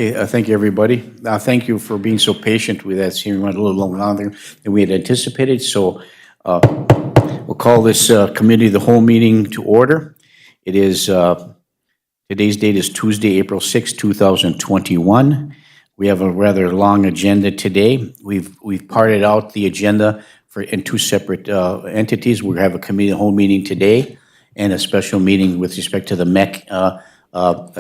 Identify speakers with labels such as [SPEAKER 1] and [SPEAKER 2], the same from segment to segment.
[SPEAKER 1] Hey, thank you, everybody. Thank you for being so patient with that. Seeing went a little longer than we had anticipated. So we'll call this committee of the whole meeting to order. It is today's date is Tuesday, April 6, 2021. We have a rather long agenda today. We've parted out the agenda in two separate entities. We have a committee of the whole meeting today and a special meeting with respect to the MEC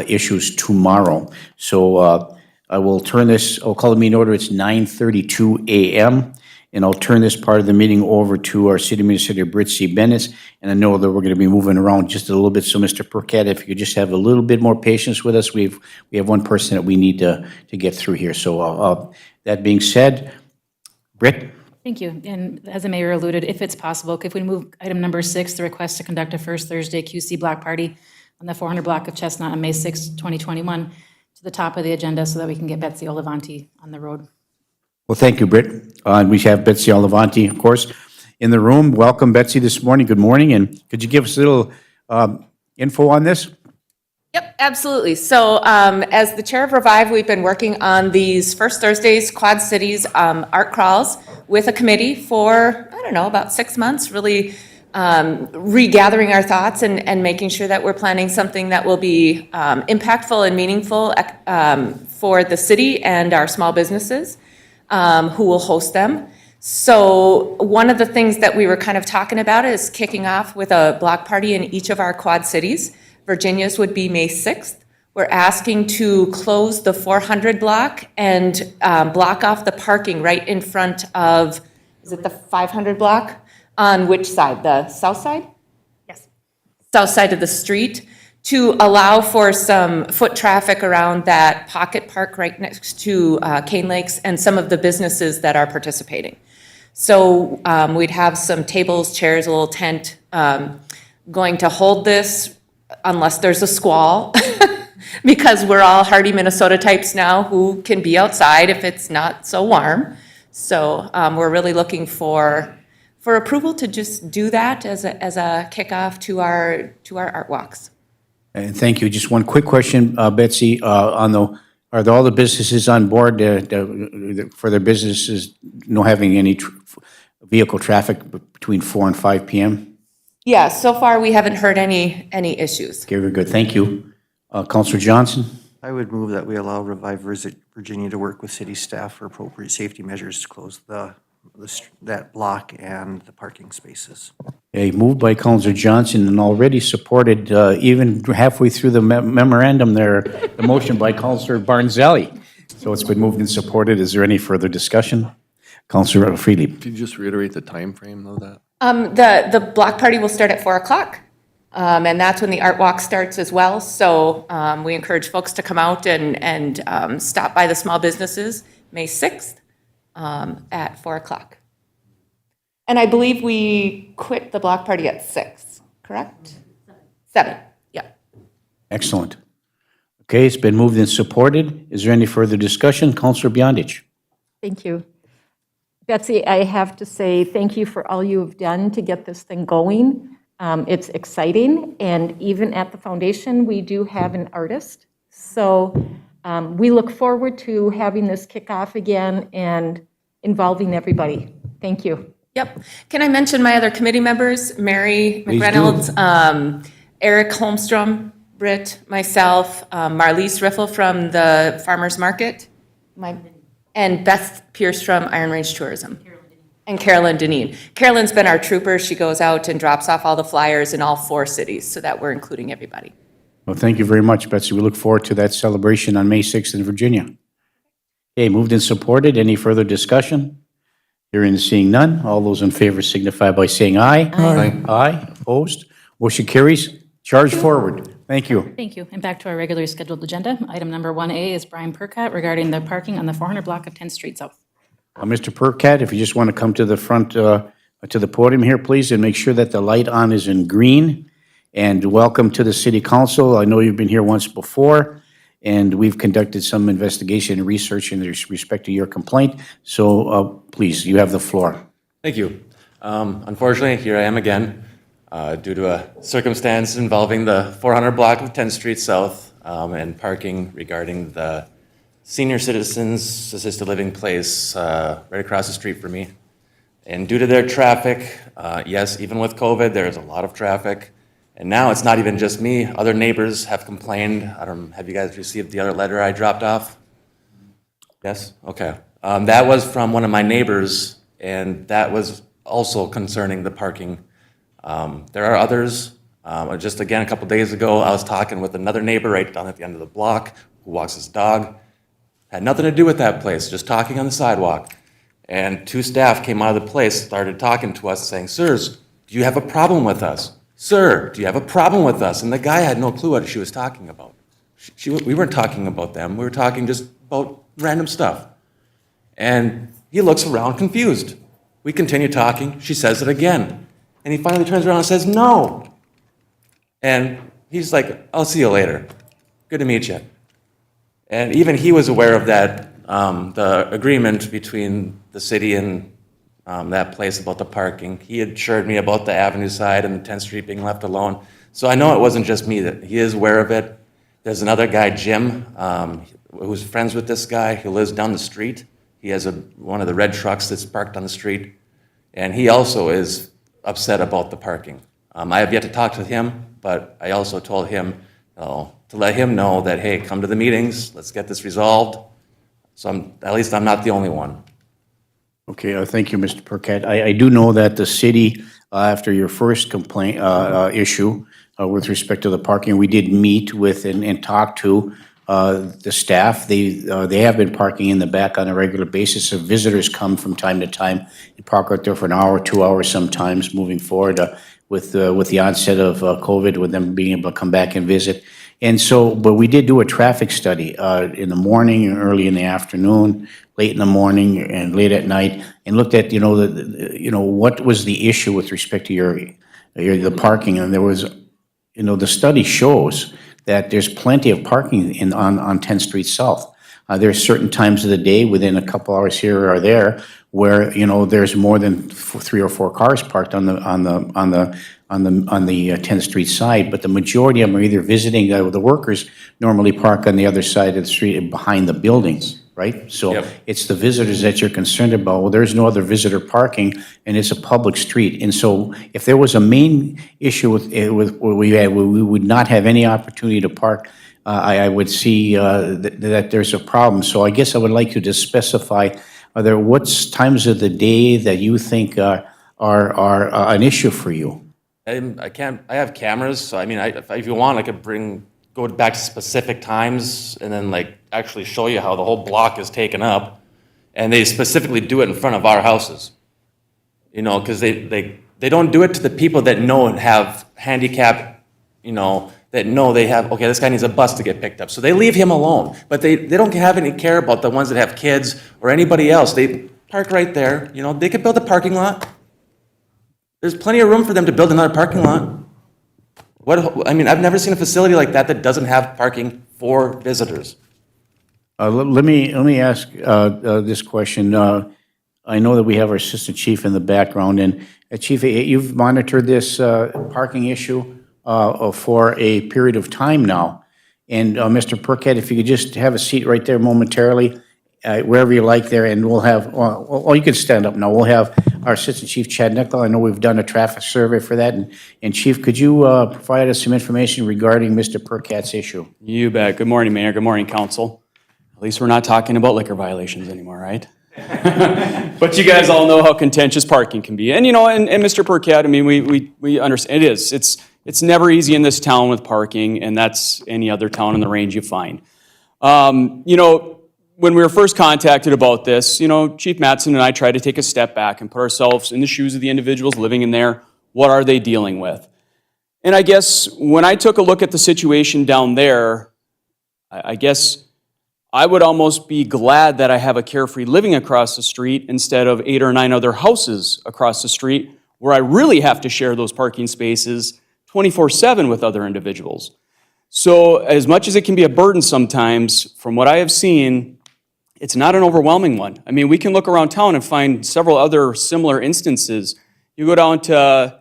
[SPEAKER 1] issues tomorrow. So I will turn this, I'll call the meeting order. It's 9:32 a.m. And I'll turn this part of the meeting over to our City Administrator, Britt C. Bennett. And I know that we're going to be moving around just a little bit. So Mr. Percat, if you could just have a little bit more patience with us. We have one person that we need to get through here. So that being said, Britt?
[SPEAKER 2] Thank you. And as the mayor alluded, if it's possible, if we move item number 6, the request to conduct a first Thursday QC block party on the 400 block of Chestnut on May 6, 2021, to the top of the agenda so that we can get Betsy Olivanti on the road.
[SPEAKER 1] Well, thank you, Britt. And we have Betsy Olivanti, of course, in the room. Welcome, Betsy, this morning. Good morning. And could you give us a little info on this?
[SPEAKER 3] Yep, absolutely. So as the chair of Revive, we've been working on these First Thursdays Quad Cities art crawls with a committee for, I don't know, about 6 months, really regathering our thoughts and making sure that we're planning something that will be impactful and meaningful for the city and our small businesses who will host them. So one of the things that we were kind of talking about is kicking off with a block party in each of our Quad Cities. Virginia's would be May 6th. We're asking to close the 400 block and block off the parking right in front of, is it the 500 block? On which side? The south side?
[SPEAKER 2] Yes.
[SPEAKER 3] South side of the street, to allow for some foot traffic around that pocket park right next to Cane Lakes and some of the businesses that are participating. So we'd have some tables, chairs, a little tent going to hold this unless there's a squall, because we're all hardy Minnesota types now who can be outside if it's not so warm. So we're really looking for approval to just do that as a kickoff to our art walks.
[SPEAKER 1] And thank you. Just one quick question, Betsy, are all the businesses on board for their businesses no having any vehicle traffic between 4 and 5 p.m.?
[SPEAKER 3] Yeah, so far we haven't heard any issues.
[SPEAKER 1] Okay, very good. Thank you. Councilor Johnson?
[SPEAKER 4] I would move that we allow Revive Virginia to work with city staff for appropriate safety measures to close that block and the parking spaces.
[SPEAKER 1] Okay, moved by Councilor Johnson and already supported even halfway through the memorandum there, the motion by Councilor Barnzelli. So it's been moved and supported. Is there any further discussion? Councilor Freely.
[SPEAKER 5] Could you just reiterate the time frame of that?
[SPEAKER 3] The block party will start at 4 o'clock, and that's when the art walk starts as well. So we encourage folks to come out and stop by the small businesses May 6th at 4 o'clock. And I believe we quit the block party at 6, correct? 7, yeah.
[SPEAKER 1] Excellent. Okay, it's been moved and supported. Is there any further discussion? Councilor Beyondich.
[SPEAKER 6] Thank you. Betsy, I have to say thank you for all you have done to get this thing going. It's exciting, and even at the foundation, we do have an artist. So we look forward to having this kick off again and involving everybody. Thank you.
[SPEAKER 3] Yep. Can I mention my other committee members? Mary
[SPEAKER 1] Please
[SPEAKER 3] McReynolds, Eric Holmstrom, Britt, myself, Marlise Riffle from the Farmers Market, and Beth Pierce from Iron Range Tourism. And Carolyn Deneen. Carolyn's been our trooper. She goes out and drops off all the flyers in all 4 cities so that we're including everybody.
[SPEAKER 1] Well, thank you very much, Betsy. We look forward to that celebration on May 6th in Virginia. Okay, moved and supported. Any further discussion? Hearing and seeing none. All those in favor signify by saying aye. Aye. Aye. Opposed? Motion carries. Charge forward. Thank you.
[SPEAKER 2] Thank you. And back to our regularly scheduled agenda. Item number 1A is Brian Percat regarding the parking on the 400 block of 10th Street South.
[SPEAKER 1] Mr. Percat, if you just want to come to the front, to the podium here, please, and make sure that the light on is in green. And welcome to the City Council. I know you've been here once before, and we've conducted some investigation and research in respect to your complaint. So please, you have the floor.
[SPEAKER 7] Thank you. Unfortunately, here I am again due to a circumstance involving the 400 block of 10th Street South and parking regarding the senior citizens assisted living place right across the street from me. And due to their traffic, yes, even with COVID, there's a lot of traffic. And now it's not even just me. Other neighbors have complained. Have you guys received the other letter I dropped off? Yes? Okay. That was from one of my neighbors, and that was also concerning the parking. There are others. Just again, a couple days ago, I was talking with another neighbor right down at the end of the block who walks his dog. Had nothing to do with that place, just talking on the sidewalk. And two staff came out of the place, started talking to us, saying, "Sirs, do you have a problem with us? Sir, do you have a problem with us?" And the guy had no clue what she was talking about. We weren't talking about them. We were talking just about random stuff. And he looks around confused. We continue talking. She says it again. And he finally turns around and says, "No." And he's like, "I'll see you later. Good to meet you." And even he was aware of that, the agreement between the city and that place about the parking. He had assured me about the Avenue side and the 10th Street being left alone. So I know it wasn't just me, that he is aware of it. There's another guy, Jim, who's friends with this guy, who lives down the street. He has one of the red trucks that's parked on the street. And he also is upset about the parking. I have yet to talk to him, but I also told him to let him know that, hey, come to the meetings, let's get this resolved. So at least I'm not the only one.
[SPEAKER 1] Okay, thank you, Mr. Burkett. I do know that the city, after your first complaint, issue with respect to the parking, we did meet with and talk to the staff. They have been parking in the back on a regular basis. So visitors come from time to time and park out there for an hour, 2 hours sometimes moving forward with the onset of COVID, with them being able to come back and visit. And so, but we did do a traffic study in the morning and early in the afternoon, late in the morning and late at night, and looked at, what was the issue with respect to the parking. And there was, the study shows that there's plenty of parking on 10th Street South. There's certain times of the day within a couple hours here or there where, there's more than 3 or 4 cars parked on the 10th Street side, but the majority of them are either visiting. The workers normally park on the other side of the street and behind the buildings, right? So
[SPEAKER 7] Yep.
[SPEAKER 1] it's the visitors that you're concerned about. Well, there's no other visitor parking, and it's a public street. And so if there was a main issue with where we would not have any opportunity to park, I would see that there's a problem. So I guess I would like you to specify, what's times of the day that you think are an issue for you?
[SPEAKER 7] I have cameras, so I mean, if you want, I could go back to specific times and then actually show you how the whole block is taken up. And they specifically do it in front of our houses. Because they don't do it to the people that know and have handicap, that know they have, okay, this guy needs a bus to get picked up. So they leave him alone. But they don't have any care about the ones that have kids or anybody else. They park right there. They could build a parking lot. There's plenty of room for them to build another parking lot. I've never seen a facility like that doesn't have parking for visitors.
[SPEAKER 1] Let me ask this question. I know that we have our assistant chief in the background, and Chief, you've monitored this parking issue for a period of time now. And Mr. Burkett, if you could just have a seat right there momentarily, wherever you like there, and we'll have, you can stand up now. We'll have our Assistant Chief, Chad Nickel. I know we've done a traffic survey for that. And Chief, could you provide us some information regarding Mr. Burkett's issue?
[SPEAKER 8] You bet. Good morning, Mayor. Good morning, Council. At least we're not talking about liquor violations anymore, right? But you guys all know how contentious parking can be. And, and Mr. Burkett, we understand it is. It's never easy in this town with parking, and that's any other town in the range you find. When we were first contacted about this, Chief Mattson and I tried to take a step back and put ourselves in the shoes of the individuals living in there. What are they dealing with? And I guess when I took a look at the situation down there, I guess I would almost be glad that I have a Carefree Living across the street instead of 8 or 9 other houses across the street where I really have to share those parking spaces 24/7 with other individuals. So as much as it can be a burden sometimes, from what I have seen, it's not an overwhelming one. We can look around town and find several other similar instances. You go down to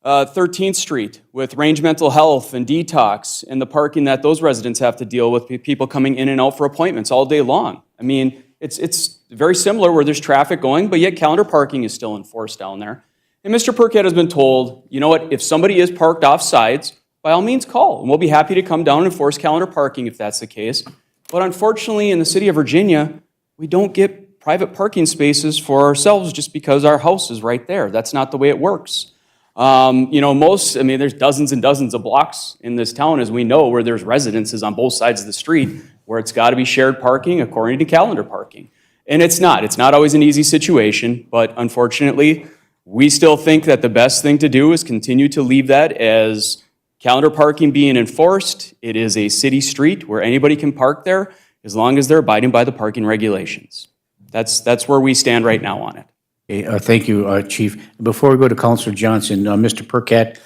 [SPEAKER 8] 13th Street with Range Mental Health and Detox and the parking that those residents have to deal with, people coming in and out for appointments all day long. I mean, it's very similar where there's traffic going, but yet calendar parking is still enforced down there. And Mr. Perkett has been told, you know what, if somebody is parked off sides, by all means call, and we'll be happy to come down and enforce calendar parking if that's the case. But unfortunately, in the city of Virginia, we don't get private parking spaces for ourselves just because our house is right there. That's not the way it works. There's dozens and dozens of blocks in this town, as we know, where there's residences on both sides of the street where it's got to be shared parking according to calendar parking. And it's not always an easy situation, but unfortunately, we still think that the best thing to do is continue to leave that as calendar parking being enforced. It is a city street where anybody can park there as long as they're abiding by the parking regulations. That's where we stand right now on it.
[SPEAKER 1] Okay, thank you, Chief. Before we go to Councilor Johnson, Mr. Perkett,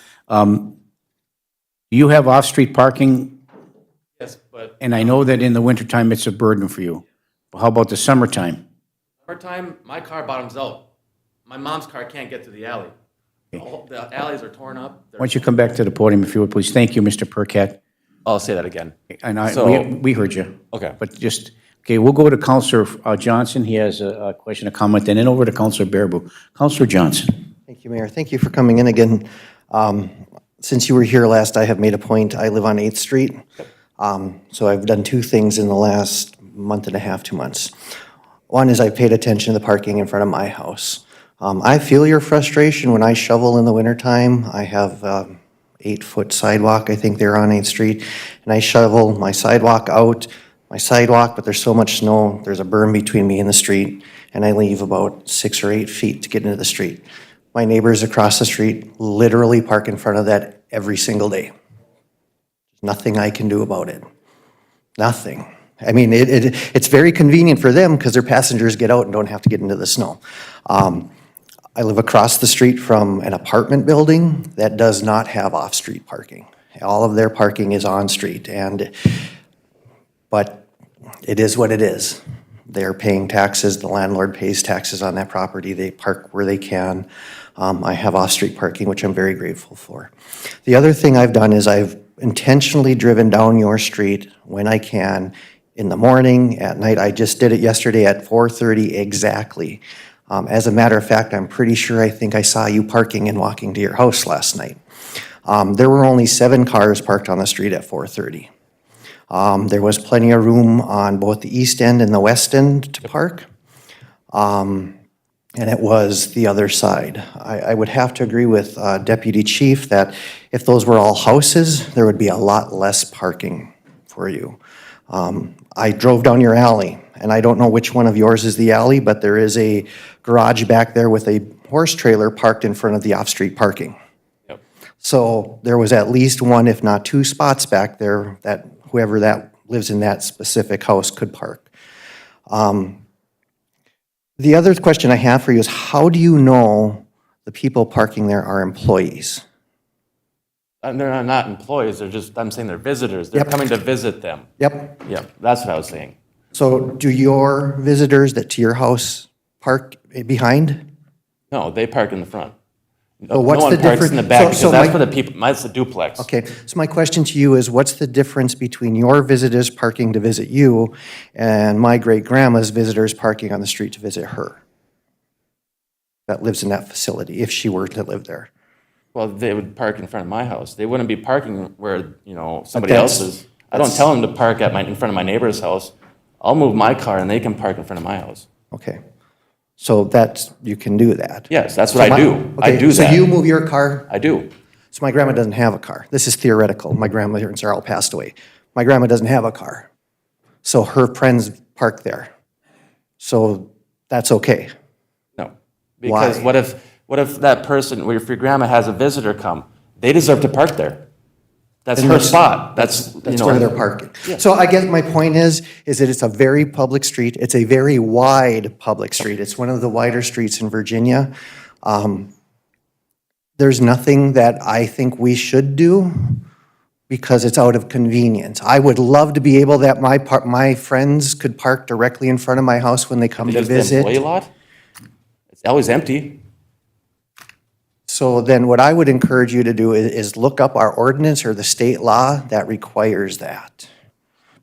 [SPEAKER 1] you have off-street parking,
[SPEAKER 7] Yes, but
[SPEAKER 1] and I know that in the wintertime it's a burden for you. How about the summertime?
[SPEAKER 7] summertime, my car bottoms out. My mom's car can't get to the alley. The alleys are torn up.
[SPEAKER 1] Why don't you come back to the podium, if you would, please? Thank you, Mr. Perkett.
[SPEAKER 7] I'll say that again.
[SPEAKER 1] And
[SPEAKER 7] So-
[SPEAKER 1] we heard you.
[SPEAKER 7] Okay.
[SPEAKER 1] But just, okay, we'll go to Councilor Johnson. He has a question, a comment, and then over to Councilor Bearable. Councilor Johnson.
[SPEAKER 4] Thank you, Mayor. Thank you for coming in again. Since you were here last, I have made a point. I live on 8th Street. So I've done two things in the last month and a half, 2 months. One is I paid attention to the parking in front of my house. I feel your frustration when I shovel in the wintertime. I have 8-foot sidewalk, I think they're on 8th Street, and I shovel my sidewalk out, but there's so much snow, there's a berm between me and the street, and I leave about 6 or 8 feet to get into the street. My neighbors across the street literally park in front of that every single day. Nothing I can do about it. Nothing. I mean, it's very convenient for them because their passengers get out and don't have to get into the snow. I live across the street from an apartment building that does not have off-street parking. All of their parking is on-street, but it is what it is. They're paying taxes, the landlord pays taxes on that property, they park where they can. I have off-street parking, which I'm very grateful for. The other thing I've done is I've intentionally driven down your street when I can, in the morning, at night. I just did it yesterday at 4:30 exactly. As a matter of fact, I'm pretty sure I think I saw you parking and walking to your house last night. There were only 7 cars parked on the street at 4:30. There was plenty of room on both the east end and the west end to park. And it was the other side. I would have to agree with Deputy Chief that if those were all houses, there would be a lot less parking for you. I drove down your alley, and I don't know which one of yours is the alley, but there is a garage back there with a horse trailer parked in front of the off-street parking.
[SPEAKER 7] Yep.
[SPEAKER 4] So there was at least one, if not 2 spots back there that whoever that lives in that specific house could park. The other question I have for you is, how do you know the people parking there are employees?
[SPEAKER 7] And they're not employees, I'm saying they're visitors. They're
[SPEAKER 4] Yep.
[SPEAKER 7] coming to visit them.
[SPEAKER 4] Yep.
[SPEAKER 7] Yeah, that's what I was saying.
[SPEAKER 4] So do your visitors that to your house park behind?
[SPEAKER 7] No, they park in the front.
[SPEAKER 4] So what's
[SPEAKER 7] No
[SPEAKER 4] the
[SPEAKER 7] one parks
[SPEAKER 4] difference-
[SPEAKER 7] in the back,
[SPEAKER 4] so
[SPEAKER 7] because that's
[SPEAKER 4] my-
[SPEAKER 7] for the people, mine's a duplex.
[SPEAKER 4] Okay, so my question to you is, what's the difference between your visitors parking to visit you and my great-grandma's visitors parking on the street to visit her? That lives in that facility, if she were to live there.
[SPEAKER 7] Well, they would park in front of my house. They wouldn't be parking where, somebody
[SPEAKER 4] that's-
[SPEAKER 7] else's. I don't tell them to park in front of my neighbor's house. I'll move my car and they can park in front of my house.
[SPEAKER 4] Okay, so that's, you can do that?
[SPEAKER 7] Yes, that's what
[SPEAKER 4] So
[SPEAKER 7] I
[SPEAKER 4] my-
[SPEAKER 7] do. I
[SPEAKER 4] okay,
[SPEAKER 7] do that.
[SPEAKER 4] So you move your car?
[SPEAKER 7] I do.
[SPEAKER 4] So my grandma doesn't have a car. This is theoretical. My grandparents are all passed away. My grandma doesn't have a car. So her friends park there. So that's okay.
[SPEAKER 7] No. Because
[SPEAKER 4] Why?
[SPEAKER 7] what if that person, if your grandma has a visitor come, they deserve to park there. That's her spot. That's
[SPEAKER 4] where they're parking. So I guess my point is that it's a very public street. It's a very wide public street. It's one of the wider streets in Virginia. There's nothing that I think we should do because it's out of convenience. I would love to be able that my friends could park directly in front of my house when they come to
[SPEAKER 7] Use the
[SPEAKER 4] visit.
[SPEAKER 7] employee lot? It's always empty.
[SPEAKER 4] So then what I would encourage you to do is look up our ordinance or the state law that requires that.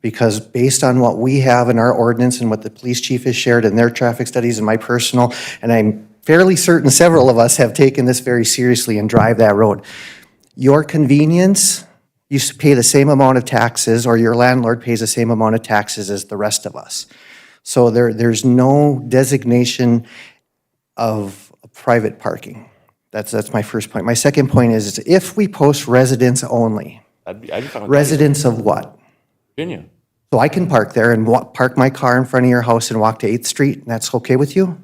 [SPEAKER 4] Because based on what we have in our ordinance and what the police chief has shared in their traffic studies and my personal, and I'm fairly certain several of us have taken this very seriously and drive that road. Your convenience, you pay the same amount of taxes, or your landlord pays the same amount of taxes as the rest of us. So there's no designation of private parking. That's my first point. My second point is if we post residents only,
[SPEAKER 7] I'd be fine with that.
[SPEAKER 4] residents of what?
[SPEAKER 7] Virginia.
[SPEAKER 4] So I can park there and park my car in front of your house and walk to 8th Street, and that's okay with you?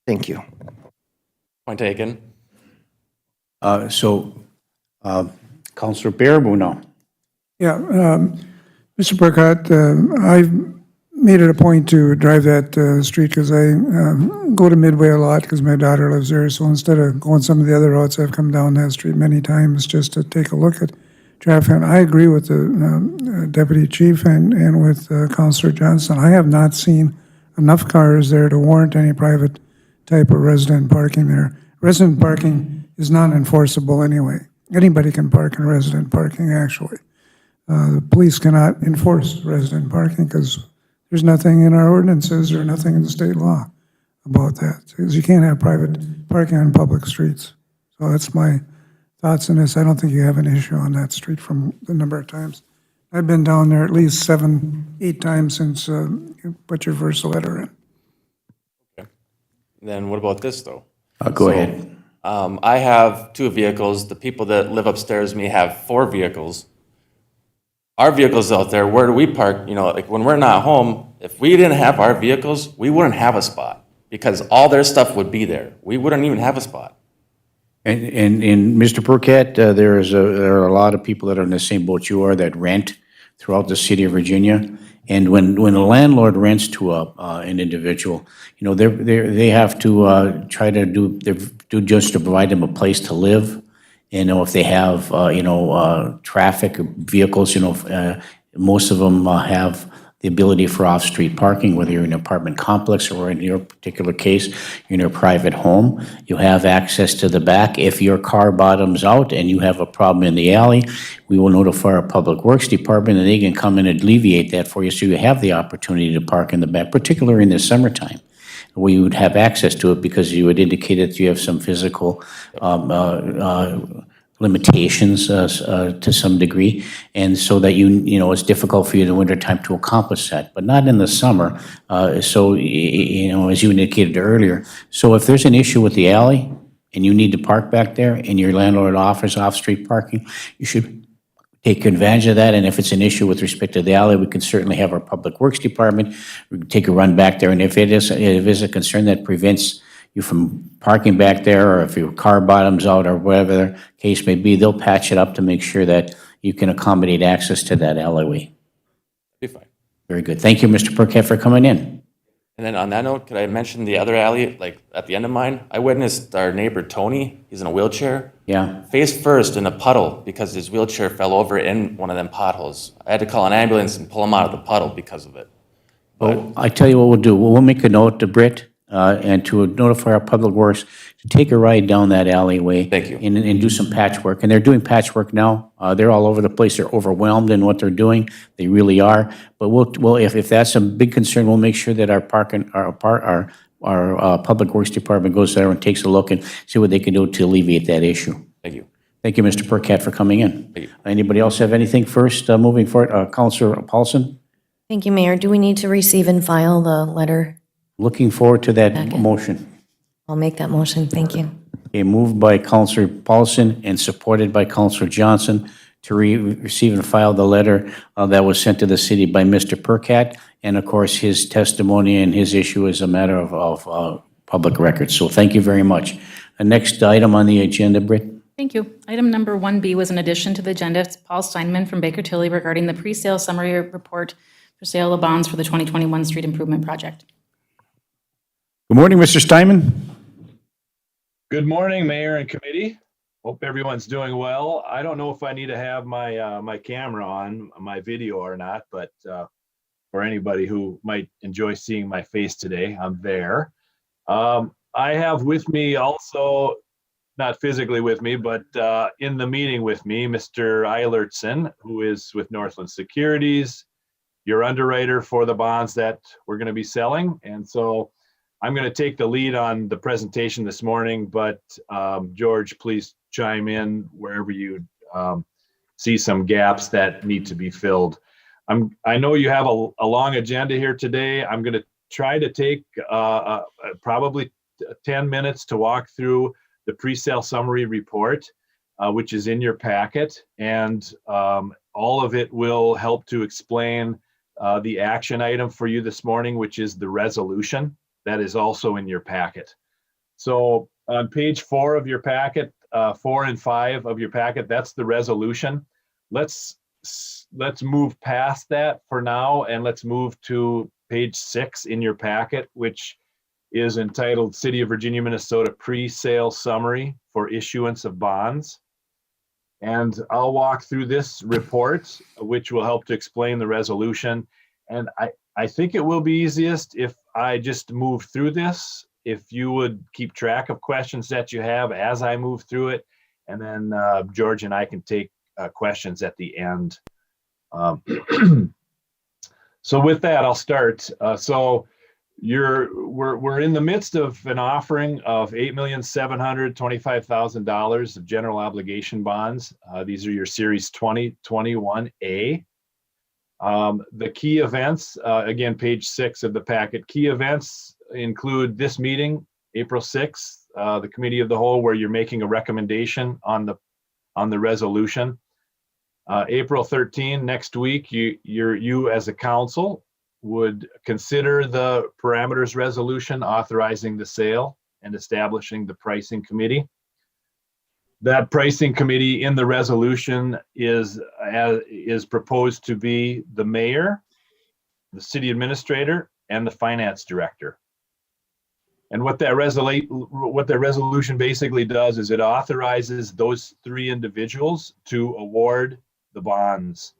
[SPEAKER 4] Thank you.
[SPEAKER 7] Point taken.
[SPEAKER 1] Counselor Baraboo,
[SPEAKER 9] Yeah, Mr. Burkett, I've made it a point to drive that street because I go to Midway a lot because my daughter lives there. So instead of going some of the other routes, I've come down that street many times just to take a look at traffic. And I agree with the deputy chief and with Councilor Johnson. I have not seen enough cars there to warrant any private type of resident parking there. Resident parking is not enforceable anyway. Anybody can park in resident parking, actually. The police cannot enforce resident parking because there's nothing in our ordinances or nothing in the state law about that. Because you can't have private parking on public streets. So that's my thoughts on this. I don't think you have an issue on that street from the number of times. I've been down there at least 7, 8 times since you put your first letter in.
[SPEAKER 7] Then what about this, though?
[SPEAKER 1] go ahead.
[SPEAKER 7] I have 2 vehicles. The people that live upstairs me have 4 vehicles. Our vehicles out there, where do we park? You know, like when we're not home, if we didn't have our vehicles, we wouldn't have a spot because all their stuff would be there. We wouldn't even have a spot.
[SPEAKER 1] And Mr. Burkett, there are a lot of people that are in the same boat you are that rent throughout the city of Virginia. And when a landlord rents to an individual, you know, they have to try to do just to provide them a place to live. You know, if they have traffic vehicles, most of them have the ability for off-street parking, whether you're in an apartment complex or in your particular case, you're in a private home. You have access to the back. If your car bottoms out and you have a problem in the alley, we will notify our Public Works Department and they can come in and alleviate that for you so you have the opportunity to park in the back, particularly in the summertime, where you would have access to it because you would indicate that you have some physical limitations to some degree, and so that it's difficult for you in the wintertime to accomplish that, but not in the summer. So, as you indicated earlier, so if there's an issue with the alley and you need to park back there and your landlord offers off-street parking, you should take advantage of that. And if it's an issue with respect to the alley, we can certainly have our Public Works Department take a run back there. And if it is a concern that prevents you from parking back there, or if your car bottoms out or whatever the case may be, they'll patch it up to make sure that you can accommodate access to that alleyway.
[SPEAKER 7] Be fine.
[SPEAKER 1] Very good. Thank you, Mr. Burkett, for coming in.
[SPEAKER 7] And then on that note, could I mention the other alley, like at the end of mine? I witnessed our neighbor Tony, he's in a wheelchair,
[SPEAKER 1] Yeah.
[SPEAKER 7] face first in a puddle because his wheelchair fell over in one of them potholes. I had to call an ambulance and pull him out of the puddle because of it.
[SPEAKER 1] Well, I tell you what we'll do. We'll make a note to Britt and to notify our Public Works to take a ride down that alleyway.
[SPEAKER 7] Thank you.
[SPEAKER 1] And do some patchwork. And they're doing patchwork now. They're all over the place. They're overwhelmed in what they're doing. They really are. But we'll if that's a big concern, we'll make sure that our Public Works Department goes there and takes a look and see what they can do to alleviate that issue.
[SPEAKER 7] Thank you.
[SPEAKER 1] Thank you, Mr. Burkett, for coming in.
[SPEAKER 7] Thank you.
[SPEAKER 1] Anybody else have anything first, moving forward? Councilor Paulson?
[SPEAKER 10] Thank you, Mayor. Do we need to receive and file the letter?
[SPEAKER 1] Looking forward to that motion.
[SPEAKER 10] I'll make that motion. Thank you.
[SPEAKER 1] Okay, moved by Councilor Paulson and supported by Councilor Johnson to receive and file the letter that was sent to the city by Mr. Burkett. And of course, his testimony and his issue is a matter of public record. So thank you very much. The next item on the agenda, Britt?
[SPEAKER 2] Thank you. Item number 1B was an addition to the agenda. It's Paul Steinman from Baker Tilly regarding the pre-sale summary report for sale of bonds for the 2021 street improvement project.
[SPEAKER 1] Good morning, Mr. Steinman.
[SPEAKER 11] Good morning, Mayor and committee. Hope everyone's doing well. I don't know if I need to have my my camera on, my video or not, but for anybody who might enjoy seeing my face today, I'm there. I have with me also, not physically with me, but in the meeting with me, Mr. Eilertson, who is with Northland Securities, your underwriter for the bonds that we're going to be selling. And so I'm going to take the lead on the presentation this morning, but George, please chime in wherever you see some gaps that need to be filled. I know you have a long agenda here today. I'm going to try to take probably 10 minutes to walk through the pre-sale summary report, which is in your packet. And all of it will help to explain the action item for you this morning, which is the resolution that is also in your packet. So on page 4 of your packet, 4 and 5 of your packet, that's the resolution. Let's move past that for now, and let's move to page 6 in your packet, which is entitled City of Virginia, Minnesota Pre-Sale Summary for Issuance of Bonds. And I'll walk through this report, which will help to explain the resolution. And I think it will be easiest if I just move through this, if you would keep track of questions that you have as I move through it. And then George and I can take questions at the end. So with that, I'll start. We're in the midst of an offering of $8,725,000 of general obligation bonds. These are your Series 2021A. The key events, again, page 6 of the packet. Key events include this meeting, April 6th, the Committee of the Whole, where you're making a recommendation on the resolution. April 13, next week, you as a council would consider the parameters resolution authorizing the sale and establishing the pricing committee. That pricing committee in the resolution is proposed to be the mayor, the city administrator, and the finance director. And what that resolution basically does is it authorizes those 3 individuals to award the bonds,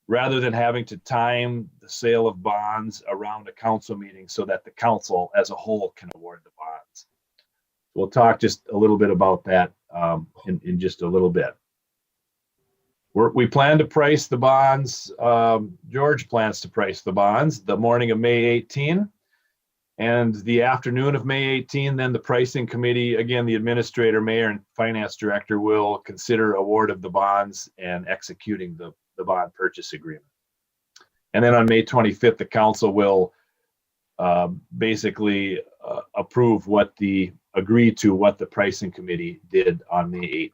[SPEAKER 11] rather than having to time the sale of bonds around a council meeting so that the council as a whole can award the bonds. We'll talk just a little bit about that in just a little bit. We plan to price the bonds. George plans to price the bonds the morning of May 18, and the afternoon of May 18, then the pricing committee, again, the administrator, mayor, and finance director will consider award of the bonds and executing the bond purchase agreement. And then on May 25th, the council will basically agree to what the pricing committee did on May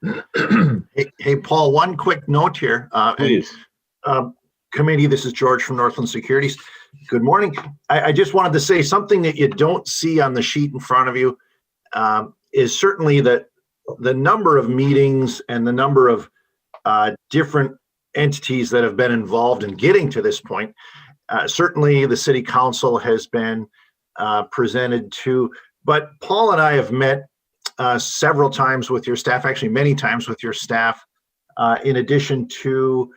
[SPEAKER 11] 18th.
[SPEAKER 12] Hey, Paul, one quick note here.
[SPEAKER 11] Please.
[SPEAKER 12] Committee, this is George from Northland Securities. Good morning. I just wanted to say something that you don't see on the sheet in front of you is certainly that the number of meetings and the number of different entities that have been involved in getting to this point. Certainly the city council has been presented to, but Paul and I have met several times with your staff, actually many times with your staff, in addition to,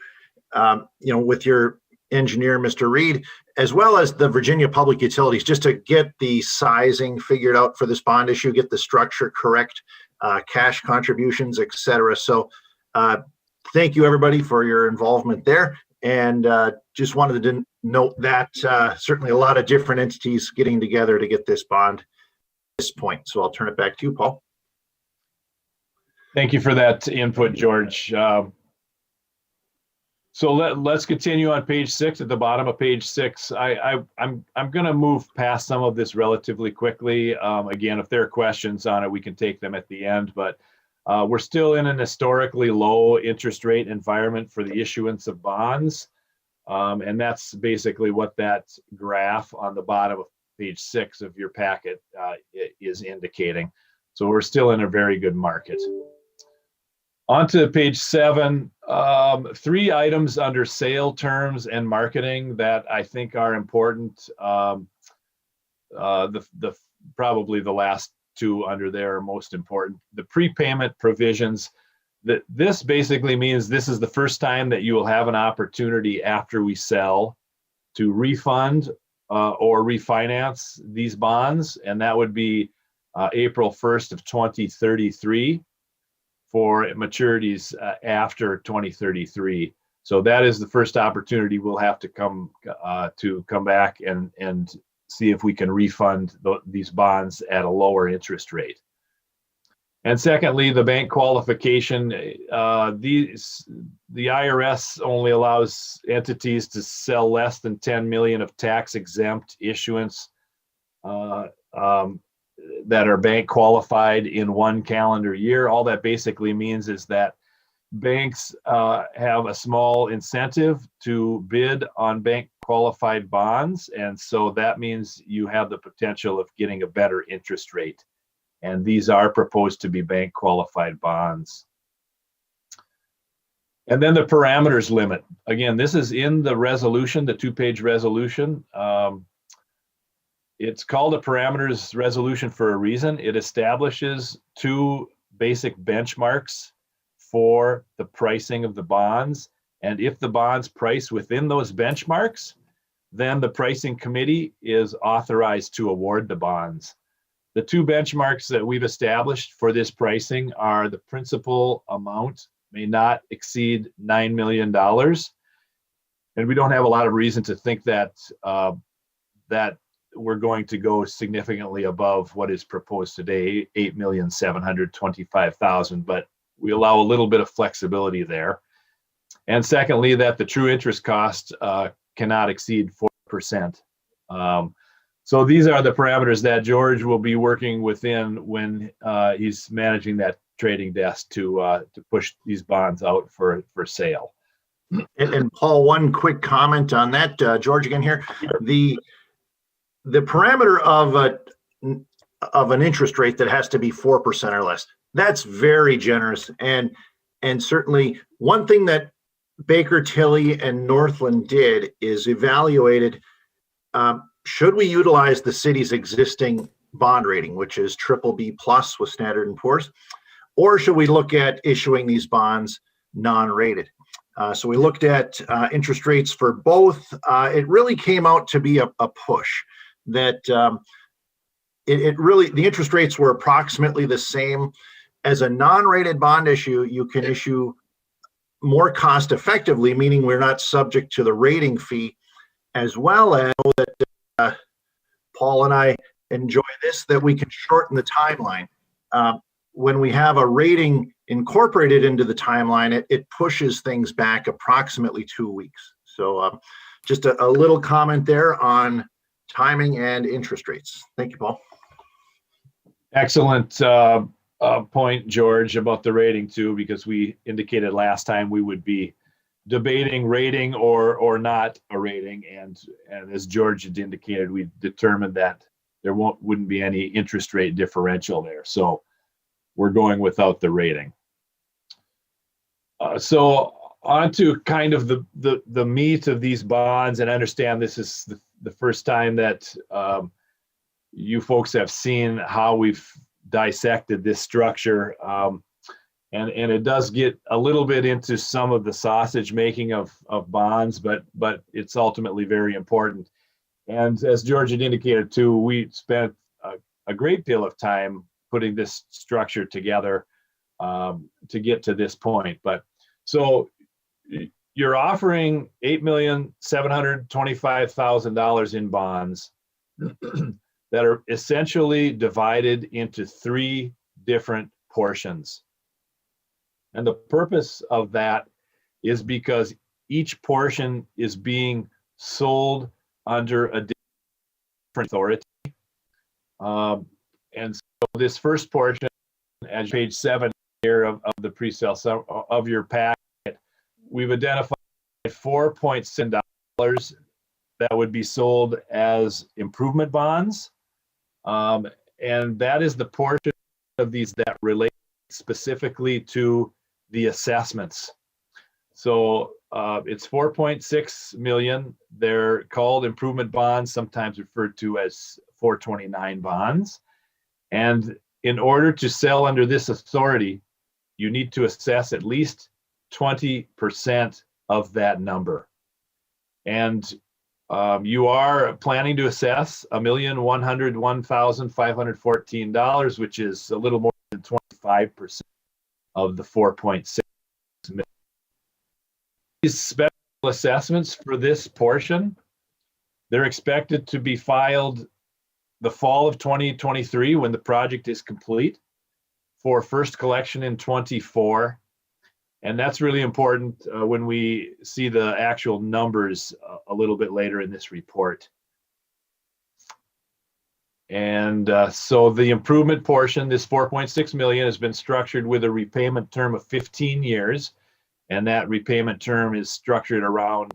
[SPEAKER 12] with your engineer, Mr. Reed, as well as the Virginia Public Utilities, just to get the sizing figured out for this bond issue, get the structure correct, cash contributions, et cetera. So thank you, everybody, for your involvement there. And just wanted to note that certainly a lot of different entities getting together to get this bond at this point. So I'll turn it back to you, Paul.
[SPEAKER 11] Thank you for that input, George. So let's continue on page 6. At the bottom of page 6, I'm going to move past some of this relatively quickly. Again, if there are questions on it, we can take them at the end. But we're still in an historically low interest rate environment for the issuance of bonds. And that's basically what that graph on the bottom of page 6 of your packet is indicating. So we're still in a very good market. On to page 7, 3 items under sale terms and marketing that I think are important. Probably the last 2 under there are most important. The prepayment provisions, this basically means this is the first time that you will have an opportunity after we sell to refund or refinance these bonds, and that would be April 1st of 2033 for maturities after 2033. So that is the first opportunity we'll have to come back and see if we can refund these bonds at a lower interest rate. And secondly, the bank qualification, the IRS only allows entities to sell less than 10 million of tax exempt issuance that are bank qualified in one calendar year. All that basically means is that banks have a small incentive to bid on bank qualified bonds. And so that means you have the potential of getting a better interest rate. And these are proposed to be bank qualified bonds. And then the parameters limit. Again, this is in the resolution, the 2-page resolution. It's called a parameters resolution for a reason. It establishes 2 basic benchmarks for the pricing of the bonds. And if the bonds price within those benchmarks, then the pricing committee is authorized to award the bonds. The 2 benchmarks that we've established for this pricing are the principal amount may not exceed $9 million. And we don't have a lot of reason to think that that we're going to go significantly above what is proposed today, $8,725,000, but we allow a little bit of flexibility there. And secondly, that the true interest cost cannot exceed 4%. So these are the parameters that George will be working within when he's managing that trading desk to push these bonds out for sale.
[SPEAKER 12] And Paul, one quick comment on that. George again here. The parameter of an interest rate that has to be 4% or less, that's very generous. And certainly one thing that Baker Tilly and Northland did is evaluated, should we utilize the city's existing bond rating, which is BBB plus with Standard & Poor's, or should we look at issuing these bonds non-rated? So we looked at interest rates for both. It really came out to be a push that it really, the interest rates were approximately the same. As a non-rated bond issue, you can issue more cost effectively, meaning we're not subject to the rating fee, as well as that Paul and I enjoy this, that we can shorten the timeline. When we have a rating incorporated into the timeline, it pushes things back approximately 2 weeks. So just a little comment there on timing and interest rates. Thank you, Paul.
[SPEAKER 11] Excellent point, George, about the rating too, because we indicated last time we would be debating rating or not a rating, and as George had indicated, we determined that there wouldn't be any interest rate differential there, so we're going without the rating. So on to kind of the meat of these bonds, and I understand this is the first time that you folks have seen how we've dissected this structure. And it does get a little bit into some of the sausage making of bonds, but it's ultimately very important. And as George had indicated too, we spent a great deal of time putting this structure together to get to this point. But so you're offering $8,725,000 in bonds that are essentially divided into 3 different portions. And the purpose of that is because each portion is being sold under a different authority. And so this first portion, as page 7 here of the pre-sale of your packet, we've identified $4.6 that would be sold as improvement bonds. And that is the portion of these that relate specifically to the assessments. So it's 4.6 million. They're called improvement bonds, sometimes referred to as 429 bonds. And in order to sell under this authority, you need to assess at least 20% of that number. And You are planning to assess $1,101,514, which is a little more than 25% of the 4.6 million. These special assessments for this portion, they're expected to be filed the fall of 2023 when the project is complete, for first collection in 24. And that's really important when we see the actual numbers a little bit later in this report. And so the improvement portion, this 4.6 million, has been structured with a repayment term of 15 years. And that repayment term is structured around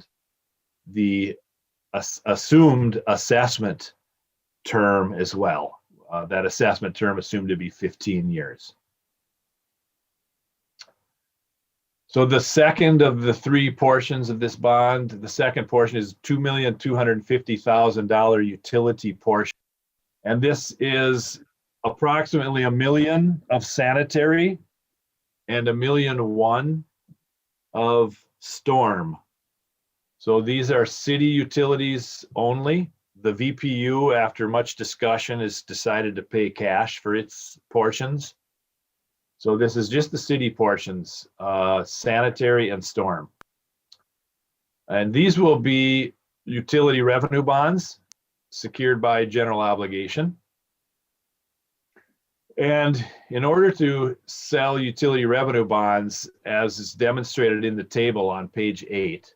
[SPEAKER 11] the assumed assessment term as well. That assessment term assumed to be 15 years. So the second of the three portions of this bond, the second portion is $2,250,000 utility portion. And this is approximately $1 million of sanitary and $1.1 million of storm. So these are city utilities only. The VPU, after much discussion, has decided to pay cash for its portions. So this is just the city portions, sanitary and storm. And these will be utility revenue bonds secured by general obligation. And in order to sell utility revenue bonds, as is demonstrated in the table on page 8,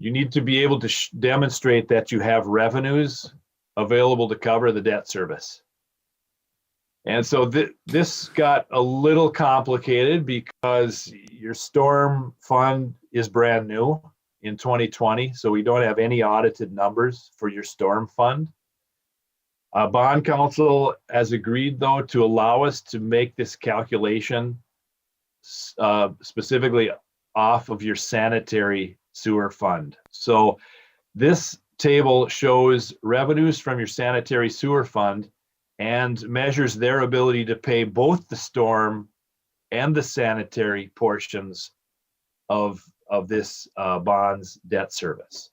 [SPEAKER 11] you need to be able to demonstrate that you have revenues available to cover the debt service. And so this got a little complicated because your storm fund is brand new in 2020, so we don't have any audited numbers for your storm fund. Bond counsel has agreed, though, to allow us to make this calculation specifically off of your sanitary sewer fund. So this table shows revenues from your sanitary sewer fund and measures their ability to pay both the storm and the sanitary portions of this bond's debt service.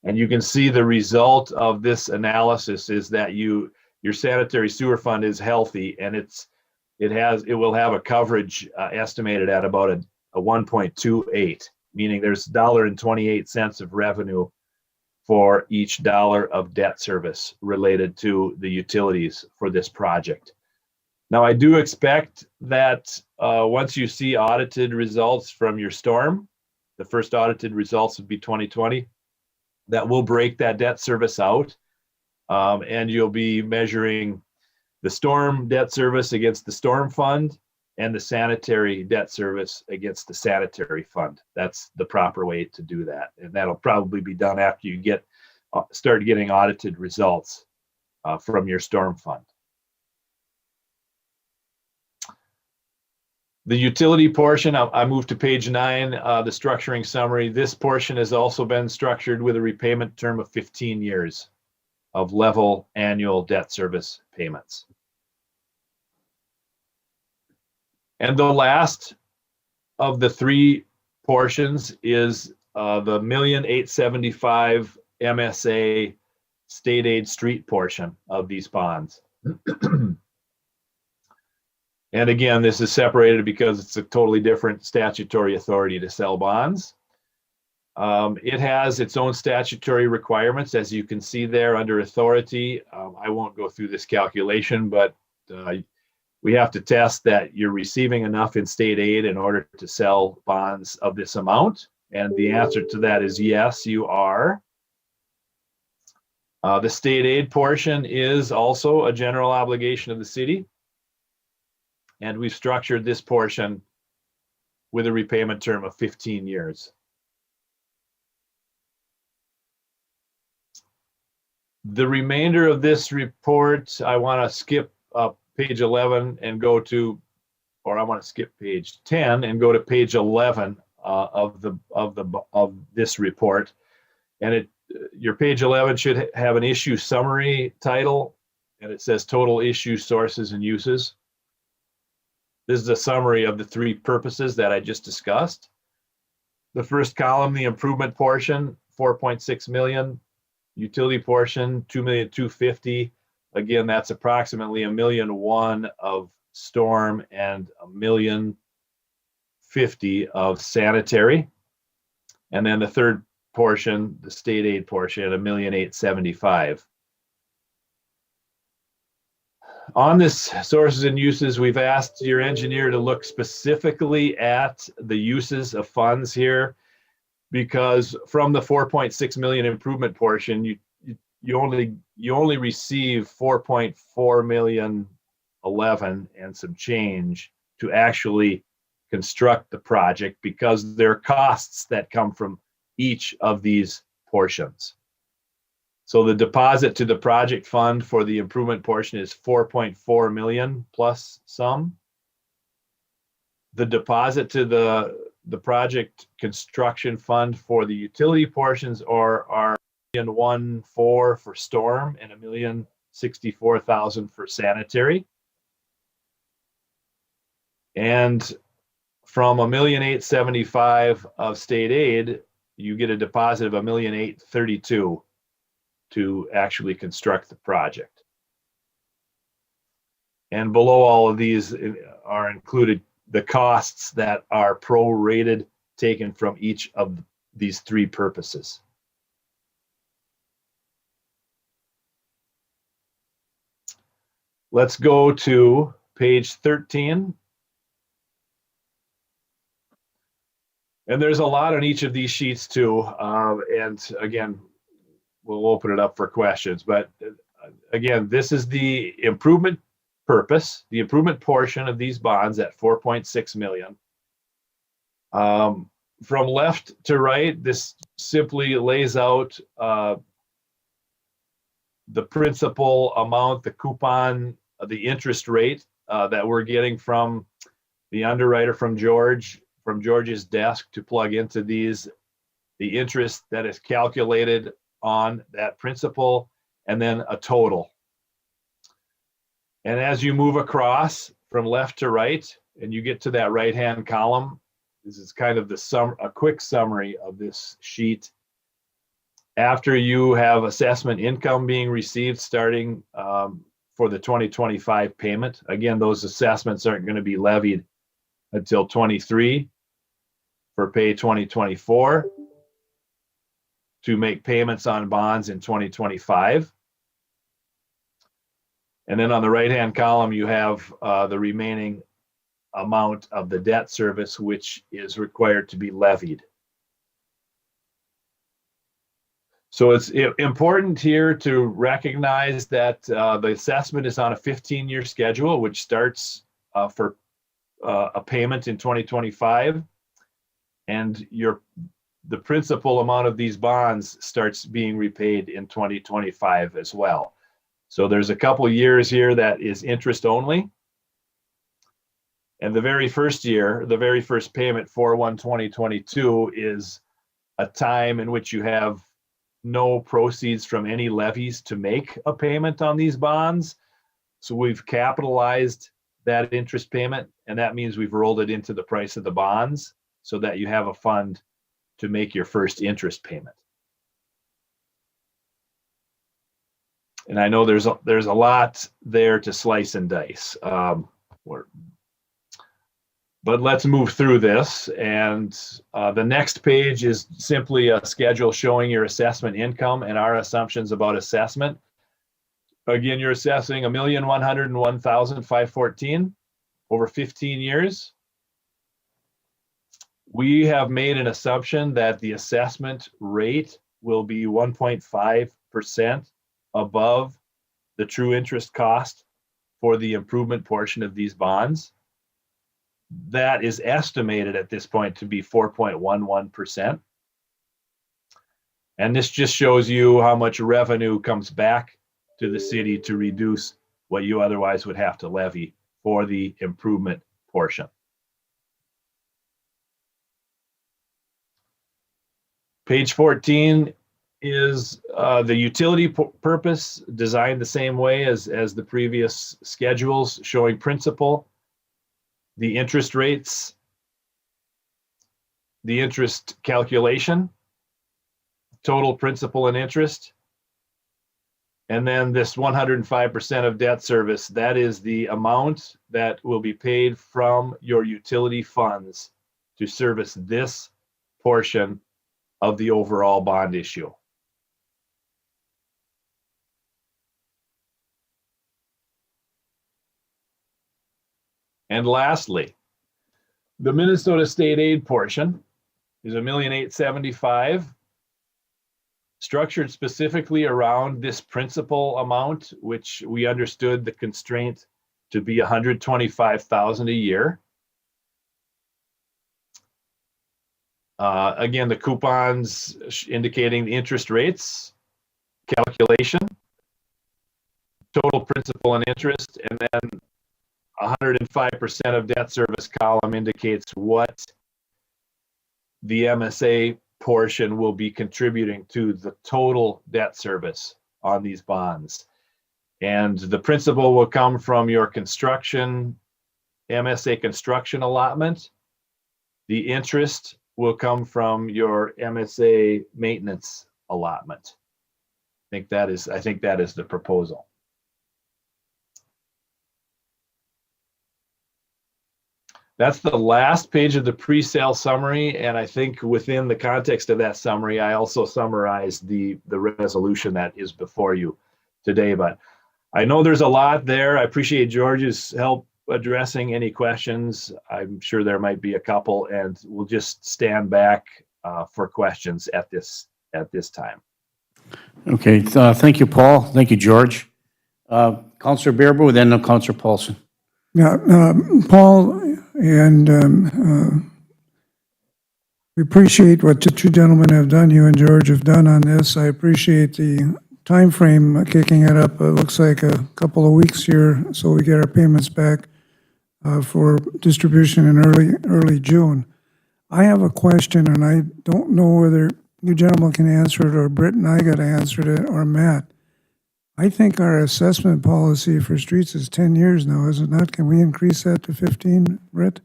[SPEAKER 11] And you can see the result of this analysis is that your sanitary sewer fund is healthy, and it will have a coverage estimated at about a 1.28, meaning there's $1.28 of revenue for each dollar of debt service related to the utilities for this project. Now, I do expect that once you see audited results from your storm, the first audited results would be 2020, that will break that debt service out, and you'll be measuring the storm debt service against the storm fund and the sanitary debt service against the sanitary fund. That's the proper way to do that. And that'll probably be done after you start getting audited results from your storm fund. The utility portion, I moved to page 9, the structuring summary. This portion has also been structured with a repayment term of 15 years of level annual debt service payments. And the last of the three portions is the $1,875,000 MSA state aid street portion of these bonds. And again, this is separated because it's a totally different statutory authority to sell bonds. It has its own statutory requirements, as you can see there under authority. I won't go through this calculation, but we have to test that you're receiving enough in state aid in order to sell bonds of this amount. And the answer to that is yes, you are. The state aid portion is also a general obligation of the city. And we've structured this portion with a repayment term of 15 years. The remainder of this report, I want to skip page 11 and go to, or I want to skip page 10 and go to page 11 of this report. And your page 11 should have an issue summary title, and it says total issue sources and uses. This is a summary of the three purposes that I just discussed. The first column, the improvement portion, 4.6 million. Utility portion, 2,250,000. Again, that's approximately $1.1 million of storm and $1,050,000 of sanitary. And then the third portion, the state aid portion, at $1,875,000. On this sources and uses, we've asked your engineer to look specifically at the uses of funds here, because from the 4.6 million improvement portion, you only receive 4.4 million 11 and some change to actually construct the project, because there are costs that come from each of these portions. So the deposit to the project fund for the improvement portion is 4.4 million plus some. The deposit to the project construction fund for the utility portions are $1.14 for storm and $1,064,000 for sanitary. And from $1,875,000 of state aid, you get a deposit of $1,832,000 to actually construct the project. And below all of these are included the costs that are prorated, taken from each of these three purposes. Let's go to page 13. And there's a lot on each of these sheets too. And again, we'll open it up for questions. But again, this is the improvement purpose, the improvement portion of these bonds at 4.6 million. From left to right, this simply lays out the principal amount, the coupon, the interest rate that we're getting from the underwriter, from George's desk to plug into these, the interest that is calculated on that principal, and then a total. And as you move across from left to right, and you get to that right-hand column, this is kind of a quick summary of this sheet. After you have assessment income being received starting for the 2025 payment, again, those assessments aren't going to be levied until 23 for pay 2024 to make payments on bonds in 2025. And then on the right-hand column, you have the remaining amount of the debt service, which is required to be levied. So it's important here to recognize that the assessment is on a 15-year schedule, which starts for a payment in 2025. And the principal amount of these bonds starts being repaid in 2025 as well. So there's a couple years here that is interest only. And the very first year, the very first payment, 4/1/2022, is a time in which you have no proceeds from any levies to make a payment on these bonds. So we've capitalized that interest payment, and that means we've rolled it into the price of the bonds so that you have a fund to make your first interest payment. And I know there's a lot there to slice and dice. But let's move through this. And the next page is simply a schedule showing your assessment income and our assumptions about assessment. Again, you're assessing $1,101,514 over 15 years. We have made an assumption that the assessment rate will be 1.5% above the true interest cost for the improvement portion of these bonds. That is estimated at this point to be 4.11%. And this just shows you how much revenue comes back to the city to reduce what you otherwise would have to levy for the improvement portion. Page 14 is the utility purpose, designed the same way as the previous schedules, showing principal, the interest rates, the interest calculation, total principal and interest. And then this 105% of debt service, that is the amount that will be paid from your utility funds to service this portion of the overall bond issue. And lastly, the Minnesota state aid portion is $1,875,000, structured specifically around this principal amount, which we understood the constraint to be $125,000 a year. Again, the coupons indicating the interest rates calculation, total principal and interest, and then 105% of debt service column indicates what the MSA portion will be contributing to the total debt service on these bonds. And the principal will come from your construction, MSA construction allotment. The interest will come from your MSA maintenance allotment. I think that is the proposal. That's the last page of the pre-sale summary, and I think within the context of that summary, I also summarized the resolution that is before you today. But I know there's a lot there. I appreciate George's help addressing any questions. I'm sure there might be a couple, and we'll just stand back for questions at this time.
[SPEAKER 1] Okay, thank you, Paul. Thank you, George. Counselor Bearable, then Counselor Paulson.
[SPEAKER 9] Yeah, Paul, and we appreciate what the two gentlemen have done, you and George have done on this. I appreciate the time frame kicking it up. It looks like a couple of weeks here, so we get our payments back for distribution in early June. I have a question, and I don't know whether you gentlemen can answer it, or Britt and I got to answer it, or Matt. I think our assessment policy for streets is 10 years now, is it not? Can we increase that to 15, Britt?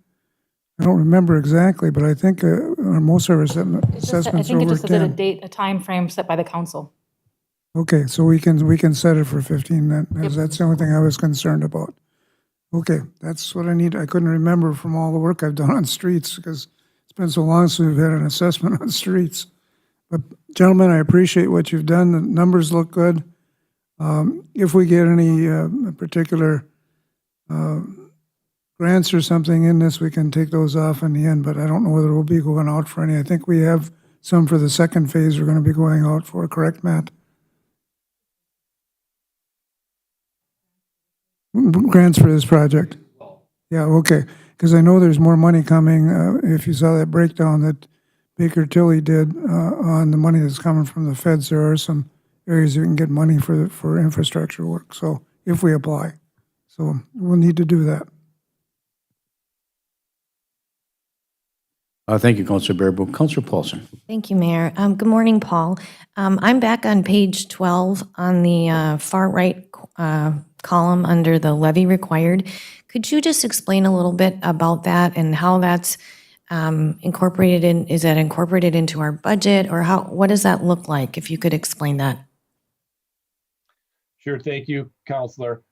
[SPEAKER 9] I don't remember exactly, but I think most of our assessments
[SPEAKER 2] I
[SPEAKER 9] are
[SPEAKER 2] think it
[SPEAKER 9] over
[SPEAKER 2] just says a
[SPEAKER 9] 10.
[SPEAKER 2] date, a time frame set by the council.
[SPEAKER 9] Okay, so we can set it for 15 then. That's the only thing I was concerned about. Okay, that's what I need. I couldn't remember from all the work I've done on streets, because it's been so long since we've had an assessment on streets. But gentlemen, I appreciate what you've done. The numbers look good. If we get any particular grants or something in this, we can take those off in the end, but I don't know whether we'll be going out for any. I think we have some for the second phase we're going to be going out for, correct, Matt? Grants for this project? Yeah, okay, because I know there's more money coming. If you saw that breakdown that Baker Tilly did on the money that's coming from the feds, there are some areas you can get money for infrastructure work, so if we apply. So we'll need to do that.
[SPEAKER 1] Thank you, Counselor Bearable. Counselor Paulson.
[SPEAKER 10] Thank you, Mayor. Good morning, Paul. I'm back on page 12 on the far right column under the levy required. Could you just explain a little bit about that and how that's incorporated in? Is that incorporated into our budget, or what does that look like? If you could explain that.
[SPEAKER 11] Sure, thank you, Counselor.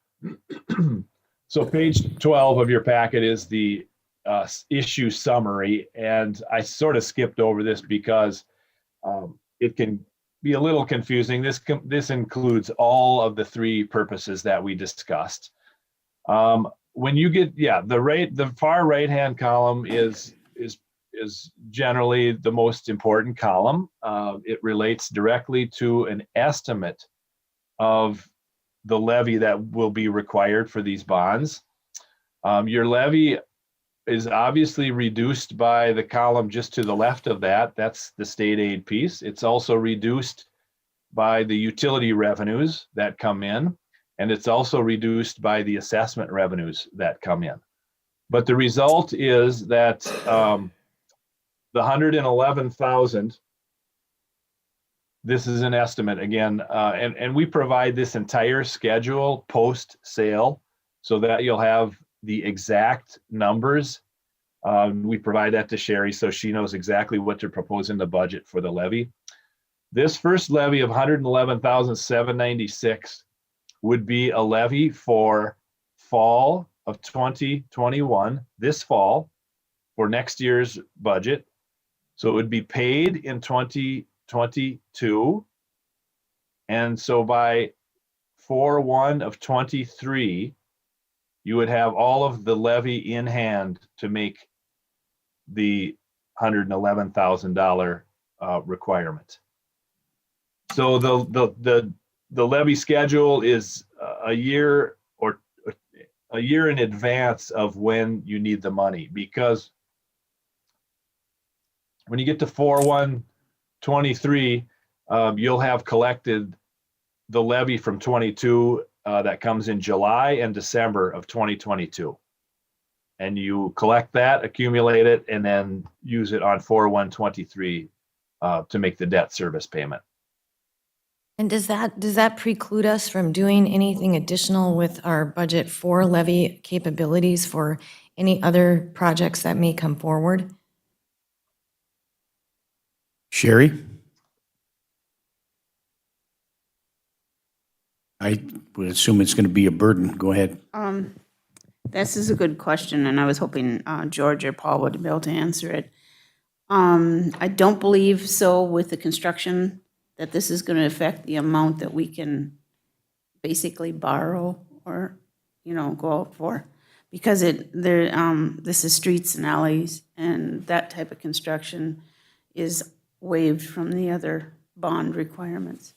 [SPEAKER 11] So page 12 of your packet is the issue summary, and I sort of skipped over this because it can be a little confusing. This includes all of the three purposes that we discussed. When you get, the far right-hand column is generally the most important column. It relates directly to an estimate of the levy that will be required for these bonds. Your levy is obviously reduced by the column just to the left of that. That's the state aid piece. It's also reduced by the utility revenues that come in, and it's also reduced by the assessment revenues that come in. But the result is that the 111,000, this is an estimate again, and we provide this entire schedule post-sale so that you'll have the exact numbers. We provide that to Sherry so she knows exactly what to propose in the budget for the levy. This first levy of 111,796 would be a levy for fall of 2021, this fall, for next year's budget. So it would be paid in 2022. And so by 4/1 of 23, you would have all of the levy in hand to make the $111,000 requirement. So the levy schedule is a year in advance of when you need the money, because when you get to 4/1/23, you'll have collected the levy from 22 that comes in July and December of 2022. And you collect that, accumulate it, and then use it on 4/1/23 to make the debt service payment.
[SPEAKER 10] And does that preclude us from doing anything additional with our budget for levy capabilities for any other projects that may come forward?
[SPEAKER 1] Sherry? I would assume it's going to be a burden. Go ahead.
[SPEAKER 13] This is a good question, and I was hoping George or Paul would be able to answer it. I don't believe so with the construction that this is going to affect the amount that we can basically borrow or, go out for. Because this is streets and alleys, and that type of construction is waived from the other bond requirements.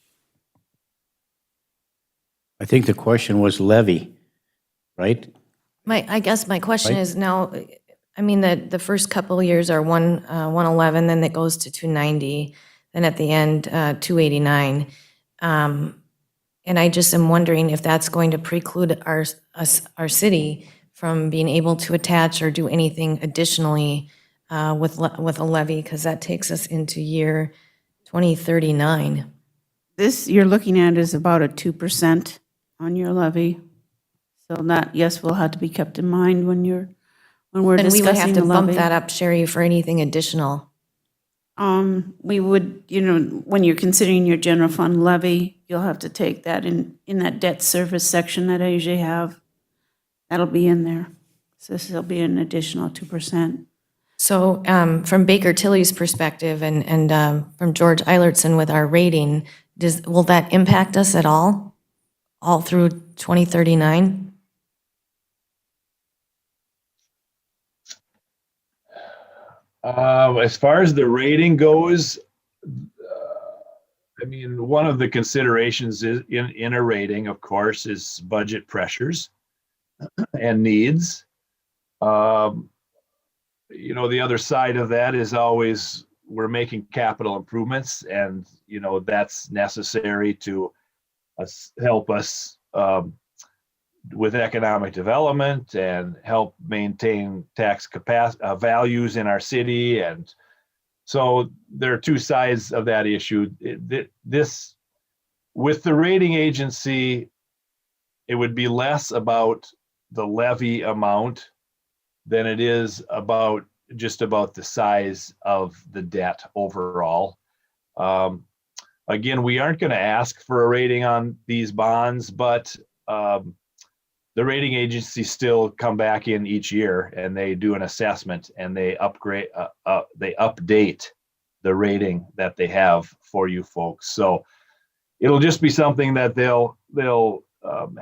[SPEAKER 1] I think the question was levy, right?
[SPEAKER 10] I guess my question
[SPEAKER 1] Right.
[SPEAKER 10] is now, I mean, the first couple of years are 111, then it goes to 290, then at the end, 289. And I just am wondering if that's going to preclude our city from being able to attach or do anything additionally with a levy, because that takes us into year 2039.
[SPEAKER 13] This you're looking at is about a 2% on your levy. So that, yes, will have to be kept in mind when we're
[SPEAKER 10] Then we would have
[SPEAKER 13] discussing
[SPEAKER 10] to
[SPEAKER 13] the
[SPEAKER 10] bump
[SPEAKER 13] levy.
[SPEAKER 10] that up, Sherry, for anything additional.
[SPEAKER 13] We would, when you're considering your general fund levy, you'll have to take that in that debt service section that I usually have. That'll be in there. So this will be an additional 2%.
[SPEAKER 10] So from Baker Tilly's perspective and from George Eilertson with our rating, will that impact us at all through 2039?
[SPEAKER 11] As far as the rating goes, I mean, one of the considerations is in a rating, of course, is budget pressures and needs. The other side of that is always we're making capital improvements, and that's necessary to help us with economic development and help maintain tax values in our city. And so there are two sides of that issue. This, with the rating agency, it would be less about the levy amount than it is about just about the size of the debt overall. Again, we aren't going to ask for a rating on these bonds, but the rating agencies still come back in each year and they do an assessment and they update the rating that they have for you folks. So it'll just be something that they'll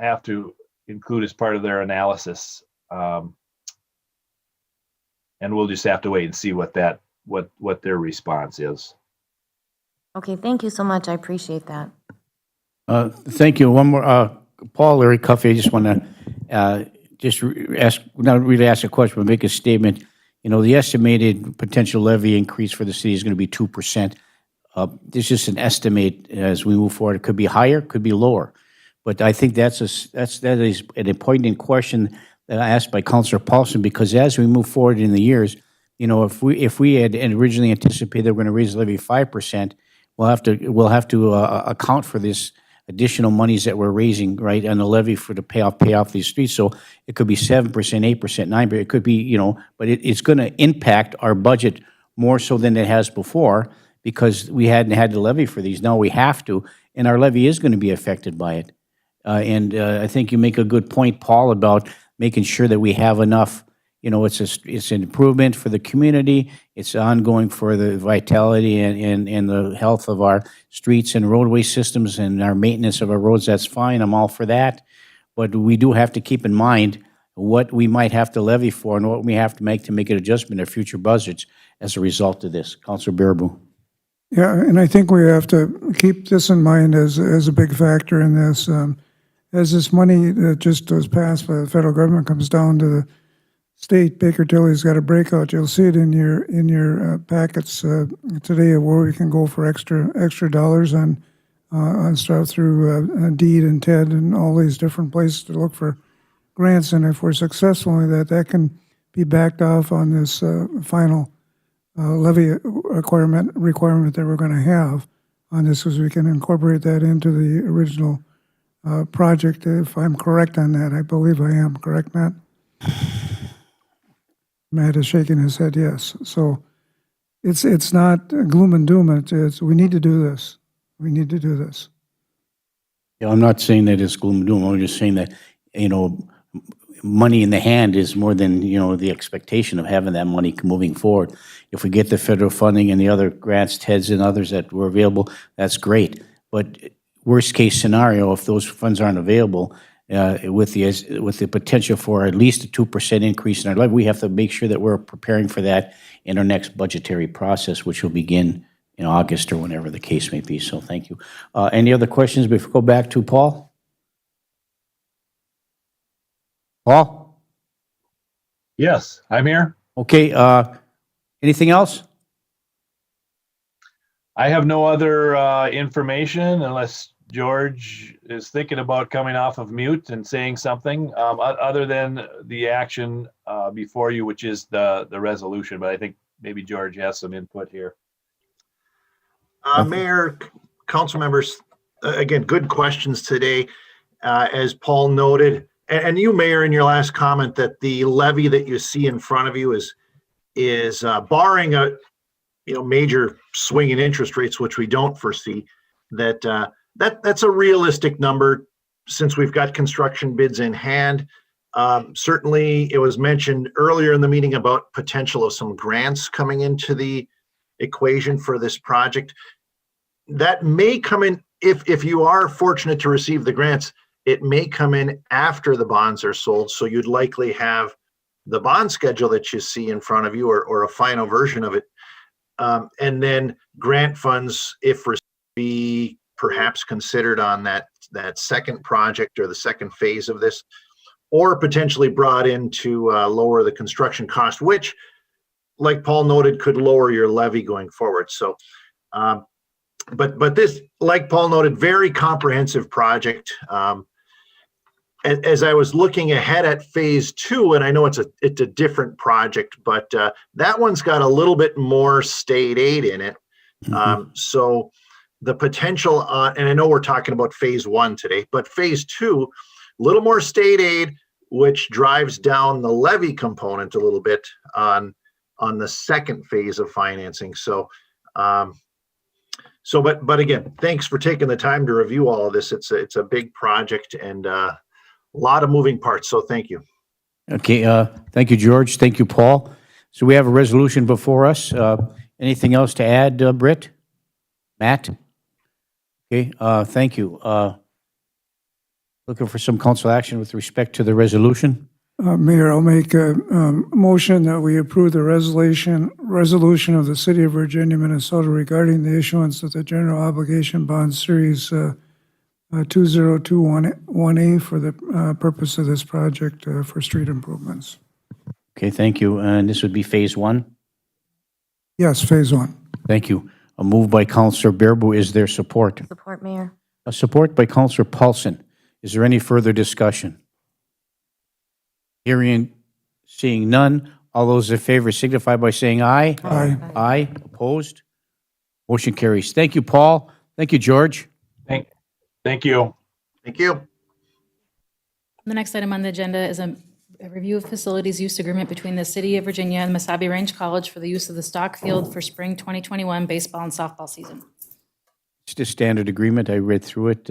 [SPEAKER 11] have to include as part of their analysis. And we'll just have to wait and see what their response is.
[SPEAKER 10] Okay, thank you so much. I appreciate that.
[SPEAKER 1] Thank you. One more, Paul, Larry Cuffey, I just want to not really ask a question, but make a statement. The estimated potential levy increase for the city is going to be 2%. This is just an estimate as we move forward. It could be higher, could be lower. But I think that is an important question that I asked by Councilor Paulson, because as we move forward in the years, if we had originally anticipated that we're going to raise the levy 5%, we'll have to account for this additional monies that we're raising, right, on the levy to pay off these streets. So it could be 7%, 8%, 9%. It could be, but it's going to impact our budget more so than it has before, because we hadn't had to levy for these. Now we have to, and our levy is going to be affected by it. And I think you make a good point, Paul, about making sure that we have enough. It's an improvement for the community. It's ongoing for the vitality and the health of our streets and roadway systems and our maintenance of our roads. That's fine. I'm all for that. But we do have to keep in mind what we might have to levy for and what we have to make an adjustment in future budgets as a result of this. Councilor Baraboo.
[SPEAKER 9] Yeah, and I think we have to keep this in mind as a big factor in this. As this money that just was passed by the federal government comes down to the state, Baker Tilly's got a breakout. You'll see it in your packets today of where we can go for extra dollars on stuff through DEED and TED and all these different places to look for grants. And if we're successful in that can be backed off on this final levy requirement that we're going to have on this, because we can incorporate that into the original project. If I'm correct on that, I believe I am. Correct, Matt? Matt is shaking his head yes. So it's not gloom and doom. It's we need to do this. We need to do this.
[SPEAKER 1] Yeah, I'm not saying that it's gloom and doom. I'm just saying that, money in the hand is more than, the expectation of having that money moving forward. If we get the federal funding and the other grants, TEDs and others that were available, that's great. But worst case scenario, if those funds aren't available, with the potential for at least a 2% increase in our levy, we have to make sure that we're preparing for that in our next budgetary process, which will begin in August or whenever the case may be. So thank you. Any other questions before we go back to Paul? Paul?
[SPEAKER 11] Yes, I'm here.
[SPEAKER 1] Okay. Anything else?
[SPEAKER 11] I have no other information unless George is thinking about coming off of mute and saying something other than the action before you, which is the resolution. But I think maybe George has some input here.
[SPEAKER 12] Mayor, council members, again, good questions today. As Paul noted, and you, Mayor, in your last comment, that the levy that you see in front of you is barring a major swing in interest rates, which we don't foresee, that's a realistic number since we've got construction bids in hand. Certainly, it was mentioned earlier in the meeting about potential of some grants coming into the equation for this project. That may come in, if you are fortunate to receive the grants, it may come in after the bonds are sold. So you'd likely have the bond schedule that you see in front of you or a final version of it. And then grant funds, if be perhaps considered on that second project or the second phase of this, or potentially brought in to lower the construction cost, which, like Paul noted, could lower your levy going forward. So, but this, like Paul noted, very comprehensive project. As I was looking ahead at phase 2, and I know it's a different project, but that one's got a little bit more state aid in it. So the potential and I know we're talking about phase 1 today, but phase 2, a little more state aid, which drives down the levy component a little bit on the second phase of financing. So, but again, thanks for taking the time to review all of this. It's a big project and a lot of moving parts. So thank you.
[SPEAKER 1] Okay. Thank you, George. Thank you, Paul. So we have a resolution before us. Anything else to add, Britt? Matt? Okay. Thank you. Looking for some council action with respect to the resolution.
[SPEAKER 9] Mayor, I'll make a motion that we approve the resolution of the City of Virginia, Minnesota regarding the issuance of the General Obligation Bond Series 2021A for the purpose of this project for street improvements.
[SPEAKER 1] Okay, thank you. And this would be phase 1?
[SPEAKER 9] Yes, phase 1.
[SPEAKER 1] Thank you. A move by Councilor Baraboo. Is there support?
[SPEAKER 10] Support, Mayor.
[SPEAKER 1] A support by Councilor Paulson. Is there any further discussion? Hearing, seeing none. All those in favor signify by saying aye.
[SPEAKER 9] Aye.
[SPEAKER 1] Aye. Opposed? Motion carries. Thank you, Paul. Thank you, George.
[SPEAKER 11] Thank you.
[SPEAKER 12] Thank you.
[SPEAKER 2] The next item on the agenda is a a review of facilities use agreement between the City of Virginia and Mesabi Range College for the use of the stock field for spring 2021 baseball and softball season.
[SPEAKER 1] It's a standard agreement. I read through it,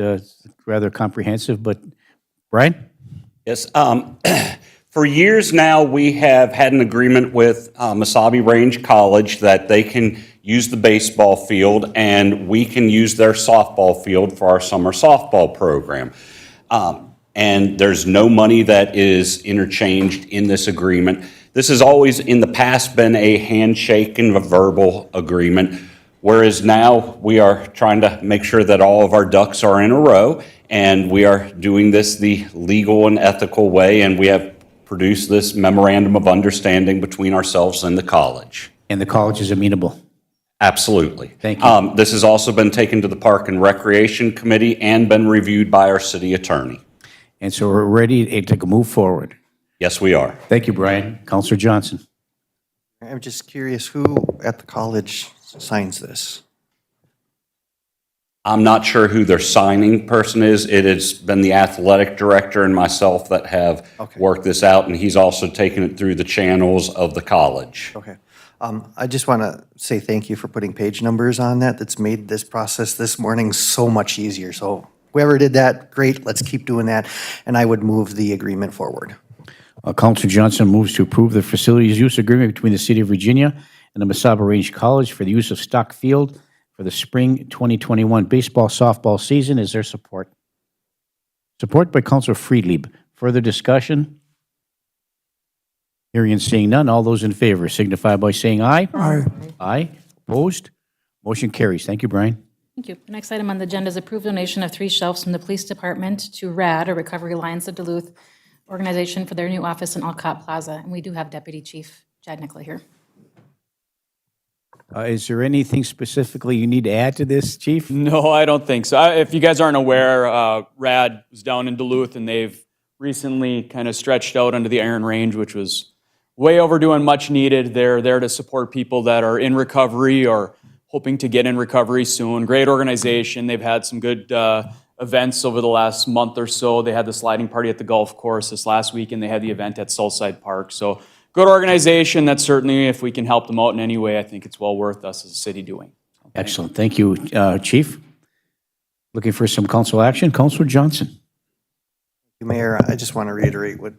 [SPEAKER 1] rather comprehensive, but Brian?
[SPEAKER 14] Yes, for years now, we have had an agreement with Mesabi Range College that they can use the baseball field and we can use their softball field for our summer softball program. And there's no money that is interchanged in this agreement. This has always in the past been a handshake and a verbal agreement, whereas now we are trying to make sure that all of our ducks are in a row, and we are doing this the legal and ethical way, and we have produced this memorandum of understanding between ourselves and the college.
[SPEAKER 1] And the college is amenable.
[SPEAKER 14] Absolutely.
[SPEAKER 1] Thank you.
[SPEAKER 14] This has also been taken to the Park and Recreation Committee and been reviewed by our city attorney.
[SPEAKER 1] And so we're ready to move forward.
[SPEAKER 14] Yes, we are.
[SPEAKER 1] Thank you, Brian. Counselor Johnson.
[SPEAKER 4] I'm just curious, who at the college signs this?
[SPEAKER 14] I'm not sure who their signing person is. It has been the athletic director and myself that have worked this out, and he's also taken it through the channels of the college.
[SPEAKER 4] Okay. I just want to say thank you for putting page numbers on that. That's made this process this morning so much easier. So whoever did that, great. Let's keep doing that. And I would move the agreement forward.
[SPEAKER 1] Counselor Johnson moves to approve the facilities use agreement between the City of Virginia and the Mesabi Range College for the use of stock field for the spring 2021 baseball softball season. Is there support? Support by Counselor Friedlieb. Further discussion? Hearing and seeing none, all those in favor signify by saying aye.
[SPEAKER 9] Aye.
[SPEAKER 1] Aye. Opposed? Motion carries. Thank you, Brian.
[SPEAKER 2] Thank you. The next item on the agenda is approved donation of 3 shelves from the Police Department to RAD, or Recovery Alliance of Duluth organization, for their new office in Alcott Plaza. And we do have Deputy Chief Chad Nicola here.
[SPEAKER 1] Is there anything specifically you need to add to this, Chief?
[SPEAKER 8] No, I don't think so. If you guys aren't aware, RAD was down in Duluth, and they've recently kind of stretched out under the Iron Range, which was way overdue and much needed. They're there to support people that are in recovery or hoping to get in recovery soon. Great organization. They've had some good events over the last month or so. They had the sliding party at the golf course this last week, and they had the event at Southside Park. So good organization. That certainly, if we can help them out in any way, I think it's well worth us as a city doing.
[SPEAKER 1] Excellent. Thank you, Chief. Looking for some council action. Counselor Johnson.
[SPEAKER 4] Mayor, I just want to reiterate what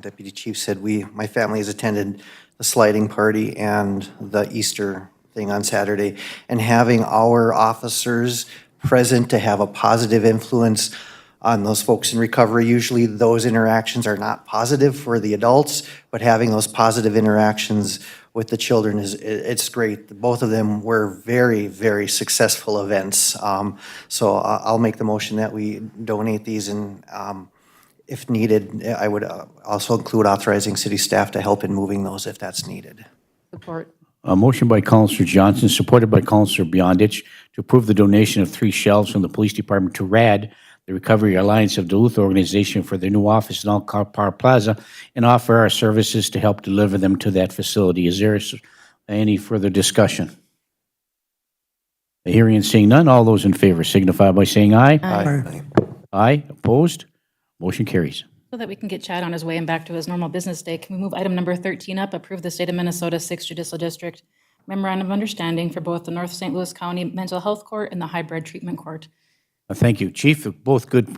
[SPEAKER 4] Deputy Chief said. My family has attended the sliding party and the Easter thing on Saturday, and having our officers present to have a positive influence on those folks in recovery. Usually those interactions are not positive for the adults, but having those positive interactions with the children it's great. Both of them were very, very successful events. So I'll make the motion that we donate these, and if needed, I would also include authorizing city staff to help in moving those if that's needed.
[SPEAKER 2] Support.
[SPEAKER 1] A motion by Counselor Johnson, supported by Counselor Beyondich, to approve the donation of 3 shelves from the Police Department to RAD, the Recovery Alliance of Duluth organization, for their new office in Alcott Park Plaza, and offer our services to help deliver them to that facility. Is there any further discussion? Hearing and seeing none, all those in favor signify by saying aye.
[SPEAKER 9] Aye.
[SPEAKER 1] Aye. Opposed? Motion carries.
[SPEAKER 2] So that we can get Chad on his way and back to his normal business day, can we move item number 13 up? Approve the State of Minnesota 6th Judicial District Memorandum of Understanding for both the North St. Louis County Mental Health Court and the Hybrid Treatment Court.
[SPEAKER 1] Thank you, Chief. Both good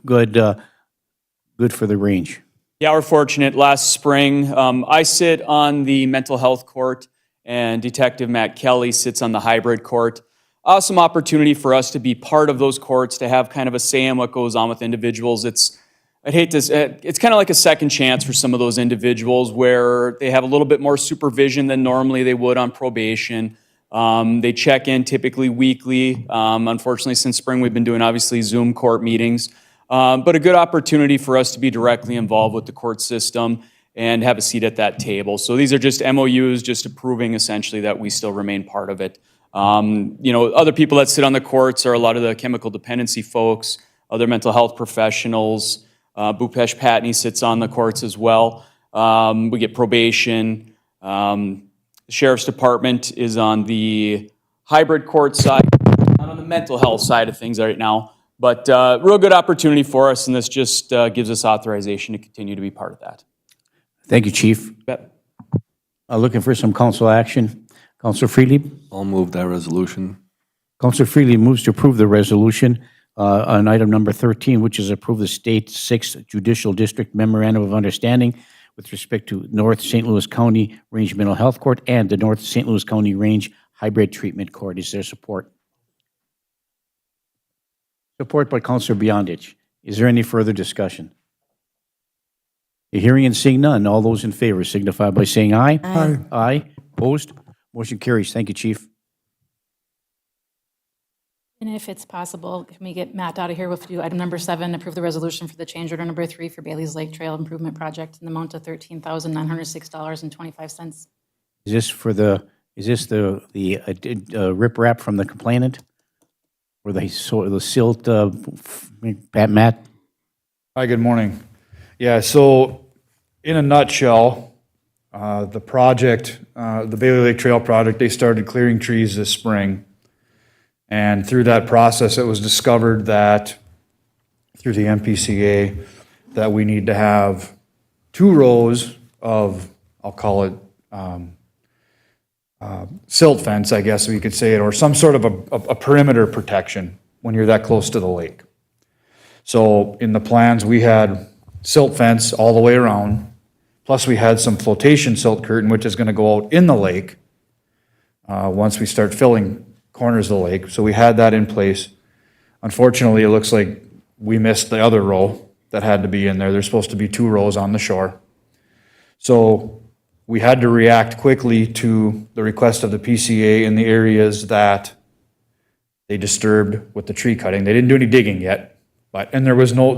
[SPEAKER 1] for the range.
[SPEAKER 8] Yeah, we're fortunate. Last spring, I sit on the mental health court, and Detective Matt Kelly sits on the hybrid court. Awesome opportunity for us to be part of those courts, to have kind of a say in what goes on with individuals. It's kind of like a second chance for some of those individuals, where they have a little bit more supervision than normally they would on probation. They check in typically weekly. Unfortunately, since spring, we've been doing obviously Zoom court meetings, but a good opportunity for us to be directly involved with the court system and have a seat at that table. So these are just MOUs, just approving essentially that we still remain part of it. Other people that sit on the courts are a lot of the chemical dependency folks, other mental health professionals. Bhupesh Patney sits on the courts as well. We get probation. The Sheriff's Department is on the hybrid court side, not on the mental health side of things right now. But real good opportunity for us, and this just gives us authorization to continue to be part of that.
[SPEAKER 1] Thank you, Chief.
[SPEAKER 8] Bet.
[SPEAKER 1] Looking for some council action. Councilor Freely?
[SPEAKER 5] I'll move that resolution.
[SPEAKER 1] Councilor Freely moves to approve the resolution on item number 13, which is approve the State 6th Judicial District Memorandum of Understanding with respect to North St. Louis County Range Mental Health Court and the North St. Louis County Range Hybrid Treatment Court. Is there support? Support by Councilor Beyondich. Is there any further discussion? Hearing and seeing none, all those in favor signify by saying aye.
[SPEAKER 9] Aye.
[SPEAKER 1] Aye. Opposed? Motion carries. Thank you, Chief.
[SPEAKER 2] And if it's possible, can we get Matt out of here with do item number 7, approve the resolution for the change order number 3 for Bailey's Lake Trail Improvement Project in the amount of $13,906.25.
[SPEAKER 1] Is this for the, is this the riprap from the complainant? Or the silt, Matt?
[SPEAKER 15] Hi, good morning. Yeah, so in a nutshell, the project, the Bailey Lake Trail project, they started clearing trees this spring. And through that process, it was discovered that, through the MPCA, that we need to have 2 rows of, I'll call it, silt fence, I guess we could say it, or some sort of a perimeter protection when you're that close to the lake. So in the plans, we had silt fence all the way around, plus we had some flotation silt curtain, which is going to go out in the lake once we start filling corners of the lake. So we had that in place. Unfortunately, it looks like we missed the other row that had to be in there. There's supposed to be 2 rows on the shore. So we had to react quickly to the request of the PCA in the areas that they disturbed with the tree cutting. They didn't do any digging yet, and there was no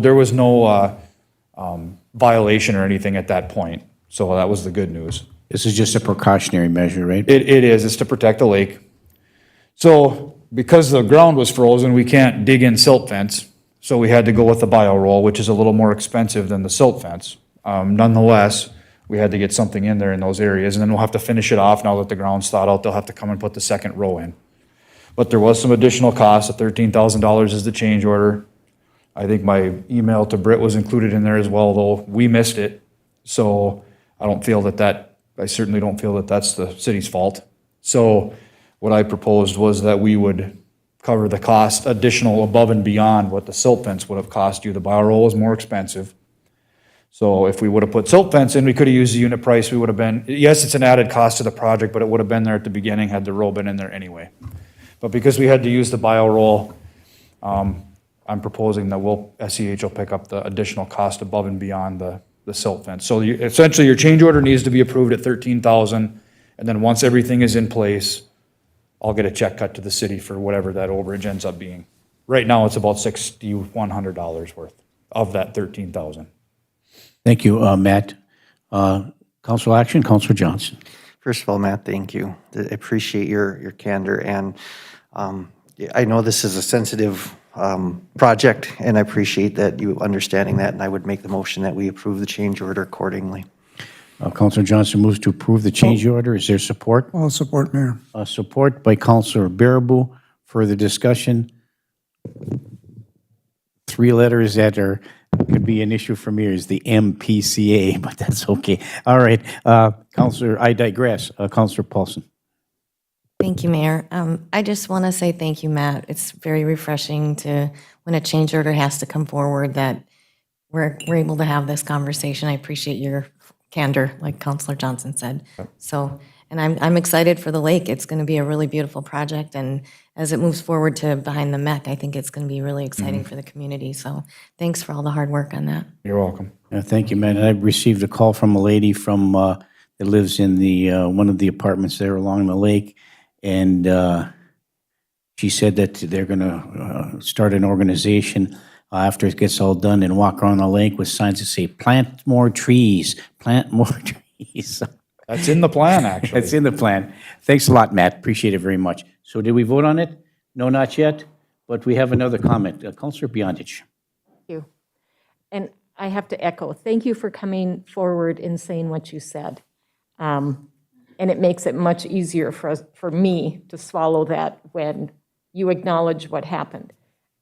[SPEAKER 15] violation or anything at that point. So that was the good news.
[SPEAKER 1] This is just a precautionary measure, right?
[SPEAKER 15] It is. It's to protect the lake. So because the ground was frozen, we can't dig in silt fence. So we had to go with the bio roll, which is a little more expensive than the silt fence. Nonetheless, we had to get something in there in those areas, and then we'll have to finish it off. Now that the ground's thawed out, they'll have to come and put the second row in. But there was some additional cost. The $13,000 is the change order. I think my email to Britt was included in there as well, though we missed it. So I certainly don't feel that that's the city's fault. So what I proposed was that we would cover the cost additional above and beyond what the silt fence would have cost you. The bio roll was more expensive. So if we would have put silt fence in, we could have used the unit price. We would have been, yes, it's an added cost to the project, but it would have been there at the beginning had the roll been in there anyway. But because we had to use the bio roll, I'm proposing that SEH will pick up the additional cost above and beyond the silt fence. So essentially your change order needs to be approved at $13,000, and then once everything is in place, I'll get a check cut to the city for whatever that overage ends up being. Right now, it's about $6,100 worth of that $13,000.
[SPEAKER 1] Thank you, Matt. Council action, Councilor Johnson.
[SPEAKER 4] First of all, Matt, thank you. I appreciate your candor, and I know this is a sensitive project, and I appreciate that you understanding that, and I would make the motion that we approve the change order accordingly.
[SPEAKER 1] Councilor Johnson moves to approve the change order. Is there support?
[SPEAKER 9] All support, Mayor.
[SPEAKER 1] Support by Councilor Baraboo. Further discussion? 3 letters that could be an issue for me is the MPCA, but that's okay. All right, Councilor, I digress. Councilor Paulson.
[SPEAKER 10] Thank you, Mayor. I just want to say thank you, Matt. It's very refreshing to, when a change order has to come forward, that we're able to have this conversation. I appreciate your candor, like Councilor Johnson said. So, and I'm excited for the lake. It's going to be a really beautiful project, and as it moves forward to behind the MEC, I think it's going to be really exciting for the community. So thanks for all the hard work on that.
[SPEAKER 15] You're welcome.
[SPEAKER 1] Thank you, man. I received a call from a lady from that lives in the one of the apartments there along the lake, and she said that they're going to start an organization after it gets all done and walk around the lake with signs that say, plant more trees, plant more trees.
[SPEAKER 15] That's in the plan, actually.
[SPEAKER 1] That's in the plan. Thanks a lot, Matt. Appreciate it very much. So did we vote on it? No, not yet, but we have another comment. Councilor Beyondich.
[SPEAKER 6] Thank you. And I have to echo, thank you for coming forward and saying what you said. And it makes it much easier for me to swallow that when you acknowledge what happened.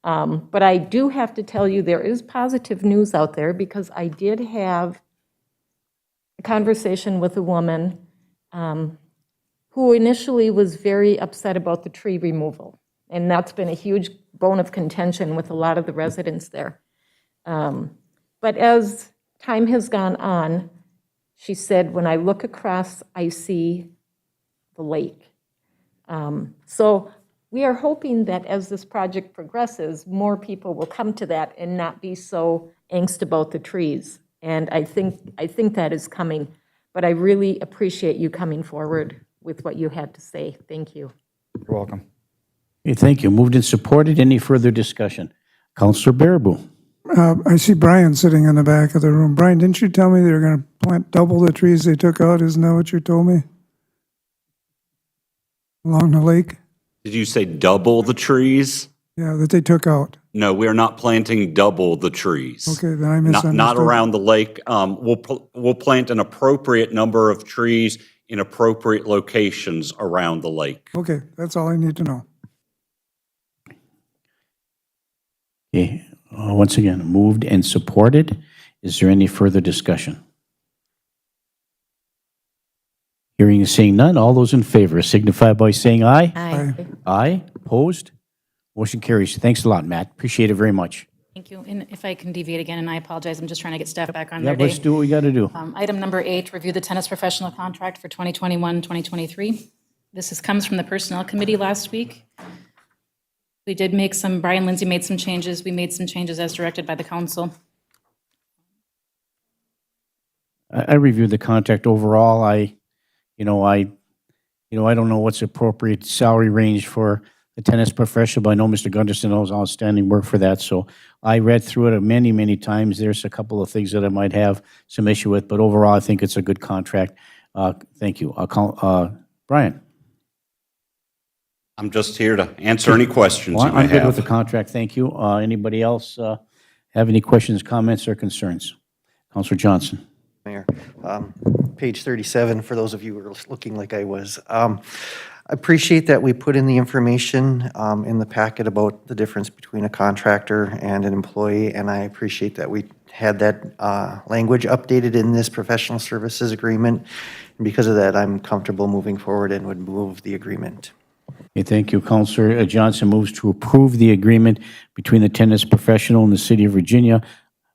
[SPEAKER 6] But I do have to tell you, there is positive news out there, because I did have conversation with a woman who initially was very upset about the tree removal. And that's been a huge bone of contention with a lot of the residents there. But as time has gone on, she said, when I look across, I see the lake. So we are hoping that as this project progresses, more people will come to that and not be so angst about the trees. And I think that is coming. But I really appreciate you coming forward with what you had to say. Thank you.
[SPEAKER 15] You're welcome.
[SPEAKER 1] Okay, thank you. Moved and supported. Any further discussion? Counselor Bearable.
[SPEAKER 9] I see Brian sitting in the back of the room. Brian, didn't you tell me they were going to plant double the trees they took out? Isn't that what you told me? Along the lake?
[SPEAKER 14] Did you say double the trees?
[SPEAKER 9] Yeah, that they took out.
[SPEAKER 14] No, we are not planting double the trees.
[SPEAKER 9] Okay, then I
[SPEAKER 14] Not
[SPEAKER 9] misunderstood.
[SPEAKER 14] around the lake. We'll plant an appropriate number of trees in appropriate locations around the lake.
[SPEAKER 9] Okay, that's all I need to know.
[SPEAKER 1] Okay, once again, moved and supported. Is there any further discussion? Hearing and seeing none, all those in favor signify by saying aye.
[SPEAKER 6] Aye.
[SPEAKER 1] Aye, opposed? Motion carries. Thanks a lot, Matt. Appreciate it very much.
[SPEAKER 2] Thank you. And if I can deviate again, and I apologize, I'm just trying to get staff back on
[SPEAKER 1] Yeah,
[SPEAKER 2] their day.
[SPEAKER 1] let's do what we got to do.
[SPEAKER 2] Item number 8, review the tennis professional contract for 2021-2023. This comes from the Personnel Committee last week. We did make some, Brian Lindsay made some changes. We made some changes as directed by the council.
[SPEAKER 1] I reviewed the contract overall. I don't know what's appropriate salary range for the tennis professional, but I know Mr. Gunderson knows outstanding work for that. So I read through it many, many times. There's a couple of things that I might have some issue with, but overall, I think it's a good contract. Thank you. Brian?
[SPEAKER 14] I'm just here to answer any questions
[SPEAKER 1] Well,
[SPEAKER 14] you may
[SPEAKER 1] I'm good with the
[SPEAKER 14] have.
[SPEAKER 1] contract. Thank you. Anybody else have any questions, comments, or concerns? Counselor Johnson?
[SPEAKER 4] Mayor. Page 37, for those of you who are looking like I was. I appreciate that we put in the information in the packet about the difference between a contractor and an employee, and I appreciate that we had that language updated in this professional services agreement. And because of that, I'm comfortable moving forward and would move the agreement.
[SPEAKER 1] Okay, thank you. Counselor Johnson moves to approve the agreement between the tennis professional and the City of Virginia.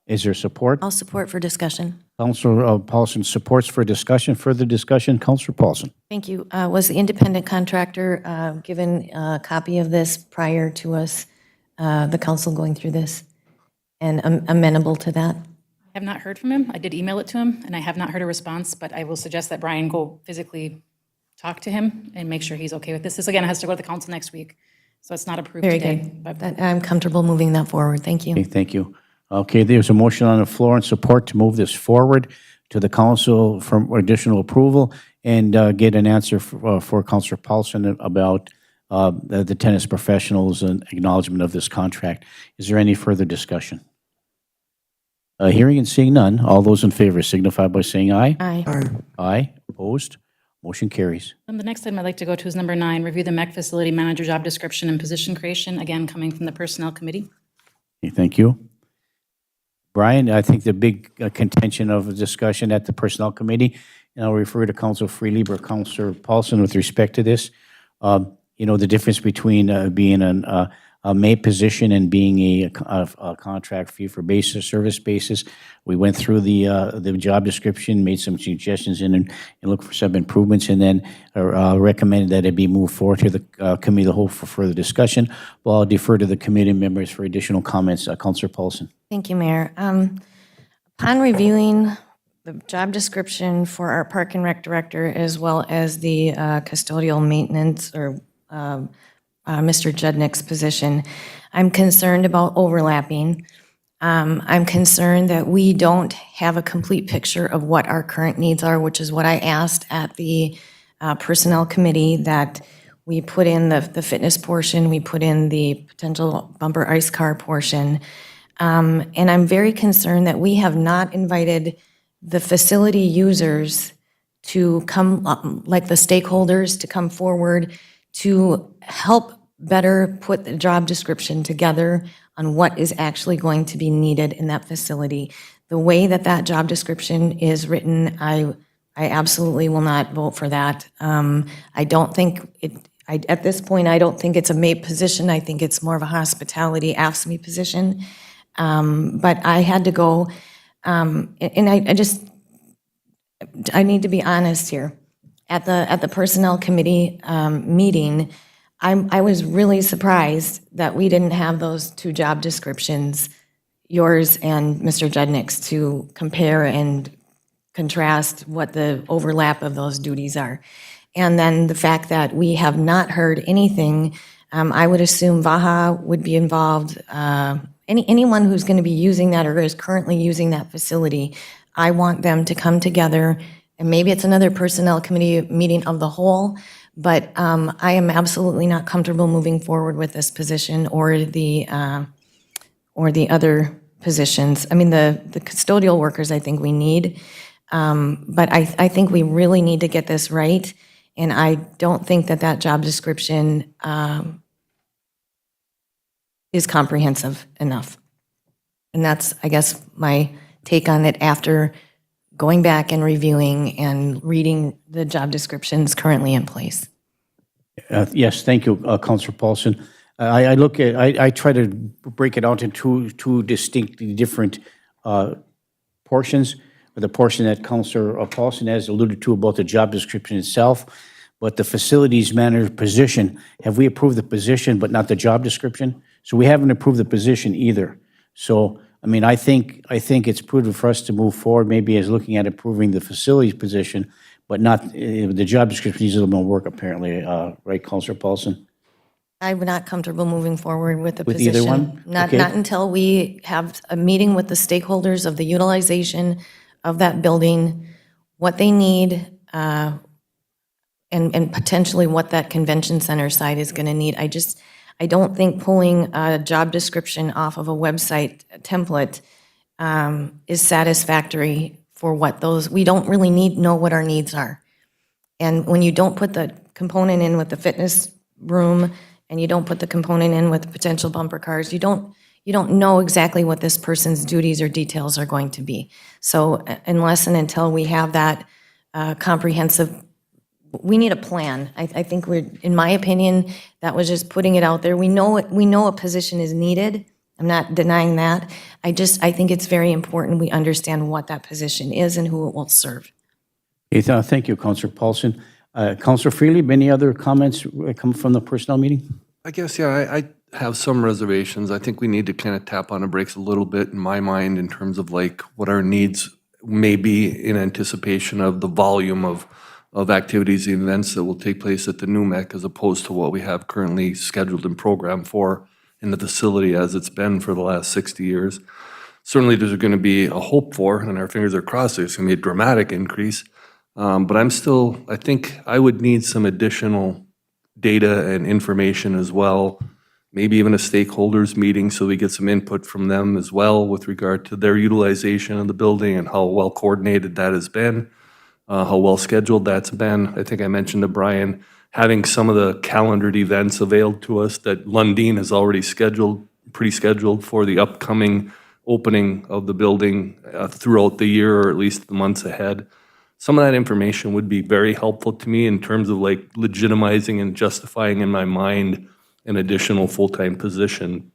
[SPEAKER 1] Is there support?
[SPEAKER 10] I'll support for discussion.
[SPEAKER 1] Counselor Paulson supports for discussion. Further discussion? Counselor Paulson?
[SPEAKER 10] Thank you. Was the independent contractor given a copy of this prior to us, the council going through this, and amenable to that?
[SPEAKER 2] I have not heard from him. I did email it to him, and I have not heard a response, but I will suggest that Brian go physically talk to him and make sure he's okay with this. This, again, has to go to the council next week, so it's not approved
[SPEAKER 10] Very
[SPEAKER 2] today.
[SPEAKER 10] good.
[SPEAKER 2] But
[SPEAKER 10] I'm comfortable moving that forward. Thank you.
[SPEAKER 1] Okay, thank you. Okay, there's a motion on the floor and support to move this forward to the council for additional approval and get an answer for Counselor Paulson about the tennis professionals and acknowledgement of this contract. Is there any further discussion? Hearing and seeing none, all those in favor signify by saying aye.
[SPEAKER 10] Aye.
[SPEAKER 9] Aye.
[SPEAKER 1] Aye, opposed, motion carries.
[SPEAKER 2] the next item I'd like to go to is number 9, review the MEC facility manager job description and position creation, again, coming from the Personnel Committee.
[SPEAKER 1] Okay, thank you. Brian, I think the big contention of the discussion at the Personnel Committee, and I'll refer to Council Freely or Councilor Paulson with respect to this, the difference between being a May position and being a contract fee for basis, service basis. We went through the job description, made some suggestions and looked for some improvements, and then recommended that it be moved forward to the committee of the whole for further discussion. Well, I'll defer to the committee members for additional comments. Councilor Paulson.
[SPEAKER 10] Thank you, Mayor. Upon reviewing the job description for our Park and Rec Director, as well as the custodial maintenance or Mr. Judnick's position, I'm concerned about overlapping. I'm concerned that we don't have a complete picture of what our current needs are, which is what I asked at the Personnel Committee, that we put in the fitness portion, we put in the potential bumper ice car portion. And I'm very concerned that we have not invited the facility users to come, like the stakeholders, to come forward to help better put the job description together on what is actually going to be needed in that facility. the way that that job description is written, I absolutely will not vote for that. I don't think at this point, I don't think it's a MAPE position. I think it's more of a hospitality AFSCME position. But I had to go, and I need to be honest here. At the Personnel Committee meeting, I was really surprised that we didn't have those two job descriptions, yours and Mr. Judnick's, to compare and contrast what the overlap of those duties are. And then the fact that we have not heard anything, I would assume Vaha would be involved. Anyone who's going to be using that or is currently using that facility, I want them to come together, and maybe it's another Personnel Committee meeting of the whole, but I am absolutely not comfortable moving forward with this position or the other positions. I mean, the custodial workers I think we need, but I think we really need to get this right, and I don't think that job description is comprehensive enough. And that's, I guess, my take on it after going back and reviewing and reading the job descriptions currently in place.
[SPEAKER 1] Yes, thank you, Councilor Paulson. I try to break it out into two distinctly different portions. The portion that Councilor Paulson has alluded to about the job description itself, but the facilities manager position, have we approved the position but not the job description? So we haven't approved the position either. So, I mean, I think it's prudent for us to move forward, maybe as looking at approving the facilities position, but not, the job description needs a little more work apparently, right, Councilor Paulson?
[SPEAKER 10] I'm not comfortable moving forward with the
[SPEAKER 1] With
[SPEAKER 10] position.
[SPEAKER 1] either one? Okay.
[SPEAKER 10] Not until we have a meeting with the stakeholders of the utilization of that building, what they need, and potentially what that convention center site is going to need. I don't think pulling a job description off of a website template is satisfactory for what we don't really know what our needs are. And when you don't put the component in with the fitness room and you don't put the component in with potential bumper cars, you don't know exactly what this person's duties or details are going to be. So unless and until we have that comprehensive, we need a plan. I think in my opinion, that was just putting it out there. We know a position is needed. I'm not denying that. I think it's very important we understand what that position is and who it will serve.
[SPEAKER 1] Okay, thank you, Councilor Paulson. Councilor Freely, any other comments come from the personnel meeting?
[SPEAKER 5] I guess, yeah, I have some reservations. I think we need to kind of tap on the brakes a little bit in my mind in terms of like what our needs may be in anticipation of the volume of activities and events that will take place at the NUMEC as opposed to what we have currently scheduled and programmed for in the facility as it's been for the last 60 years. Certainly there's going to be a hope for, and our fingers are crossed, there's going to be a dramatic increase. But I think I would need some additional data and information as well, maybe even a stakeholders meeting so we get some input from them as well with regard to their utilization of the building and how well coordinated that has been, how well scheduled that's been. I think I mentioned to Brian, having some of the calendared events availed to us that Lundin has already pre-scheduled for the upcoming opening of the building throughout the year or at least the months ahead. Some of that information would be very helpful to me in terms of like legitimizing and justifying in my mind an additional full-time position.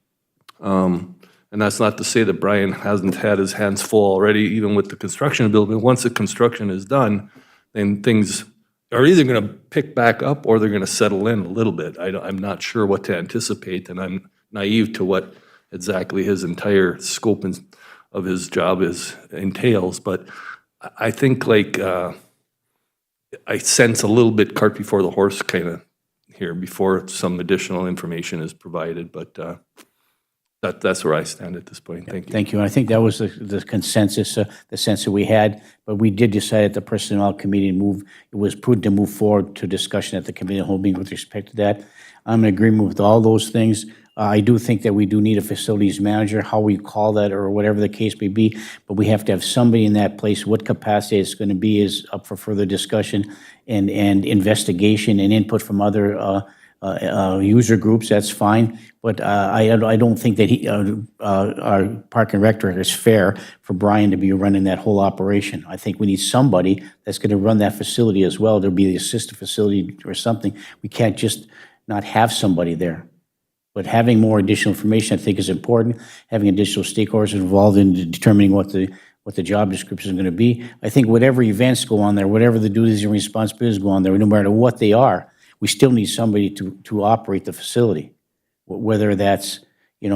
[SPEAKER 5] And that's not to say that Brian hasn't had his hands full already, even with the construction of the building. Once the construction is done, then things are either going to pick back up or they're going to settle in a little bit. I'm not sure what to anticipate, and I'm naive to what exactly his entire scope of his job entails. But I think like I sense a little bit cart before the horse kind of here before some additional information is provided. But that's where I stand at this point. Thank you.
[SPEAKER 1] Thank you. And I think that was the consensus, the sense that we had. But we did decide at the Personnel Committee it was prudent to move forward to discussion at the committee of the whole meeting with respect to that. I'm in agreement with all those things. I do think that we do need a facilities manager, how we call that or whatever the case may be, but we have to have somebody in that place. What capacity it's going to be is up for further discussion and investigation and input from other user groups, that's fine. But I don't think that our Park and Rec Director is fair for Brian to be running that whole operation. I think we need somebody that's going to run that facility as well. There'll be the assistant facility or something. We can't just not have somebody there. But having more additional information, I think, is important. Having additional stakeholders involved in determining what the job description is going to be. I think whatever events go on there, whatever the duties and responsibilities go on there, no matter what they are, we still need somebody to operate the facility, whether that's, in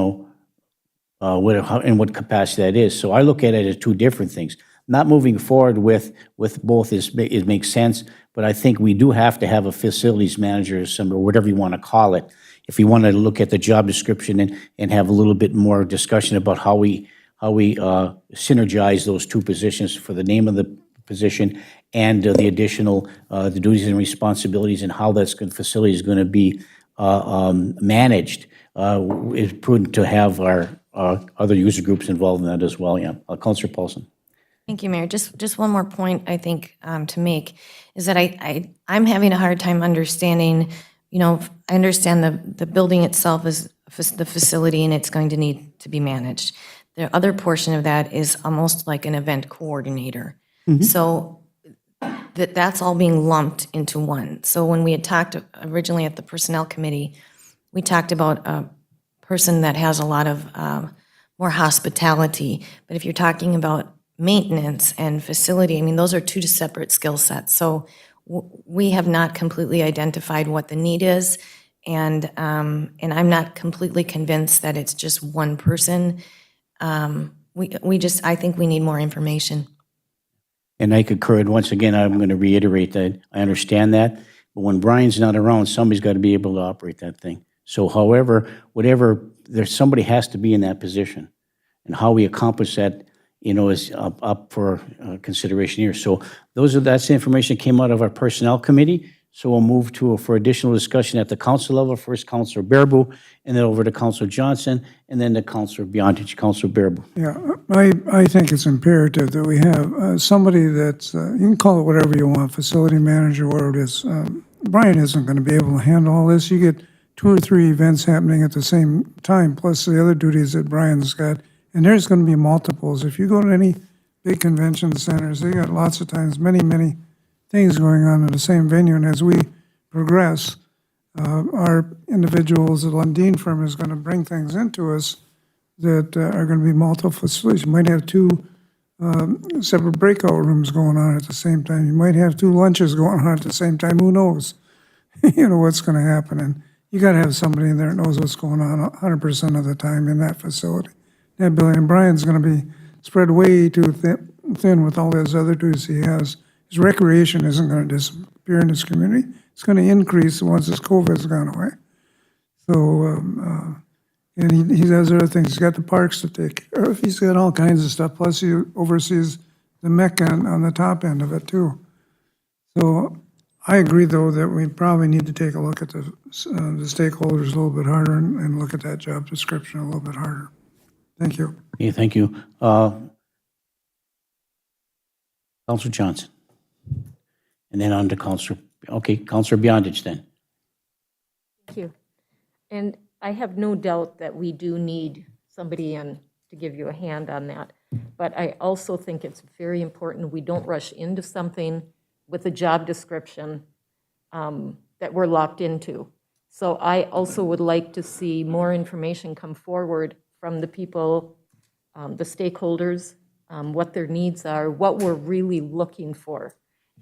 [SPEAKER 1] what capacity that is. So I look at it as two different things. Not moving forward with both it makes sense, but I think we do have to have a facilities manager or whatever you want to call it. If we want to look at the job description and have a little bit more discussion about how we synergize those two positions for the name of the position and the additional the duties and responsibilities and how that's facility is going to be managed, it's prudent to have our other user groups involved in that as well. Yeah, Councilor Paulson.
[SPEAKER 10] Thank you, Mayor. Just one more point I think to make is that I'm having a hard time understanding. I understand the building itself is the facility and it's going to need to be managed. The other portion of that is almost like an event coordinator. So that's all being lumped into one. So when we had talked originally at the Personnel Committee, we talked about a person that has a lot of more hospitality. But if you're talking about maintenance and facility, I mean, those are two separate skill sets. So we have not completely identified what the need is, and I'm not completely convinced that it's just one person. I think we need more information.
[SPEAKER 1] And I concur. And once again, I'm going to reiterate that I understand that. But when Brian's not around, somebody's got to be able to operate that thing. So however, somebody has to be in that position. And how we accomplish that, is up for consideration here. So that's the information that came out of our Personnel Committee. So we'll move for additional discussion at the council level. First, Councilor Baraboo, and then over to Councilor Johnson, and then to Councilor Beyondich. Councilor Baraboo.
[SPEAKER 9] Yeah, I think it's imperative that we have somebody that's, you can call it whatever you want, facility manager, whatever it is. Brian isn't going to be able to handle all this. You get 2 or 3 events happening at the same time, plus the other duties that Brian's got. And there's going to be multiples. If you go to any big convention centers, they got lots of times, many things going on in the same venue. And as we progress, our individuals, the Lundin firm is going to bring things into us that are going to be multiple facilities. You might have 2 separate breakout rooms going on at the same time. You might have 2 lunches going on at the same time. Who knows? What's going to happen. And you got to have somebody in there that knows what's going on 100% of the time in that facility. That building, and Brian's going to be spread way too thin with all those other duties he has. His recreation isn't going to disappear in this community. It's going to increase once this COVID's gone away. So, and he does other things. He's got the parks to take care of. He's got all kinds of stuff. Plus, he oversees the MEC on the top end of it too. So, I agree though that we probably need to take a look at the stakeholders a little bit harder and look at that job description a little bit harder. Thank you.
[SPEAKER 1] Okay, thank you. Councilor Johnson. And then on to Councilor Beyondich then.
[SPEAKER 6] Thank you. And I have no doubt that we do need somebody in to give you a hand on that. But I also think it's very important we don't rush into something with a job description that we're locked into. So I also would like to see more information come forward from the people, the stakeholders, what their needs are, what we're really looking for,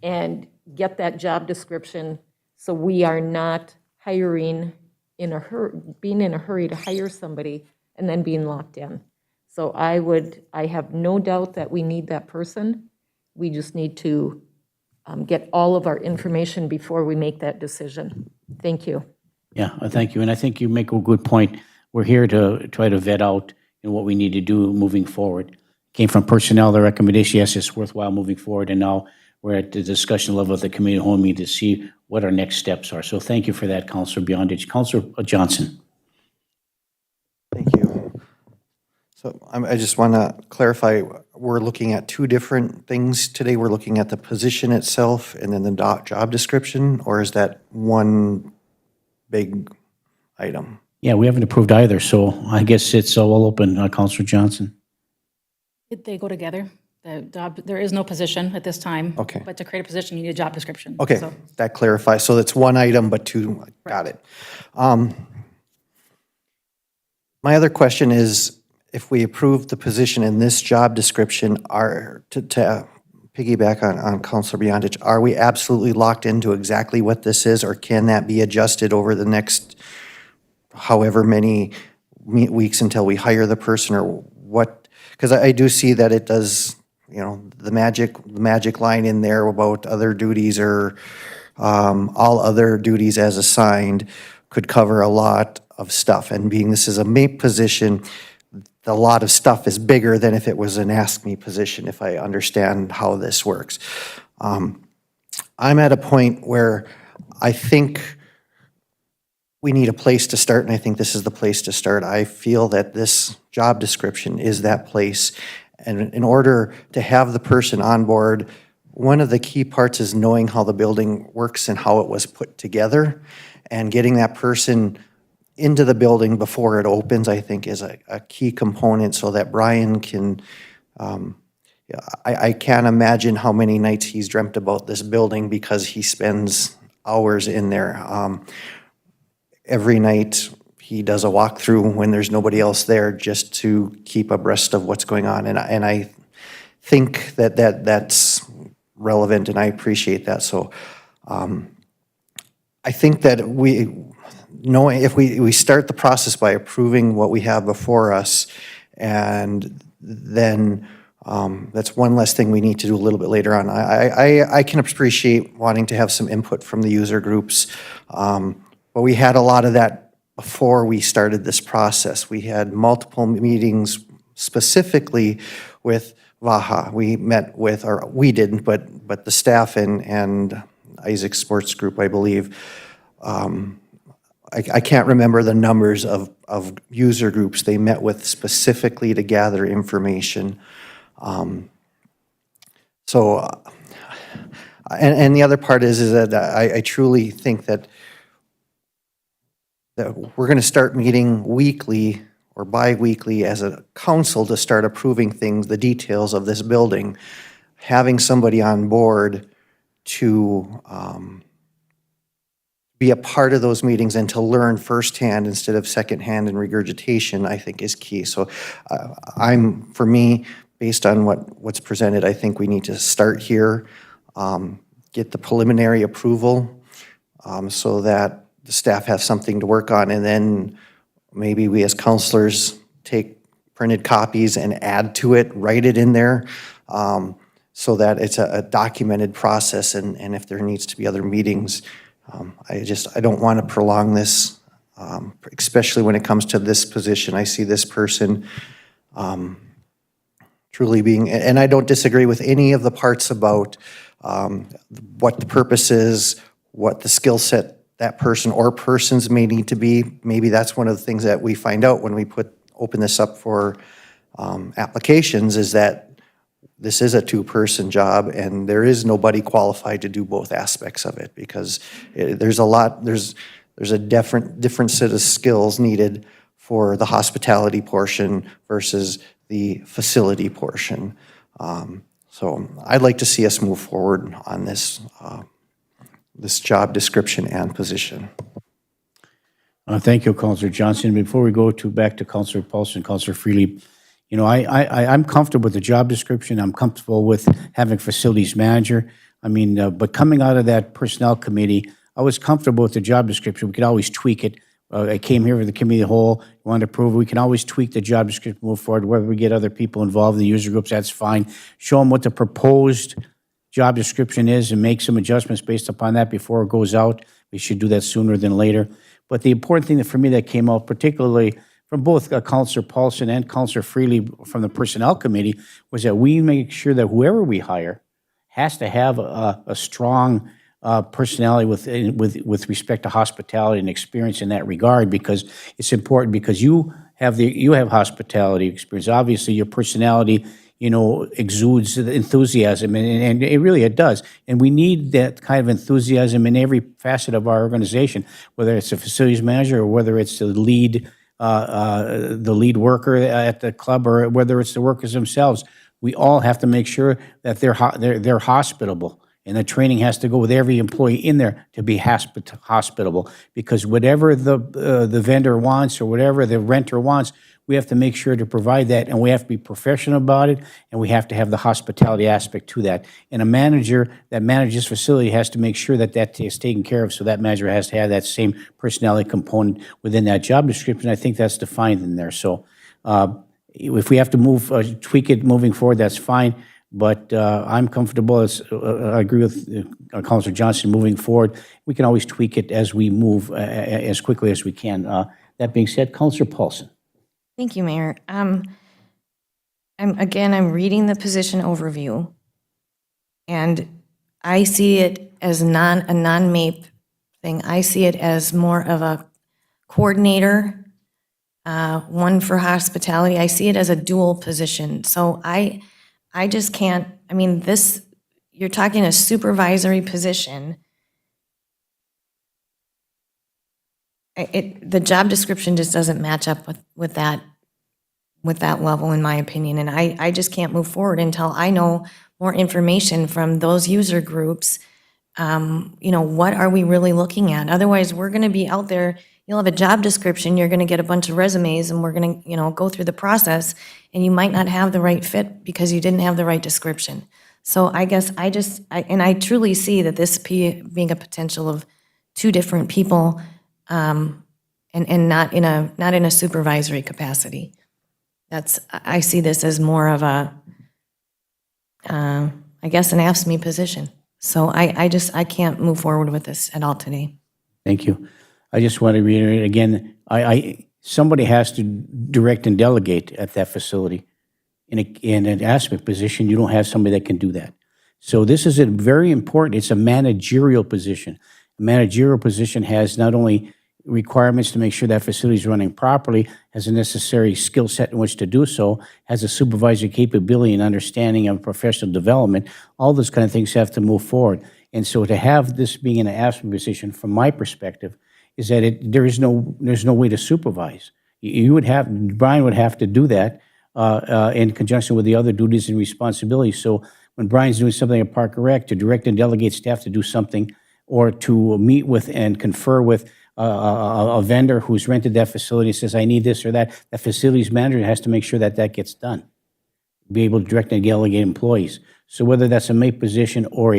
[SPEAKER 6] and get that job description so we are not hiring in a hurry, being in a hurry to hire somebody and then being locked in. So I have no doubt that we need that person. We just need to get all of our information before we make that decision. Thank you.
[SPEAKER 1] Yeah, thank you. And I think you make a good point. We're here to try to vet out what we need to do moving forward. Came from personnel, the recommendation, yes, it's worthwhile moving forward, and now we're at the discussion level at the committee home meeting to see what our next steps are. So thank you for that, Councilor Beyondich. Councilor Johnson.
[SPEAKER 4] Thank you. So I just want to clarify, we're looking at 2 different things today. We're looking at the position itself and then the job description, or is that one big item.
[SPEAKER 1] Yeah, we haven't approved either, so I guess it's all open, Counselor Johnson.
[SPEAKER 2] They go together. The job, there is no position at this time.
[SPEAKER 4] Okay.
[SPEAKER 2] But to create a position, you need a job description.
[SPEAKER 4] Okay,
[SPEAKER 2] So
[SPEAKER 4] that clarifies. So it's one item, but two, got it. My other question is, if we approve the position in this job description, to piggyback on Counselor Beyondich, are we absolutely locked into exactly what this is, or can that be adjusted over the next however many weeks until we hire the person, or what? Because I do see that it does, you know, the magic line in there about other duties or all other duties as assigned could cover a lot of stuff. And being this is a MAPE position, a lot of stuff is bigger than if it was an Ask Me position, if I understand how this works. I'm at a point where I think we need a place to start, and I think this is the place to start. I feel that this job description is that place. And in order to have the person on board, one of the key parts is knowing how the building works and how it was put together. And getting that person into the building before it opens, I think, is a key component so that Brian can, I can't imagine how many nights he's dreamt about this building because he spends hours in there. Every night he does a walkthrough when there's nobody else there just to keep abreast of what's going on. And I think that's relevant, and I appreciate that. So I think that knowing if we start the process by approving what we have before us, and then that's one less thing we need to do a little bit later on. I can appreciate wanting to have some input from the user groups, but we had a lot of that before we started this process. We had multiple meetings specifically with VAHA. We met with, or we didn't, but the staff and Isaac Sports Group, I believe. I can't remember the numbers of user groups they met with specifically to gather information. And the other part is that I truly think that we're going to start meeting weekly or bi-weekly as a council to start approving things, the details of this building. Having somebody on board to be a part of those meetings and to learn firsthand instead of secondhand and regurgitation, I think is key. So for me, based on what's presented, I think we need to start here, get the preliminary approval so that the staff have something to work on, and then maybe we as counselors take printed copies and add to it, write it in there, so that it's a documented process, and if there needs to be other meetings, I don't want to prolong this, especially when it comes to this position. I see this person truly being, and I don't disagree with any of the parts about what the purpose is, what the skill set that person or persons may need to be. Maybe that's one of the things that we find out when we open this up for applications, is that this is a two-person job and there is nobody qualified to do both aspects of it, because there's a different set of skills needed for the hospitality portion versus the facility portion. So I'd like to see us move forward on this job description and position.
[SPEAKER 1] Thank you, Councilor Johnson. Before we go back to Councilor Paulson, Councilor Freely, you know, I'm comfortable with the job description. I'm comfortable with having facilities manager. I mean, but coming out of that personnel committee, I was comfortable with the job description. We could always tweak it. I came here with the committee of the whole, wanted to approve. We can always tweak the job description, move forward. Whether we get other people involved in the user groups, that's fine. Show them what the proposed job description is and make some adjustments based upon that before it goes out. We should do that sooner than later. But the important thing that for me that came out, particularly from both Councilor Paulson and Councilor Freely from the Personnel Committee, was that we make sure that whoever we hire has to have a strong personality with respect to hospitality and experience in that regard, because it's important, because you have hospitality experience. Obviously, your personality exudes enthusiasm, and it does. And we need that kind of enthusiasm in every facet of our organization, whether it's a facilities manager or whether it's the lead worker at the club or whether it's the workers themselves. We all have to make sure that they're hospitable. And the training has to go with every employee in there to be hospitable, because whatever the vendor wants or whatever the renter wants, we have to make sure to provide that, and we have to be professional about it, and we have to have the hospitality aspect to that. And a manager that manages facility has to make sure that that is taken care of, so that manager has to have that same personality component within that job description. I think that's defined in there. So if we have to tweak it moving forward, that's fine. But I'm comfortable, I agree with Councilor Johnson, moving forward. We can always tweak it as we move as quickly as we can. That being said, Councilor Paulson.
[SPEAKER 10] Thank you, Mayor. I'm reading the position overview, and I see it as a non-MAPE thing. I see it as more of a coordinator, one for hospitality. I see it as a dual position. So I just can't, you're talking a supervisory position. The job description just doesn't match up with that level, in my opinion. And I just can't move forward until I know more information from those user groups. What are we really looking at? Otherwise, we're going to be out there. You'll have a job description, you're going to get a bunch of resumes, and we're going to, go through the process, and you might not have the right fit because you didn't have the right description. So I guess I truly see that this being a potential of two different people, and not in a supervisory capacity. I see this as more of a, an AFSCME position. So I can't move forward with this at all today.
[SPEAKER 1] Thank you. I just want to reiterate again, somebody has to direct and delegate at that facility. In an AFSCME position, you don't have somebody that can do that. So this is a very important, it's a managerial position. A managerial position has not only requirements to make sure that facility is running properly, has a necessary skill set in which to do so, has a supervisory capability and understanding of professional development. All those kind of things have to move forward. And so to have this being an AFSCME position, from my perspective, is that there's no way to supervise. Brian would have to do that in conjunction with the other duties and responsibilities. So when Brian's doing something at Park and Rec, to direct and delegate staff to do something, or to meet with and confer with a vendor who's rented that facility and says, I need this or that, the facilities manager has to make sure that that gets done. Be able to direct and delegate employees. So whether that's a MAPE position or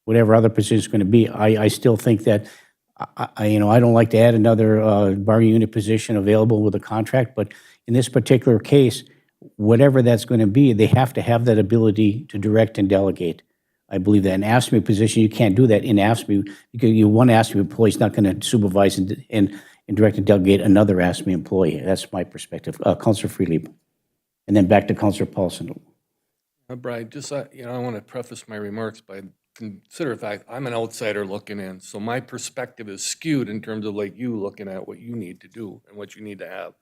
[SPEAKER 1] whatever other position is going to be, I still think that, I don't like to add another bargaining unit position available with a contract, but in this particular case, whatever that's going to be, they have to have that ability to direct and delegate. I believe that in AFSCME position, you can't do that in AFSCME, because one AFSCME employee is not going to supervise and direct and delegate another AFSCME employee. That's my perspective. Councilor Freely. And then back to Councilor Paulson.
[SPEAKER 5] Brian, I want to preface my remarks by consider the fact I'm an outsider looking in. So my perspective is skewed in terms of like you looking at what you need to do and what you need to have.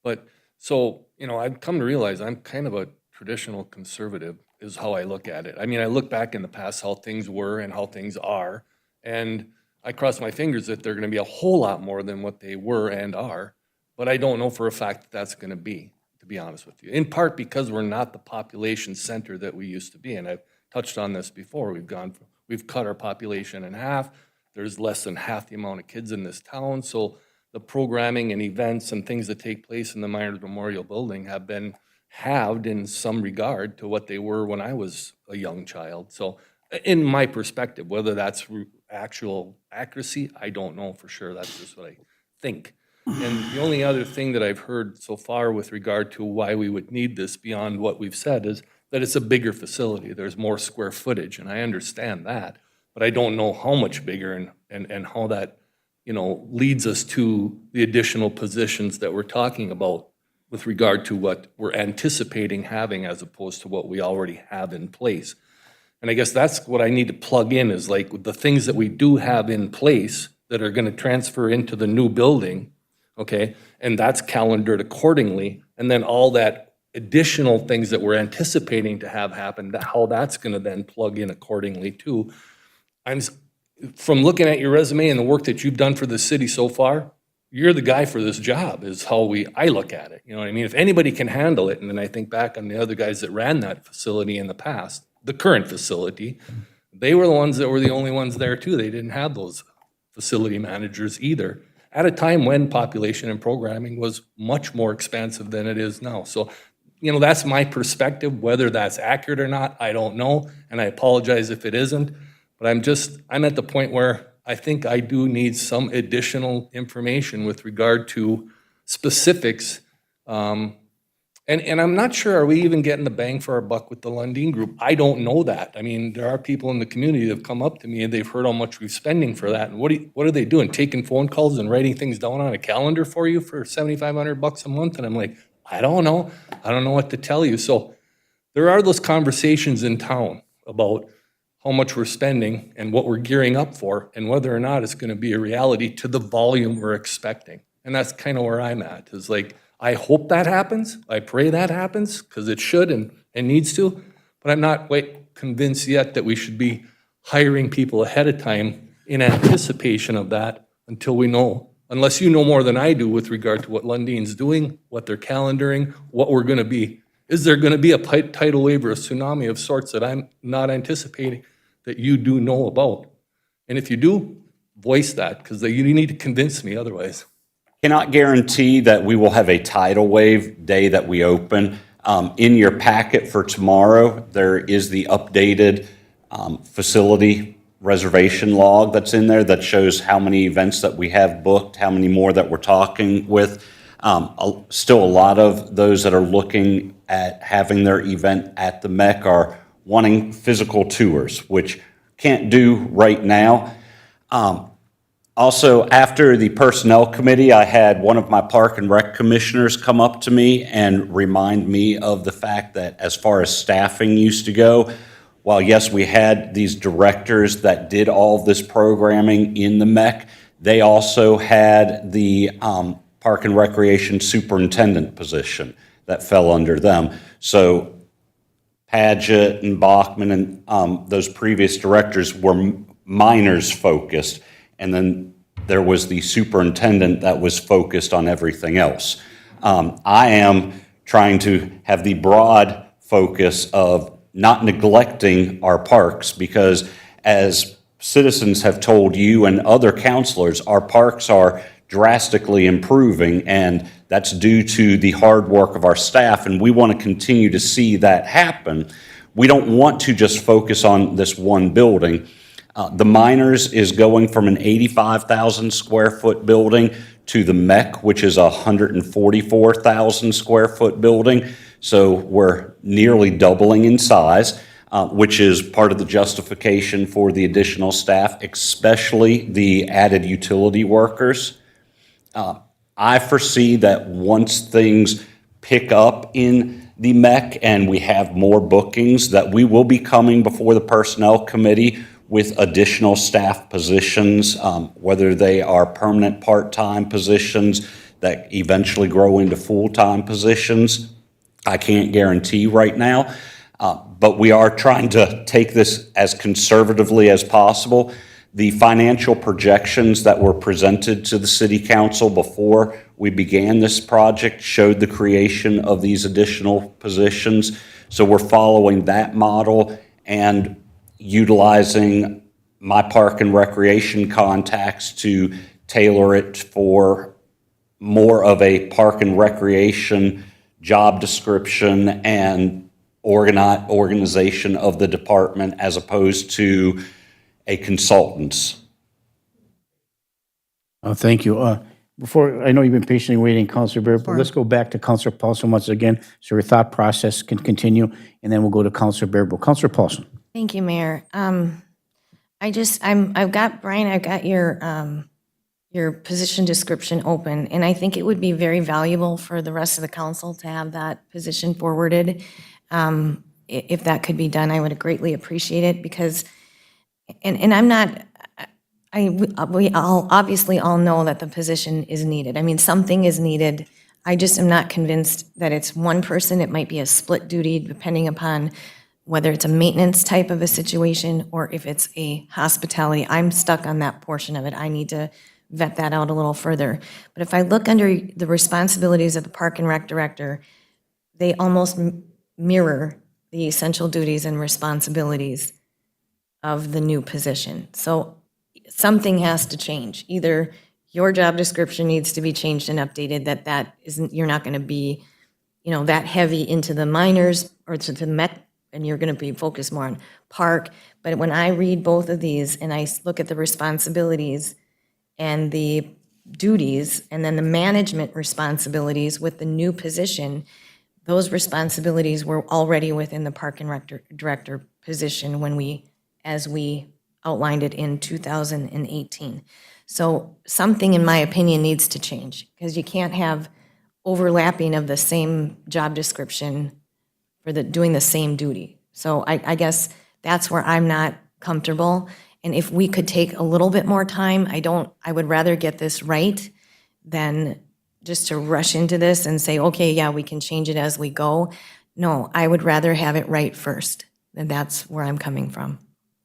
[SPEAKER 5] But so, I've come to realize I'm kind of a traditional conservative is how I look at it. I look back in the past how things were and how things are, and I cross my fingers that they're going to be a whole lot more than what they were and are, but I don't know for a fact that that's going to be honest with you. In part because we're not the population center that we used to be, and I've touched on this before. We've cut our population in half. There's less than half the amount of kids in this town, so the programming and events and things that take place in the Miners Memorial Building have been halved in some regard to what they were when I was a young child. So in my perspective, whether that's actual accuracy, I don't know for sure. That's just what I think. And the only other thing that I've heard so far with regard to why we would need this beyond what we've said is that it's a bigger facility. There's more square footage, and I understand that, but I don't know how much bigger and how that, leads us to the additional positions that we're talking about with regard to what we're anticipating having as opposed to what we already have in place. And I guess that's what I need to plug in is like the things that we do have in place that are going to transfer into the new building. okay? And that's calendared accordingly. And then all that additional things that we're anticipating to have happen, how that's gonna then plug in accordingly too. From looking at your resume and the work that you've done for the city so far, you're the guy for this job, is how I look at it. You know what I mean? If anybody can handle it, and then I think back on the other guys that ran that facility in the past, the current facility, they were the ones that were the only ones there too. They didn't have those facility managers either, at a time when population and programming was much more expansive than it is now. So, you know, that's my perspective. Whether that's accurate or not, I don't know, and I apologize if it isn't. But I'm at the point where I think I do need some additional information with regard to specifics. And I'm not sure, are we even getting the bang for our buck with the Lundin Group? I don't know that. I mean, there are people in the community that have come up to me and they've heard how much we're spending for that. And what are they doing? Taking phone calls and writing things down on a calendar for you for $7,500 a month? And I'm like, I don't know. I don't know what to tell you. So there are those conversations in town about how much we're spending and what we're gearing up for, and whether or not it's gonna be a reality to the volume we're expecting. And that's kind of where I'm at, is like, I hope that happens, I pray that happens, because it should and needs to, but I'm not quite convinced yet that we should be hiring people ahead of time in anticipation of that until we know, unless you know more than I do with regard to what Lundin's doing, what they're calendaring, what we're gonna be. Is there gonna be a tidal wave or a tsunami of sorts that I'm not anticipating that you do know about? And if you do, voice that, because you need to convince me otherwise.
[SPEAKER 14] Cannot guarantee that we will have a tidal wave day that we open. In your packet for tomorrow, there is the updated facility reservation log that's in there that shows how many events that we have booked, how many more that we're talking with. Still a lot of those that are looking at having their event at the MEC are wanting physical tours, which can't do right now. Also, after the Personnel Committee, I had one of my Park and Rec commissioners come up to me and remind me of the fact that as far as staffing used to go, while yes, we had these directors that did all of this programming in the MEC, they also had the Park and Recreation Superintendent position that fell under them. So Padgett and Bachman and those previous directors were minors focused, and then there was the superintendent that was focused on everything else. I am trying to have the broad focus of not neglecting our parks, because as citizens have told you and other counselors, our parks are drastically improving, and that's due to the hard work of our staff, and we want to continue to see that happen. We don't want to just focus on this one building. The Miners is going from an 85,000 square foot building to the MEC, which is a 144,000 square foot building. So we're nearly doubling in size, which is part of the justification for the additional staff, especially the added utility workers. I foresee that once things pick up in the MEC and we have more bookings, that we will be coming before the Personnel Committee with additional staff positions, whether they are permanent part-time positions that eventually grow into full-time positions. I can't guarantee right now, but we are trying to take this as conservatively as possible. The financial projections that were presented to the City Council before we began this project showed the creation of these additional positions. So we're following that model and utilizing my Park and Recreation contacts to tailor it for more of a Park and Recreation job description and organization of the department as opposed to a consultant's.
[SPEAKER 1] Thank you. Before, I know you've been patiently waiting, Councilor Bear, but let's go back to Councilor Paulson once again, so your thought process can continue, and then we'll go to Councilor Bear. Councilor Paulson.
[SPEAKER 10] Thank you, Mayor. I've got, Brian, I've got your position description open, and I think it would be very valuable for the rest of the council to have that position forwarded. If that could be done, I would greatly appreciate it, because, and I'm not, we all, obviously all know that the position is needed. I mean, something is needed. I just am not convinced that it's one person. It might be a split duty depending upon whether it's a maintenance type of a situation or if it's a hospitality. I'm stuck on that portion of it. I need to vet that out a little further. But if I look under the responsibilities of the Park and Rec Director, they almost mirror the essential duties and responsibilities of the new position. So something has to change. Either your job description needs to be changed and updated, that isn't, you're not going to be, that heavy into the minors or to the MEC, and you're going to be focused more on park. But when I read both of these and I look at the responsibilities and the duties and then the management responsibilities with the new position, those responsibilities were already within the Park and Rec Director position as we outlined it in 2018. So something, in my opinion, needs to change, because you can't have overlapping of the same job description for doing the same duty. So I guess that's where I'm not comfortable. And if we could take a little bit more time, I would rather get this right than just to rush into this and say, okay, yeah, we can change it as we go. No, I would rather have it right first. And that's where I'm coming from.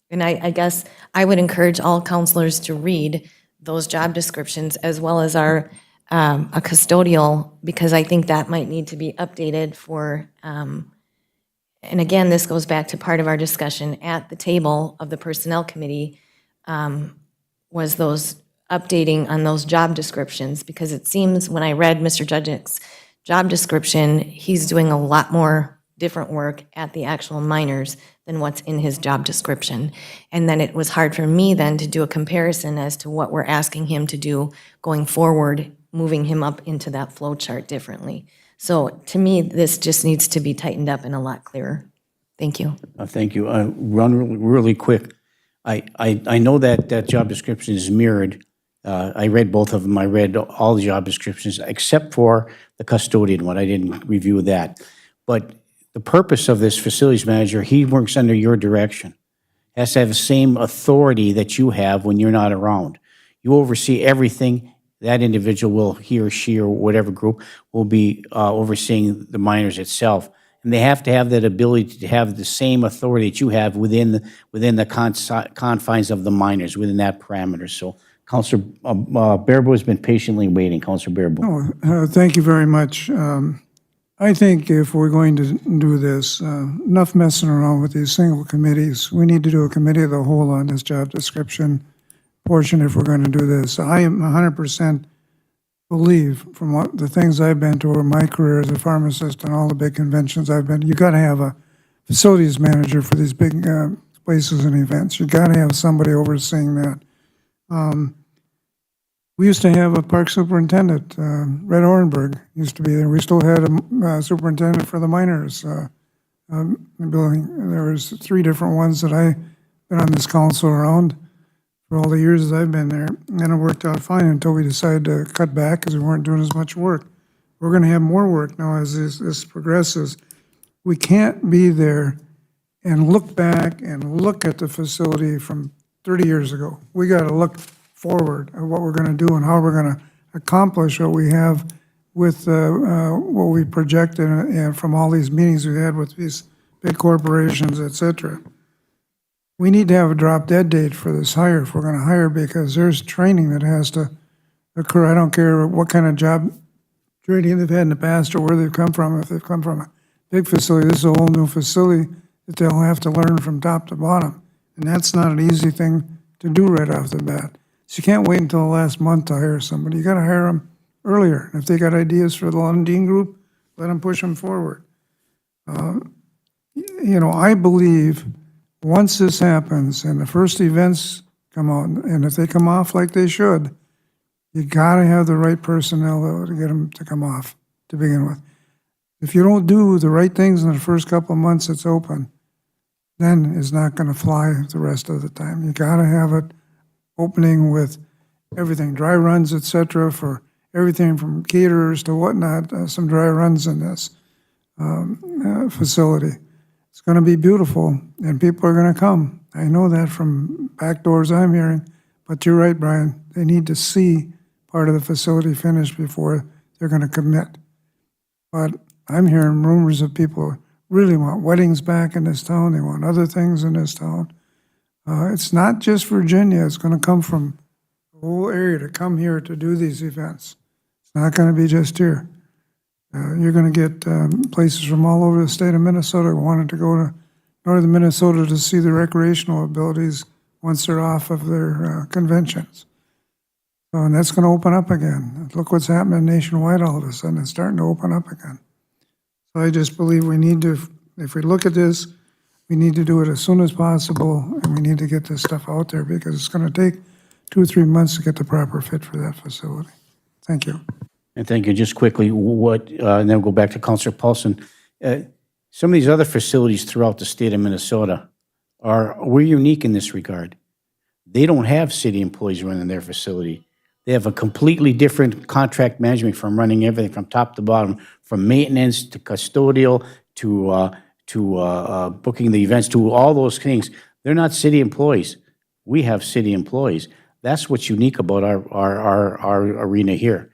[SPEAKER 10] And I guess I would encourage all counselors to read those job descriptions as well as our a custodial, because I think that might need to be updated for, and again, this goes back to part of our discussion at the table of the Personnel Committee, was those updating on those job descriptions, because it seems when I read Mr. Judge's job description, he's doing a lot more different work at the actual minors than what's in his job description. And then it was hard for me then to do a comparison as to what we're asking him to do going forward, moving him up into that flow chart differently. So to me, this just needs to be tightened up and a lot clearer. Thank you.
[SPEAKER 1] Thank you. Run really quick. I know that job description is mirrored. I read both of them. I read all the job descriptions except for the custodian one. I didn't review that. But the purpose of this facilities manager, he works under your direction. Has to have the same authority that you have when you're not around. You oversee everything. That individual will, he or she or whatever group, will be overseeing the minors itself. And they have to have that ability to have the same authority that you have within the confines of the minors, within that parameter. So Councilor Bearable has been patiently waiting. Councilor Bearable.
[SPEAKER 9] Thank you very much. I think if we're going to do this, enough messing around with these single committees. We need to do a committee of the whole on this job description portion if we're going to do this. I am 100% believe, from what the things I've been to over my career as a pharmacist and all the big conventions I've been, you got to have a facilities manager for these big places and events. You got to have somebody overseeing that. We used to have a park superintendent, Red Orenberg used to be there. We still had a superintendent for the minors building. There was 3 different ones that I've been on this council around for all the years that I've been there. And it worked out fine until we decided to cut back because we weren't doing as much work. We're going to have more work now as this progresses. We can't be there and look back and look at the facility from 30 years ago. We got to look forward at what we're going to do and how we're going to accomplish what we have with what we projected and from all these meetings we had with these big corporations, et cetera. We need to have a drop dead date for this hire if we're going to hire, because there's training that has to occur. I don't care what kind of job training they've had in the past or where they've come from. If they've come from a big facility, this is a whole new facility that they'll have to learn from top to bottom. And that's not an easy thing to do right off the bat. So you can't wait until the last month to hire somebody. You got to hire them earlier. If they got ideas for the Lundin Group, let them push them forward. I believe once this happens and the first events come out, and if they come off like they should, you got to have the right personnel to get them to come off to begin with. If you don't do the right things in the first couple of months it's open, then it's not going to fly the rest of the time. You got to have it opening with everything, dry runs, et cetera, for everything from caterers to whatnot, some dry runs in this facility. It's going to be beautiful, and people are going to come. I know that from back doors I'm hearing, But you're right, Brian, they need to see part of the facility finished before they're going to commit. But I'm hearing rumors of people really want weddings back in this town, they want other things in this town. It's not just Virginia, it's going to come from the whole area to come here to do these events. It's not going to be just here. You're going to get places from all over the state of Minnesota wanting to go to northern Minnesota to see the recreational abilities once they're off of their conventions. So, and that's going to open up again. Look what's happening nationwide all of a sudden. It's starting to open up again. So I just believe we need to, if we look at this, we need to do it as soon as possible, and we need to get this stuff out there because it's going to take 2 or 3 months to get the proper fit for that facility. Thank you.
[SPEAKER 1] And thank you. Just quickly, and then we'll go back to Councilor Paulson. Some of these other facilities throughout the state of Minnesota we're unique in this regard. They don't have city employees running their facility. They have a completely different contract management from running everything from top to bottom, from maintenance to custodial to booking the events, to all those things. They're not city employees. We have city employees. That's what's unique about our arena here.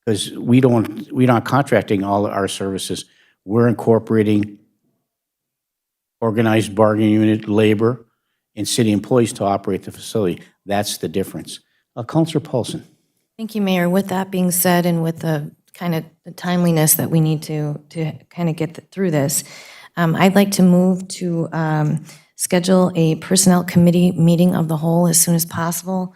[SPEAKER 1] Because we're not contracting all our services. We're incorporating organized bargaining unit labor and city employees to operate the facility. That's the difference. Councilor Paulson.
[SPEAKER 10] Thank you, Mayor. With that being said, and with the kind of the timeliness that we need to kind of get through this, I'd like to move to schedule a personnel committee meeting of the whole as soon as possible,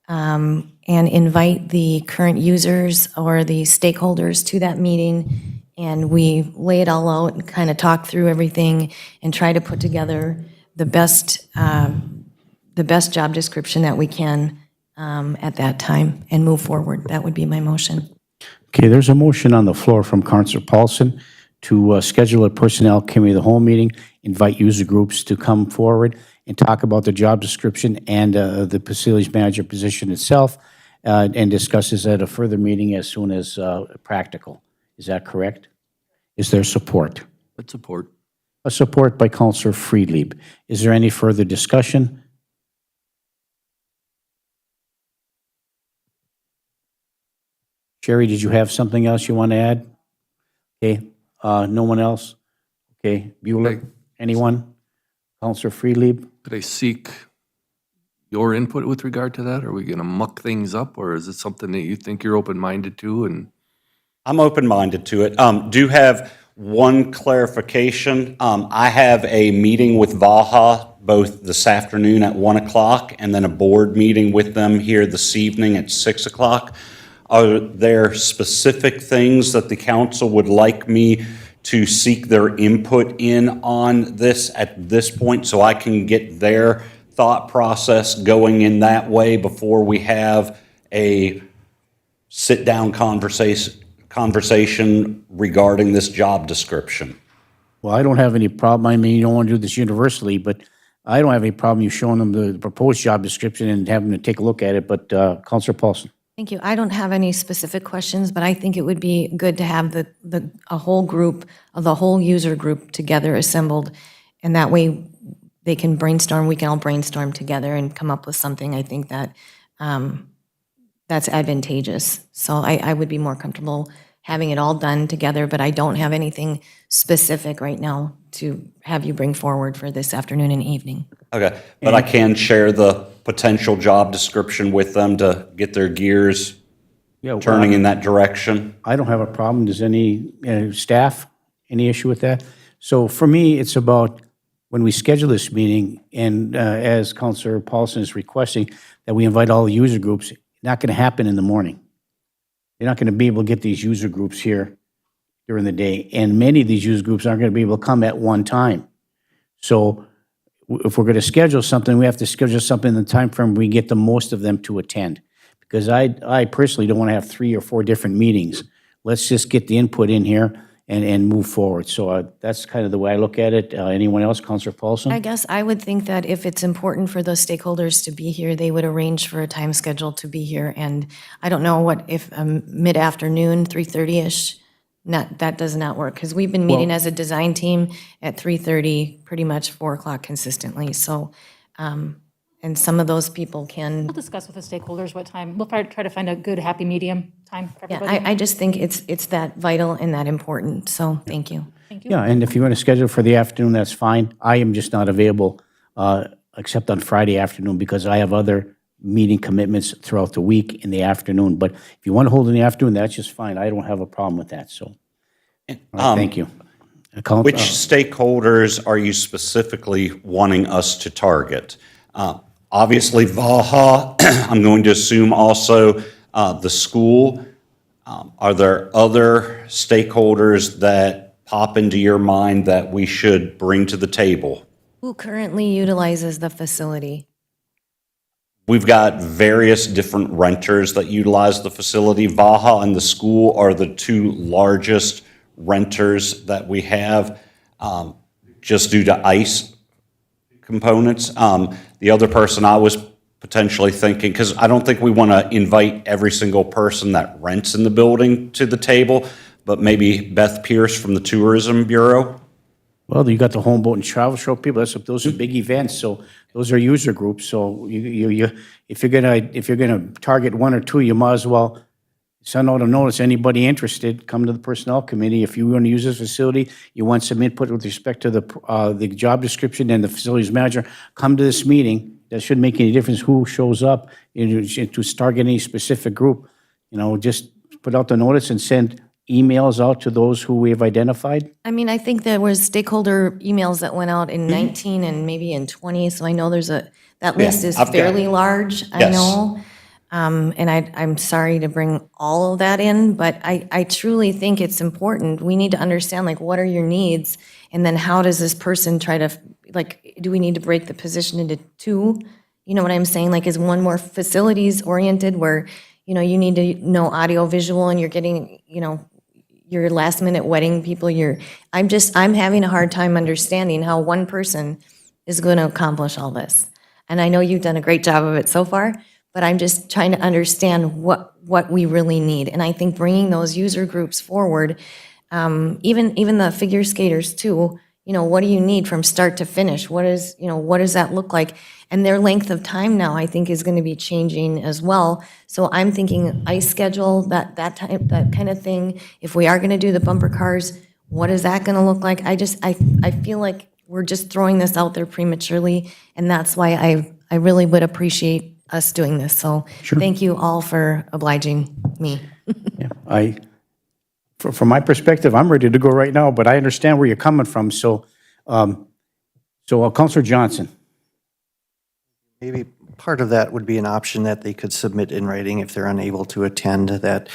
[SPEAKER 10] and invite the current users or the stakeholders to that meeting, and we lay it all out and kind of talk through everything and try to put together the best job description that we can at that time and move forward. That would be my motion.
[SPEAKER 1] Okay, there's a motion on the floor from Councilor Paulson to schedule a personnel committee of the whole meeting, invite user groups to come forward and talk about the job description and the facilities manager position itself, and discuss this at a further meeting as soon as practical. Is that correct? Is there support?
[SPEAKER 5] Let's support.
[SPEAKER 1] A support by Councilor Friedlieb. Is there any further discussion? Sherry, did you have something else you want to add? Okay, no one else? Okay, Bueller, anyone? Councilor Friedlieb?
[SPEAKER 5] Could I seek your input with regard to that? Are we going to muck things up, or is it something that you think you're open-minded to? And
[SPEAKER 14] I'm open-minded to it. Do have one clarification. I have a meeting with Vaha both this afternoon at 1 o'clock and then a board meeting with them here this evening at 6 o'clock. Are there specific things that the council would like me to seek their input in on this at this point so I can get their thought process going in that way before we have a sit-down conversation regarding this job description?
[SPEAKER 1] Well, I don't have any problem. I mean, you don't want to do this universally, but I don't have any problem you showing them the proposed job description and having them to take a look at it. But Councilor Paulson.
[SPEAKER 10] Thank you. I don't have any specific questions, but I think it would be good to have a whole group, the whole user group together assembled, and that way they can brainstorm, we can all brainstorm together and come up with something. I think that that's advantageous. So I would be more comfortable having it all done together, but I don't have anything specific right now to have you bring forward for this afternoon and evening.
[SPEAKER 14] Okay, but I can share the potential job description with them to get their gears turning in that direction.
[SPEAKER 1] I don't have a problem. Does any staff, any issue with that? So for me, it's about when we schedule this meeting, and as Councilor Paulson is requesting, that we invite all the user groups. Not going to happen in the morning. You're not going to be able to get these user groups here during the day, and many of these user groups aren't going to be able to come at one time. So if we're going to schedule something, we have to schedule something in the time frame we get the most of them to attend. Because I personally don't want to have 3 or 4 different meetings. Let's just get the input in here and move forward. So that's kind of the way I look at it. Anyone else? Councilor Paulson?
[SPEAKER 10] I guess I would think that if it's important for those stakeholders to be here, they would arrange for a time schedule to be here. And I don't know if mid-afternoon, 3:30-ish, that does not work. Because we've been meeting as a design team at 3:30, pretty much 4 o'clock consistently. So and some of those people can,
[SPEAKER 2] We'll discuss with the stakeholders what time. We'll try to find a good, happy medium time for
[SPEAKER 10] yeah,
[SPEAKER 2] everybody.
[SPEAKER 10] I just think it's that vital and that important, so thank you.
[SPEAKER 1] Yeah, and if you want to schedule for the afternoon, that's fine. I am just not available, except on Friday afternoon, because I have other meeting commitments throughout the week in the afternoon. But if you want to hold in the afternoon, that's just fine. I don't have a problem with that, so. All right, thank you.
[SPEAKER 14] Which stakeholders are you specifically wanting us to target? Obviously, Vaha, I'm going to assume also the school. Are there other stakeholders that pop into your mind that we should bring to the table?
[SPEAKER 10] Who currently utilizes the facility?
[SPEAKER 14] We've got various different renters that utilize the facility. Vaha and the school are the two largest renters that we have, just due to ICE components. The other person I was potentially thinking, because I don't think we want to invite every single person that rents in the building to the table, but maybe Beth Pierce from the Tourism Bureau.
[SPEAKER 1] Well, you got the Home Boat and Travel Show people. Those are big events, so those are user groups. So if you're gonna target one or two, you might as well send out a notice. Anybody interested, come to the Personnel Committee. If you want to use this facility, you want some input with respect to the job description and the facilities manager, come to this meeting. That shouldn't make any difference who shows up to target any specific group. Just put out the notice and send emails out to those who we have identified.
[SPEAKER 10] I mean, I think there was stakeholder emails that went out in 19 and maybe in 20, so I know that list is
[SPEAKER 14] I've got
[SPEAKER 10] fairly
[SPEAKER 14] it.
[SPEAKER 10] large, I
[SPEAKER 14] Yes.
[SPEAKER 10] know. And I'm sorry to bring all of that in, but I truly think it's important. We need to understand, like, what are your needs? And then how does this person try to, like, do we need to break the position into two? You know what I'm saying? Like, is one more facilities oriented where, you need to know audio visual and you're getting, your last minute wedding people, I'm having a hard time understanding how one person is going to accomplish all this. And I know you've done a great job of it so far, but I'm just trying to understand what we really need. And I think bringing those user groups forward, even the figure skaters too, what do you need from start to finish? What does that look like? And their length of time now, I think, is going to be changing as well. So I'm thinking ice schedule, that kind of thing. If we are going to do the bumper cars, what is that going to look like? I feel like we're just throwing this out there prematurely, and that's why I really would appreciate us doing this. So thank you all for obliging me.
[SPEAKER 1] From my perspective, I'm ready to go right now, but I understand where you're coming from. So Councilor Johnson.
[SPEAKER 4] Maybe part of that would be an option that they could submit in writing if they're unable to attend, that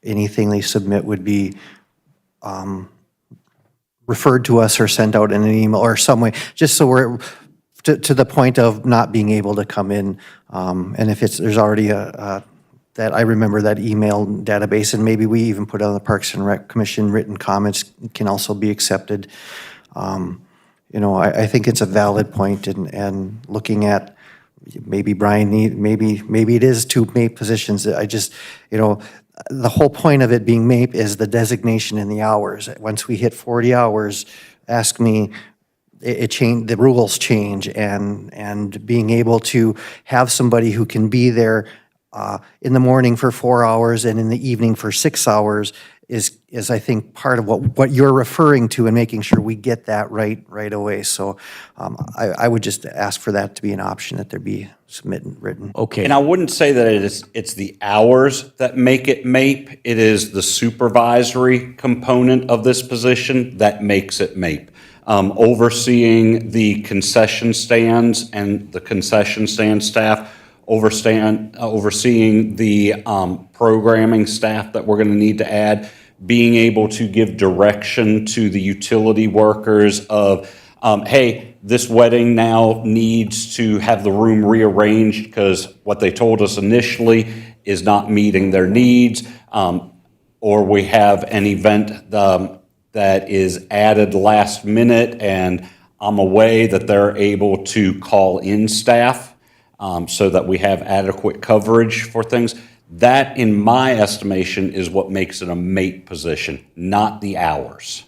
[SPEAKER 4] anything they submit would be referred to us or sent out in an email or some way, just so we're to the point of not being able to come in. And if there's already that I remember that email database, and maybe we even put on the Parks and Rec Commission written comments can also be accepted. I think it's a valid point, and looking at maybe Brian maybe it is two MAPE positions. I just, the whole point of it being MAPE is the designation and the hours. Once we hit 40 hours, ask me, the rules change, and being able to have somebody who can be there in the morning for 4 hours and in the evening for 6 hours is I think part of what you're referring to, and making sure we get that right away. So I would just ask for that to be an option, that there be submitted written.
[SPEAKER 1] Okay.
[SPEAKER 14] And I wouldn't say that it's the hours that make it MAPE. It is the supervisory component of this position that makes it MAPE. Overseeing the concession stands and the concession stand staff, overseeing the programming staff that we're going to need to add, being able to give direction to the utility workers of, hey, this wedding now needs to have the room rearranged because what they told us initially is not meeting their needs, or we have an event that is added last minute and I'm away, that they're able to call in staff so that we have adequate coverage for things. That, in my estimation, is what makes it a MAPE position, not the hours.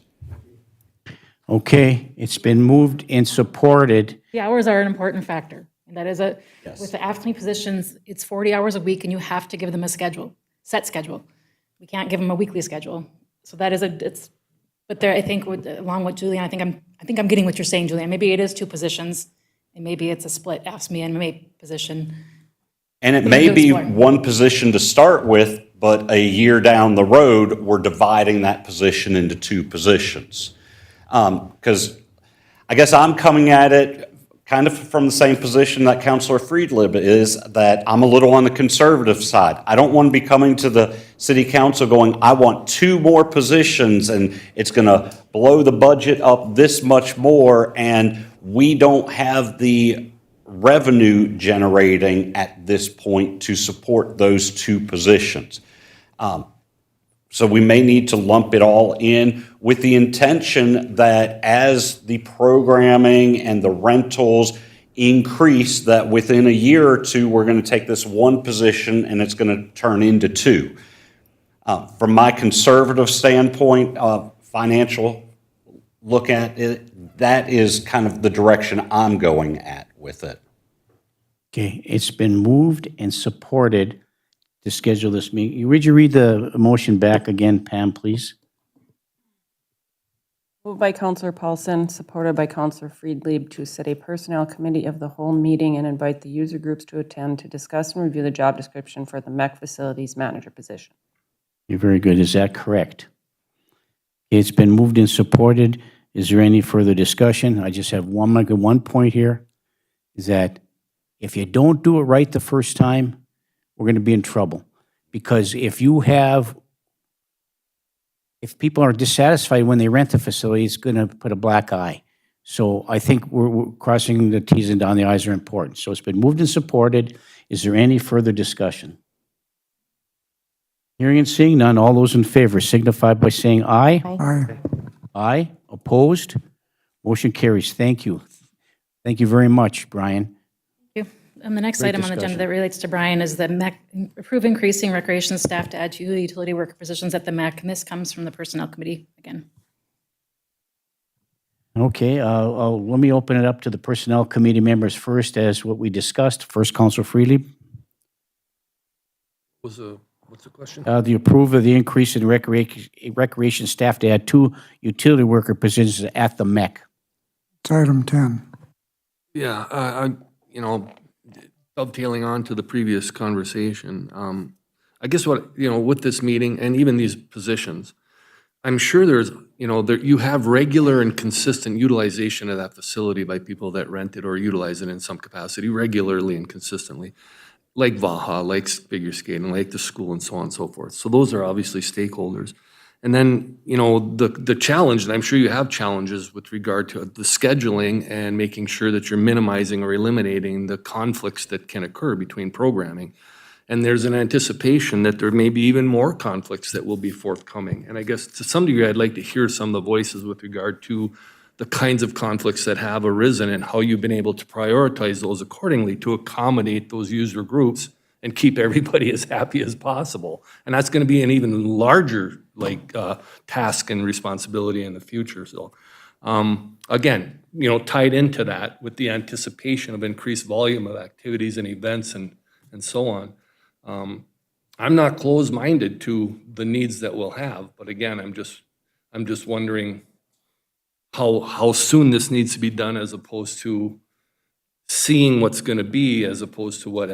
[SPEAKER 1] Okay, it's been moved and supported.
[SPEAKER 2] The hours are an important factor. And that is with the AFSCME positions, it's 40 hours a week and you have to give them a schedule, set schedule. We can't give them a weekly schedule. So that is but there, I think along with Julianne, I think I'm getting what you're saying, Julianne. Maybe it is 2 positions and maybe it's a split AFSCME and MA position.
[SPEAKER 14] And it may be one position to start with, but a year down the road, we're dividing that position into 2 positions. Because I guess I'm coming at it kind of from the same position that Councilor Friedlib is, that I'm a little on the conservative side. I don't want to be coming to the city council going, I want 2 more positions and it's going to blow the budget up this much more, and we don't have the revenue generating at this point to support those 2 positions. So we may need to lump it all in with the intention that as the programming and the rentals increase, that within a year or 2, we're going to take this 1 position and it's going to turn into 2. From my conservative standpoint, financial look at it, that is kind of the direction I'm going at with it.
[SPEAKER 1] Okay, it's been moved and supported to schedule this meeting. Would you read the motion back again, Pam, please?
[SPEAKER 16] Moved by Counselor Paulson, supported by Counselor Friedlieb, to set a personnel committee of the whole meeting and invite the user groups to attend to discuss and review the job description for the MEC facilities manager position.
[SPEAKER 1] You're very good. Is that correct? It's been moved and supported. Is there any further discussion? I just have one point here, is that if you don't do it right the first time, we're going to be in trouble. Because if people are dissatisfied when they rent the facility, it's going to put a black eye. So I think we're crossing the T's and dotting the I's are important. So it's been moved and supported. Is there any further discussion? Hearing and seeing none, all those in favor signify by saying aye.
[SPEAKER 9] Aye.
[SPEAKER 1] Aye. Opposed? Motion carries. Thank you. Thank you very much, Brian.
[SPEAKER 2] And the next
[SPEAKER 1] Great
[SPEAKER 2] item on the agenda
[SPEAKER 1] discussion.
[SPEAKER 2] that relates to Brian is the MEC, approve increasing recreation staff to add 2 utility worker positions at the MEC, and this comes from the Personnel Committee again.
[SPEAKER 1] Okay, let me open it up to the Personnel Committee members first as what we discussed. First, Councilor Freely.
[SPEAKER 5] What's the question?
[SPEAKER 1] The approval of the increase in recreation staff to add 2 utility worker positions at the MEC.
[SPEAKER 9] It's item 10.
[SPEAKER 5] Yeah, dovetailing on to the previous conversation, I guess with this meeting and even these positions, I'm sure there's, you have regular and consistent utilization of that facility by people that rent it or utilize it in some capacity regularly and consistently, like Vaha, like figure skating, like the school and so on and so forth. So those are obviously stakeholders. And then, the challenge, and I'm sure you have challenges with regard to the scheduling and making sure that you're minimizing or eliminating the conflicts that can occur between programming. And there's an anticipation that there may be even more conflicts that will be forthcoming. And I guess to some degree, I'd like to hear some of the voices with regard to the kinds of conflicts that have arisen and how you've been able to prioritize those accordingly to accommodate those user groups and keep everybody as happy as possible. And that's going to be an even larger task and responsibility in the future. So again, tied into that with the anticipation of increased volume of activities and events and so on, I'm not closed-minded to the needs that we'll have. But again, I'm just wondering how soon this needs to be done as opposed to seeing what's going to be as opposed to what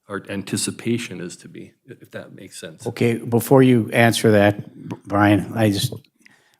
[SPEAKER 5] our anticipation is to be, if that makes sense.
[SPEAKER 1] Okay, before you answer that, Brian,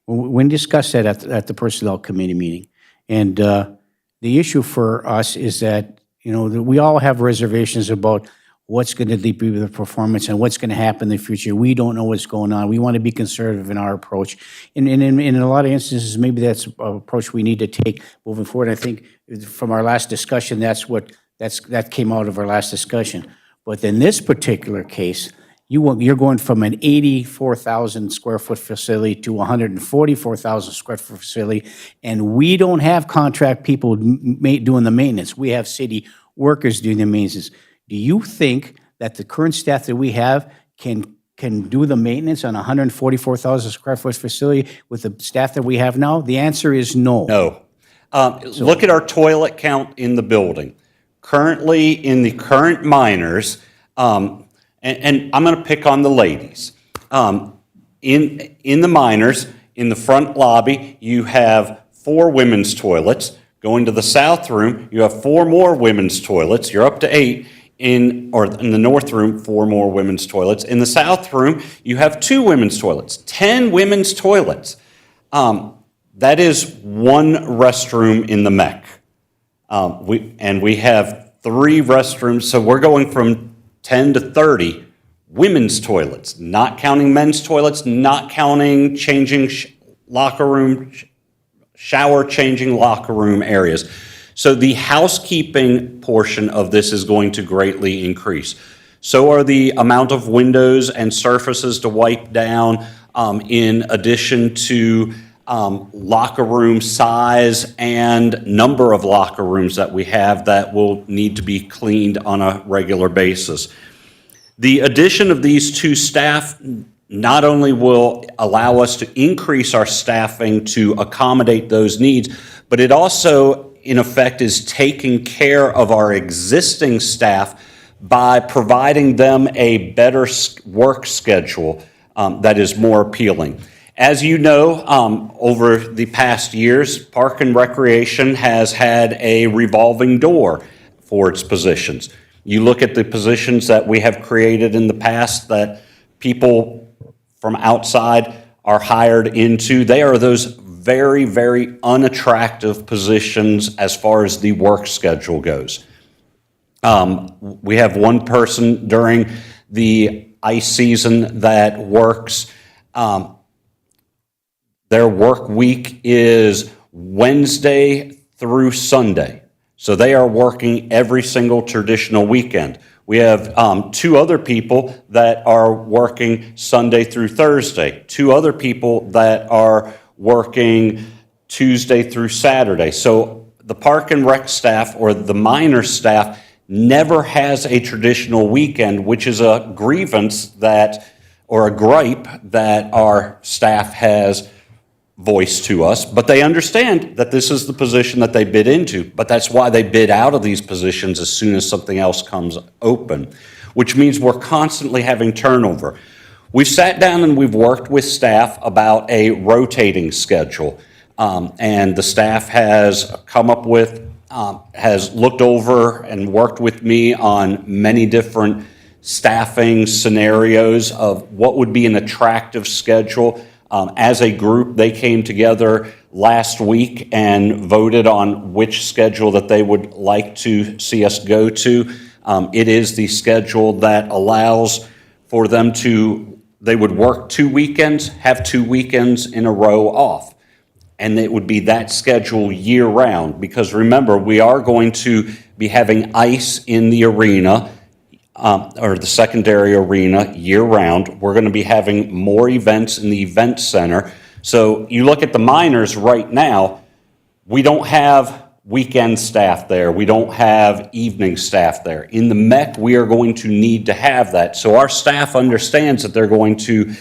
[SPEAKER 1] we discussed that at the Personnel Committee meeting. And the issue for us is that, we all have reservations about what's going to be the performance and what's going to happen in the future. We don't know what's going on. We want to be conservative in our approach. And in a lot of instances, maybe that's an approach we need to take moving forward. I think from our last discussion, that came out of our last discussion. But in this particular case, you're going from an 84,000 square foot facility to 144,000 square foot facility, and we don't have contract people doing the maintenance. We have city workers doing the maintenance. Do you think that the current staff that we have can do the maintenance on a 144,000 square foot facility with the staff that we have now? The answer is no.
[SPEAKER 14] No. Look at our toilet count in the building. currently in the current minors, and I'm going to pick on the ladies. In the minors, in the front lobby, you have 4 women's toilets. Going to the south room, you have 4 more women's toilets. You're up to 8. In the north room, 4 more women's toilets. In the south room, you have 2 women's toilets. 10 women's toilets. That is 1 restroom in the MEC. We have 3 restrooms, so we're going from 10 to 30 women's toilets, not counting men's toilets, not counting changing locker room, shower changing locker room areas. So the housekeeping portion of this is going to greatly increase. So are the amount of windows and surfaces to wipe down, in addition to locker room size and number of locker rooms that we have that will need to be cleaned on a regular basis. The addition of these 2 staff not only will allow us to increase our staffing to accommodate those needs, but it also, in effect, is taking care of our existing staff by providing them a better work schedule that is more appealing. As you know, over the past years, Park and Recreation has had a revolving door for its positions. You look at the positions that we have created in the past that people from outside are hired into. They are those very, very unattractive positions as far as the work schedule goes. We have 1 person during the ice season that works. Their work week is Wednesday through Sunday. So they are working every single traditional weekend. We have 2 other people that are working Sunday through Thursday, 2 other people that are working Tuesday through Saturday. So the Park and Rec staff or the minor staff never has a traditional weekend, which is a grievance that, or a gripe that our staff has voice to us, but they understand that this is the position that they bid into, but that's why they bid out of these positions as soon as something else comes open, which means we're constantly having turnover. We've sat down and we've worked with staff about a rotating schedule, and the staff has come up with, has looked over and worked with me on many different staffing scenarios of what would be an attractive schedule. As a group, they came together last week and voted on which schedule that they would like to see us go to. It is the schedule that allows for them to, they would work 2 weekends, have 2 weekends in a row off. And it would be that schedule year-round, because remember, we are going to be having ice in the arena, or the secondary arena year-round. We're going to be having more events in the event center. So you look at the minors right now, we don't have weekend staff there. We don't have evening staff there. In the MEC, we are going to need to have that. So our staff understands that they're going to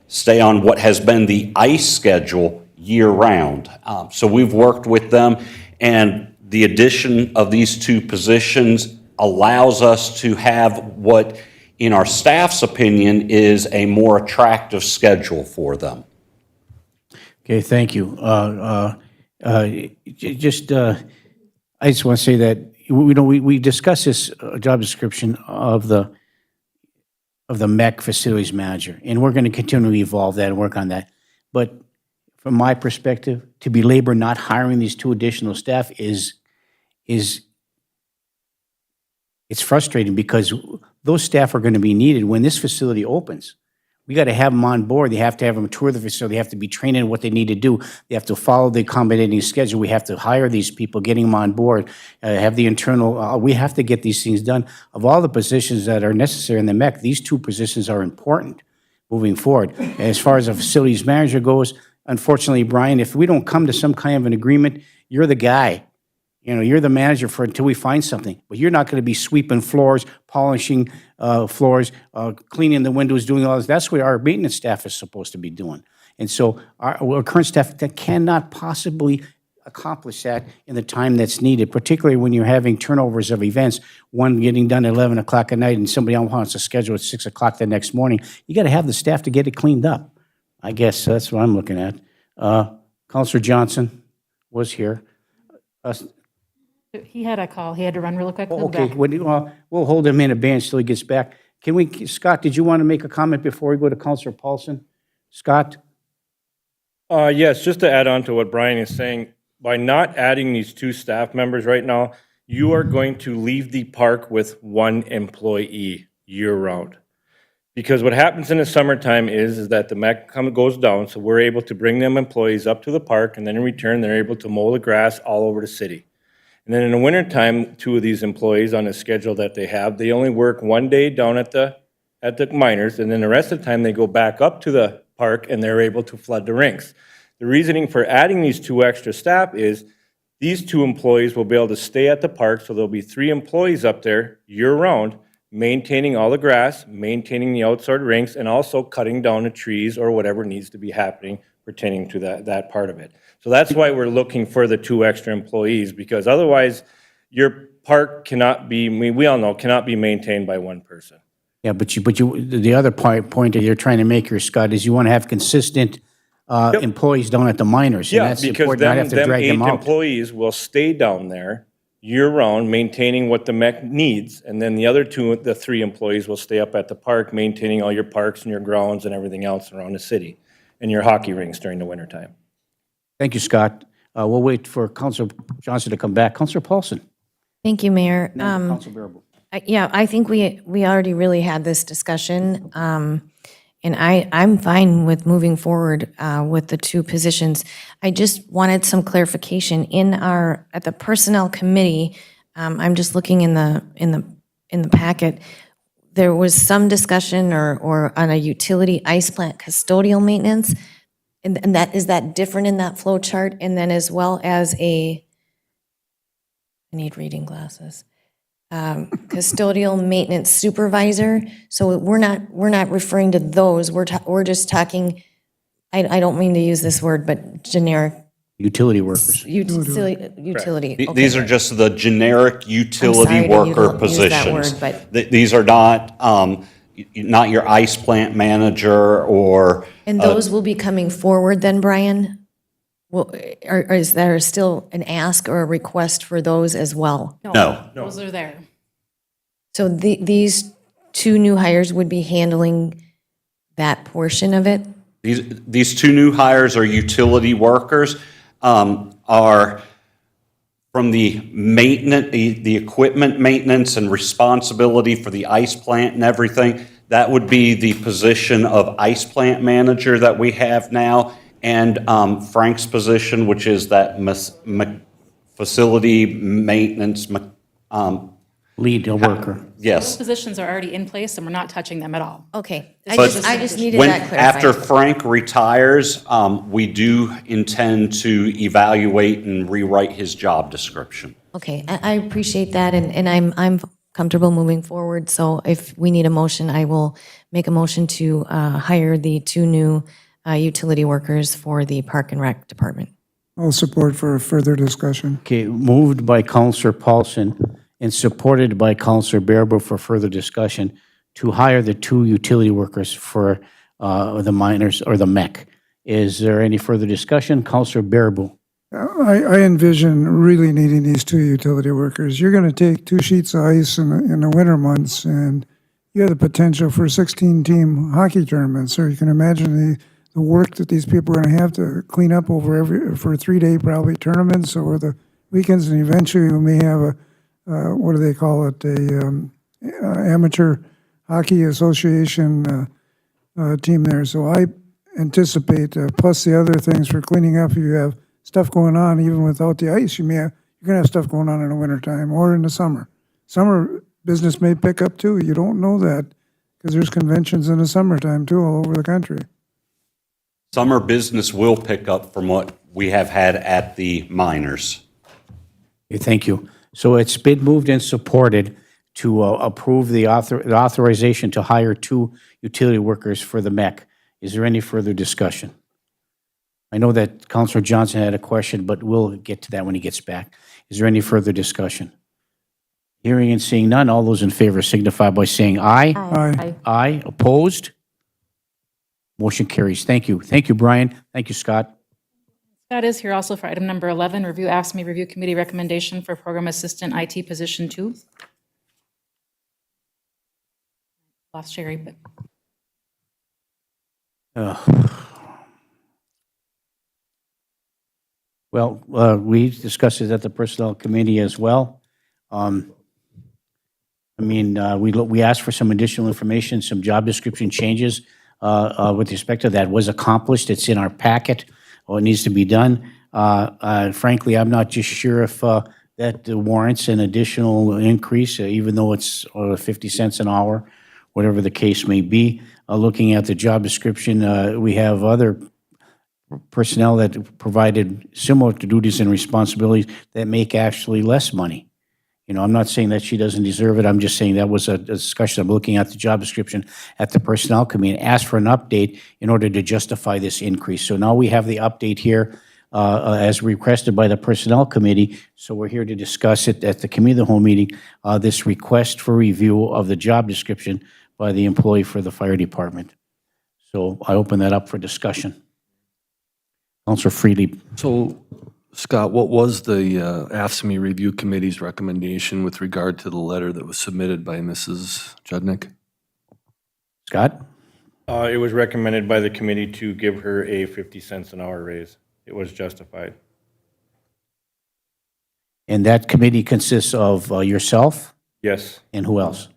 [SPEAKER 14] stay on what has been the ice schedule year-round. So we've worked with them, and the addition of these 2 positions allows us to have what, in our staff's opinion, is a more attractive schedule for them.
[SPEAKER 1] Okay, thank you. I just want to say that, we discussed this job description of the MEC facilities manager, and we're going to continue to evolve that and work on that. But from my perspective, to belabor not hiring these 2 additional staff is it's frustrating, because those staff are going to be needed when this facility opens. We got to have them on board. They have to have them tour the facility. They have to be trained in what they need to do. They have to follow the accommodating schedule. We have to hire these people, getting them on board, have the internal, we have to get these things done. Of all the positions that are necessary in the MEC, these 2 positions are important moving forward. As far as a facilities manager goes, unfortunately, Brian, if we don't come to some kind of an agreement, you're the guy. You're the manager for until we find something. But you're not going to be sweeping floors, polishing floors, cleaning the windows, doing all this. That's what our maintenance staff is supposed to be doing. And so our current staff that cannot possibly accomplish that in the time that's needed, particularly when you're having turnovers of events, one getting done at 11 o'clock at night and somebody else wants to schedule at 6 o'clock the next morning. You got to have the staff to get it cleaned up. I guess that's what I'm looking at. Counselor Johnson was here.
[SPEAKER 2] He had a call. He had to run really quick. He'll be
[SPEAKER 1] Okay,
[SPEAKER 2] back.
[SPEAKER 1] we'll hold him in abeyance till he gets back. Can we, Scott, did you want to make a comment before we go to Counselor Paulson? Scott?
[SPEAKER 17] Yes, just to add on to what Brian is saying, by not adding these 2 staff members right now, you are going to leave the park with 1 employee year-round. Because what happens in the summertime is that the MEC goes down, so we're able to bring them employees up to the park, and then in return, they're able to mow the grass all over the city. And then in the wintertime, 2 of these employees on the schedule that they have, they only work 1 day down at the minors, and then the rest of the time, they go back up to the park, and they're able to flood the rinks. The reasoning for adding these 2 extra staff is these 2 employees will be able to stay at the park, so there'll be 3 employees up there year-round, maintaining all the grass, maintaining the outside rinks, and also cutting down the trees or whatever needs to be happening pertaining to that part of it. So that's why we're looking for the 2 extra employees, because otherwise your park cannot be, we all know, cannot be maintained by 1 person.
[SPEAKER 1] Yeah, but the other point that you're trying to make here, Scott, is you want to have consistent employees down at the minors. And
[SPEAKER 17] Yeah,
[SPEAKER 1] that's
[SPEAKER 17] because
[SPEAKER 1] important, not have to
[SPEAKER 17] them
[SPEAKER 1] drag
[SPEAKER 17] 8
[SPEAKER 1] them out.
[SPEAKER 17] employees will stay down there year-round, maintaining what the MEC needs, and then the other 3 employees will stay up at the park, maintaining all your parks and your grounds and everything else around the city, and your hockey rinks during the wintertime.
[SPEAKER 1] Thank you, Scott. We'll wait for Counselor Johnson to come back. Counselor Paulson?
[SPEAKER 10] Thank you, Mayor.
[SPEAKER 1] Counselor Bearable.
[SPEAKER 10] Yeah, I think we already really had this discussion, and I'm fine with moving forward with the 2 positions. I just wanted some clarification at the Personnel Committee. I'm just looking in the packet. There was some discussion or on a utility ice plant custodial maintenance, and is that different in that flow chart? And then as well as I need reading glasses. Custodial maintenance supervisor. So we're not referring to those. We're just talking, I don't mean to use this word, but generic.
[SPEAKER 1] Utility workers.
[SPEAKER 10] Utility.
[SPEAKER 14] These are just the generic utility
[SPEAKER 10] I'm sorry that you
[SPEAKER 14] worker
[SPEAKER 10] don't use that
[SPEAKER 14] positions.
[SPEAKER 10] word, but-
[SPEAKER 14] These are not your ice plant manager or.
[SPEAKER 10] And those will be coming forward then, Brian? Well, or is there still an ask or a request for those as well?
[SPEAKER 14] No.
[SPEAKER 2] Those are there.
[SPEAKER 10] So these 2 new hires would be handling that portion of it?
[SPEAKER 14] These 2 new hires are utility workers, are from the maintenance, the equipment maintenance and responsibility for the ice plant and everything. That would be the position of ice plant manager that we have now, and Frank's position, which is that facility maintenance.
[SPEAKER 1] Lead worker.
[SPEAKER 2] Those
[SPEAKER 14] Yes.
[SPEAKER 2] positions are already in place, and we're not touching them at all.
[SPEAKER 10] Okay,
[SPEAKER 2] This
[SPEAKER 14] But
[SPEAKER 2] is just
[SPEAKER 10] I just needed
[SPEAKER 14] When,
[SPEAKER 10] that clarified.
[SPEAKER 14] after Frank retires, we do intend to evaluate and rewrite his job description.
[SPEAKER 10] Okay, I appreciate that, and I'm comfortable moving forward, so if we need a motion, I will make a motion to hire the 2 new utility workers for the Park and Rec Department.
[SPEAKER 9] I'll support for further discussion.
[SPEAKER 1] Okay, moved by Counselor Paulson and supported by Counselor Bearable for further discussion to hire the 2 utility workers for the miners or the MEC. Is there any further discussion? Counselor Bearable.
[SPEAKER 9] I envision really needing these 2 utility workers. You're going to take 2 sheets of ice in the winter months, and you have the potential for 16-team hockey tournaments. So you can imagine the work that these people are going to have to clean up over for 3-day probably tournaments over the weekends, and eventually we may have a what do they call it? Amateur Hockey Association team there. So I anticipate, plus the other things for cleaning up, you have stuff going on even without the ice. You're going to have stuff going on in the wintertime or in the summer. Summer business may pick up too. You don't know that because there's conventions in the summertime too all over the country.
[SPEAKER 14] Summer business will pick up from what we have had at the miners.
[SPEAKER 1] Okay, thank you. So it's been moved and supported to approve the authorization to hire 2 utility workers for the MEC. Is there any further discussion? I know that Counselor Johnson had a question, but we'll get to that when he gets back. Is there any further discussion? Hearing and seeing none, all those in favor signify by saying aye.
[SPEAKER 9] Aye.
[SPEAKER 1] Aye, opposed? Motion carries. Thank you. Thank you, Brian. Thank you, Scott.
[SPEAKER 2] Scott is here also for item number 11, review AFSCME Review Committee recommendation for Program Assistant IT Position 2. Lost Sherry, but
[SPEAKER 1] Well, we discussed it at the Personnel Committee as well. We asked for some additional information, some job description changes with respect to that was accomplished. It's in our packet, or it needs to be done. Frankly, I'm not just sure if that warrants an additional increase, even though it's 50 cents an hour, whatever the case may be. Looking at the job description, we have other personnel that provided similar to duties and responsibilities that make actually less money. You know, I'm not saying that she doesn't deserve it. I'm just saying that was a discussion. I'm looking at the job description at the Personnel Committee and asked for an update in order to justify this increase. So now we have the update here as requested by the Personnel Committee. So we're here to discuss it at the Committee of the Whole meeting, this request for review of the job description by the employee for the Fire Department. So I open that up for discussion. Councilor Freely.
[SPEAKER 5] So, Scott, what was the AFSCME Review Committee's recommendation with regard to the letter that was submitted by Mrs. Judnick?
[SPEAKER 1] Scott?
[SPEAKER 17] It was recommended by the committee to give her a 50 cents an hour raise. It was justified.
[SPEAKER 1] And that committee consists of yourself?
[SPEAKER 17] Yes.
[SPEAKER 1] And who else?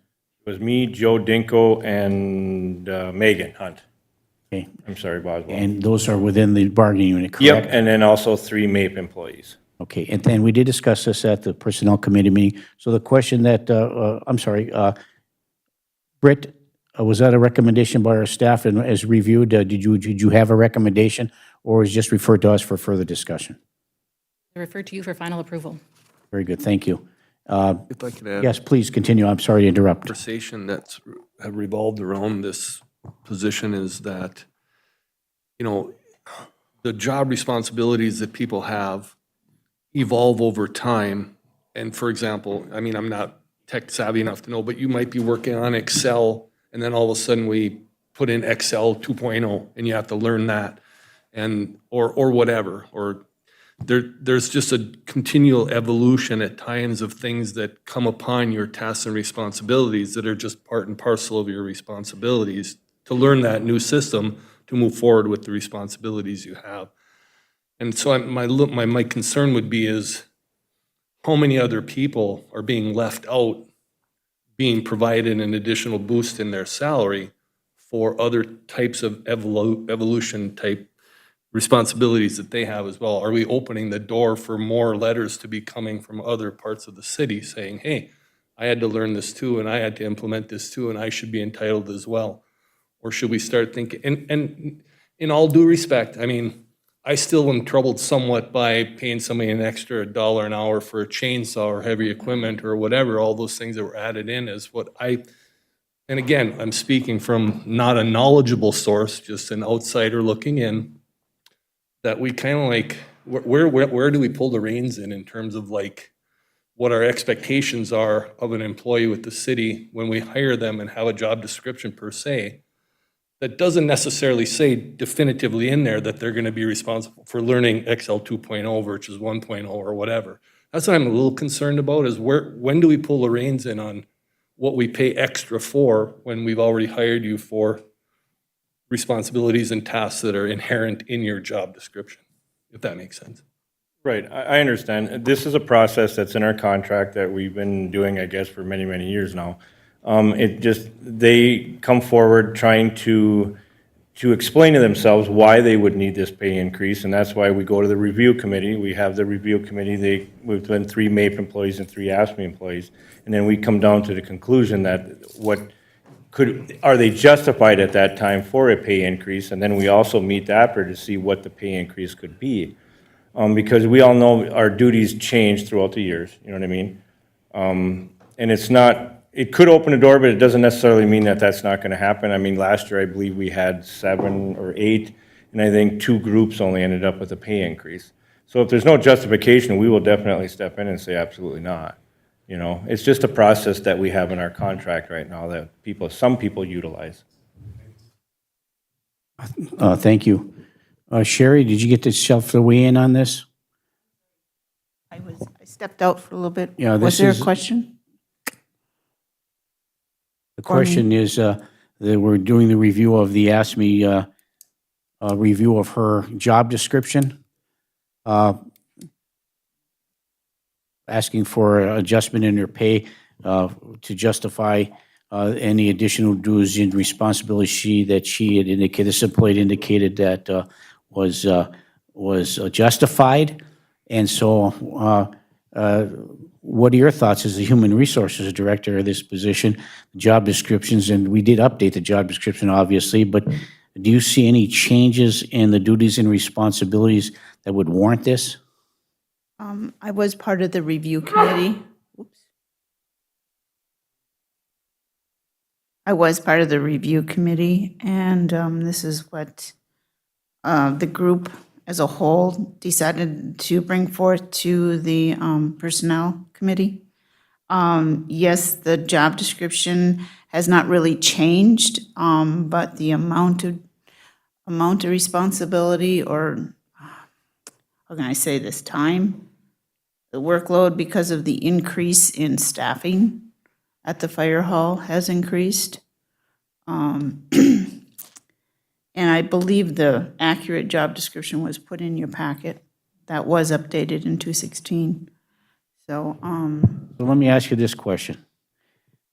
[SPEAKER 17] It was me, Joe Dinko, and Megan Hunt.
[SPEAKER 1] Okay.
[SPEAKER 17] I'm sorry, Boswell.
[SPEAKER 1] And those are within the bargaining unit, correct?
[SPEAKER 17] Yep, and then also 3 MAPE employees.
[SPEAKER 1] Okay, and then we did discuss this at the Personnel Committee meeting. So the question that, I'm sorry, Britt, was that a recommendation by our staff and as reviewed? Did you have a recommendation, or was it just referred to us for further discussion?
[SPEAKER 2] I refer to you for final approval.
[SPEAKER 1] Very good, thank you.
[SPEAKER 5] If I could add.
[SPEAKER 1] Yes, please continue. I'm sorry to interrupt.
[SPEAKER 5] Conversation that's revolved around this position is that, you know, the job responsibilities that people have evolve over time. And for example, I mean, I'm not tech savvy enough to know, but you might be working on Excel and then all of a sudden we put in Excel 2.0 and you have to learn that and, or whatever, or there's just a continual evolution at times of things that come upon your tasks and responsibilities that are just part and parcel of your responsibilities to learn that new system to move forward with the responsibilities you have. And so my concern would be is how many other people are being left out, being provided an additional boost in their salary for other types of evolution type responsibilities that they have as well. Are we opening the door for more letters to be coming from other parts of the city saying, hey, I had to learn this too, and I had to implement this too, and I should be entitled as well? Or should we start thinking, and in all due respect, I mean, I still am troubled somewhat by paying somebody an extra $1 an hour for a chainsaw or heavy equipment or whatever, all those things that were added in is what and again, I'm speaking from not a knowledgeable source, just an outsider looking in, that we kind of like, where do we pull the reins in terms of like what our expectations are of an employee with the city when we hire them and have a job description per se that doesn't necessarily say definitively in there that they're going to be responsible for learning Excel 2.0 versus 1.0 or whatever. That's what I'm a little concerned about is when do we pull the reins in on what we pay extra for when we've already hired you for responsibilities and tasks that are inherent in your job description, if that makes sense.
[SPEAKER 17] Right, I understand. This is a process that's in our contract that we've been doing, I guess, for many, many years now. They come forward trying to explain to themselves why they would need this pay increase, and that's why we go to the review committee. We have the review committee, we've done 3 MAPE employees and 3 AFSCME employees, and then we come down to the conclusion that are they justified at that time for a pay increase, and then we also meet after to see what the pay increase could be. Because we all know our duties change throughout the years, you know what I mean? And it could open a door, but it doesn't necessarily mean that that's not going to happen. I mean, last year, I believe we had 7 or 8, and I think 2 groups only ended up with a pay increase. So if there's no justification, we will definitely step in and say absolutely not. You know, it's just a process that we have in our contract right now that some people utilize.
[SPEAKER 1] Thank you. Sherry, did you get to shelf the weigh in on this?
[SPEAKER 13] I stepped out for a little bit.
[SPEAKER 1] Yeah,
[SPEAKER 13] Was
[SPEAKER 1] this
[SPEAKER 13] there a
[SPEAKER 1] is-
[SPEAKER 13] question?
[SPEAKER 1] The question is, that we're doing the review of the ASME, review of her job description. Asking for adjustment in her pay to justify any additional duties and responsibilities she had indicated, this employee had indicated that was justified. And so what are your thoughts as the Human Resources Director of this position, job descriptions, and we did update the job description, obviously, but do you see any changes in the duties and responsibilities that would warrant this?
[SPEAKER 13] I was part of the review committee. Oops. I was part of the review committee, and this is what the group as a whole decided to bring forth to the personnel committee. Yes, the job description has not really changed, but the amount of responsibility, or how can I say this, time, the workload because of the increase in staffing at the fire hall has increased. And I believe the accurate job description was put in your packet. That was updated in 216. So,
[SPEAKER 1] So let me ask you this question.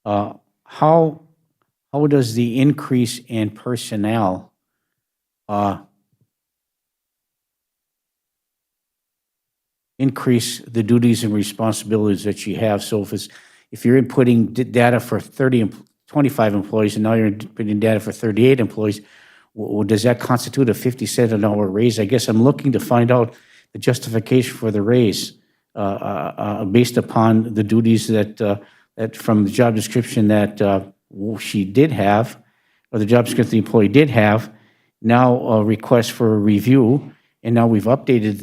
[SPEAKER 1] How does the increase in personnel increase the duties and responsibilities that you have? So if you're inputting data for 25 employees and now you're inputting data for 38 employees, does that constitute a 50-cent an hour raise? I guess I'm looking to find out the justification for the raise based upon the duties that from the job description that she did have, or the job description the employee did have, now a request for a review, and now we've updated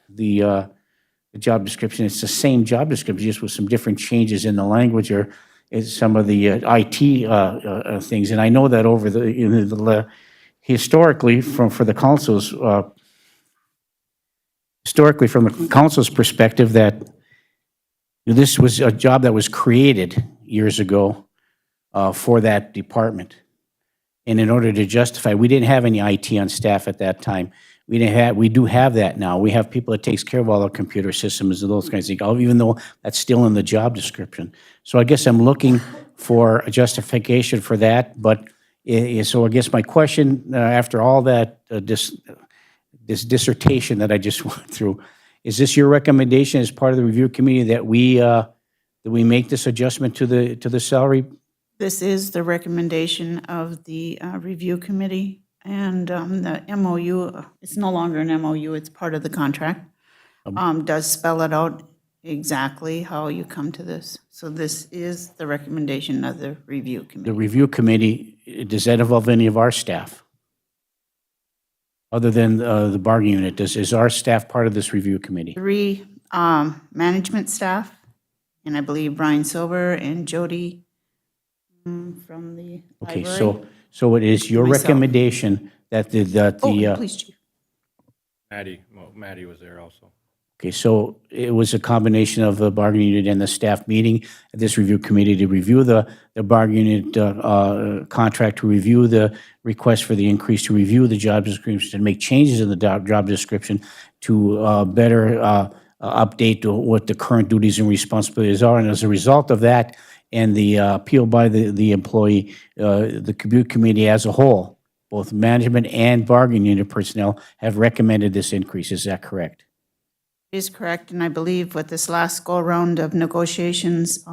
[SPEAKER 1] the job description. It's the same job description, just with some different changes in the language or in some of the IT things. And I know that over historically, from the council's perspective, that this was a job that was created years ago for that department. And in order to justify, we didn't have any IT on staff at that time. We do have that now. We have people that takes care of all our computer systems and those kinds of things, even though that's still in the job description. So I guess I'm looking for a justification for that. But so I guess my question, after all that, this dissertation that I just went through, is this your recommendation as part of the review committee that we make this adjustment to the salary?
[SPEAKER 13] this is the recommendation of the review committee, and the MOU, it's no longer an MOU, it's part of the contract, does spell it out exactly how you come to this. So this is the recommendation of the review committee.
[SPEAKER 1] The review committee, does that involve any of our staff? Other than the bargaining unit, is our staff part of this review committee?
[SPEAKER 13] 3 management staff, and I believe Brian Silver and Jody from the
[SPEAKER 1] Okay,
[SPEAKER 13] library.
[SPEAKER 1] so it is your
[SPEAKER 13] Myself.
[SPEAKER 1] recommendation that
[SPEAKER 13] Oh, please, Chief.
[SPEAKER 17] Maddie was there also.
[SPEAKER 1] Okay, so it was a combination of the bargaining unit and the staff meeting at this review committee to review the bargaining unit contract, to review the request for the increase, to review the job description, to make changes in the job description, to better update what the current duties and responsibilities are. And as a result of that, and the appeal by the employee, the review committee as a whole, both management and bargaining unit personnel, have recommended this increase. Is that correct?
[SPEAKER 13] Is correct, and I believe with this last go-around of negotiations,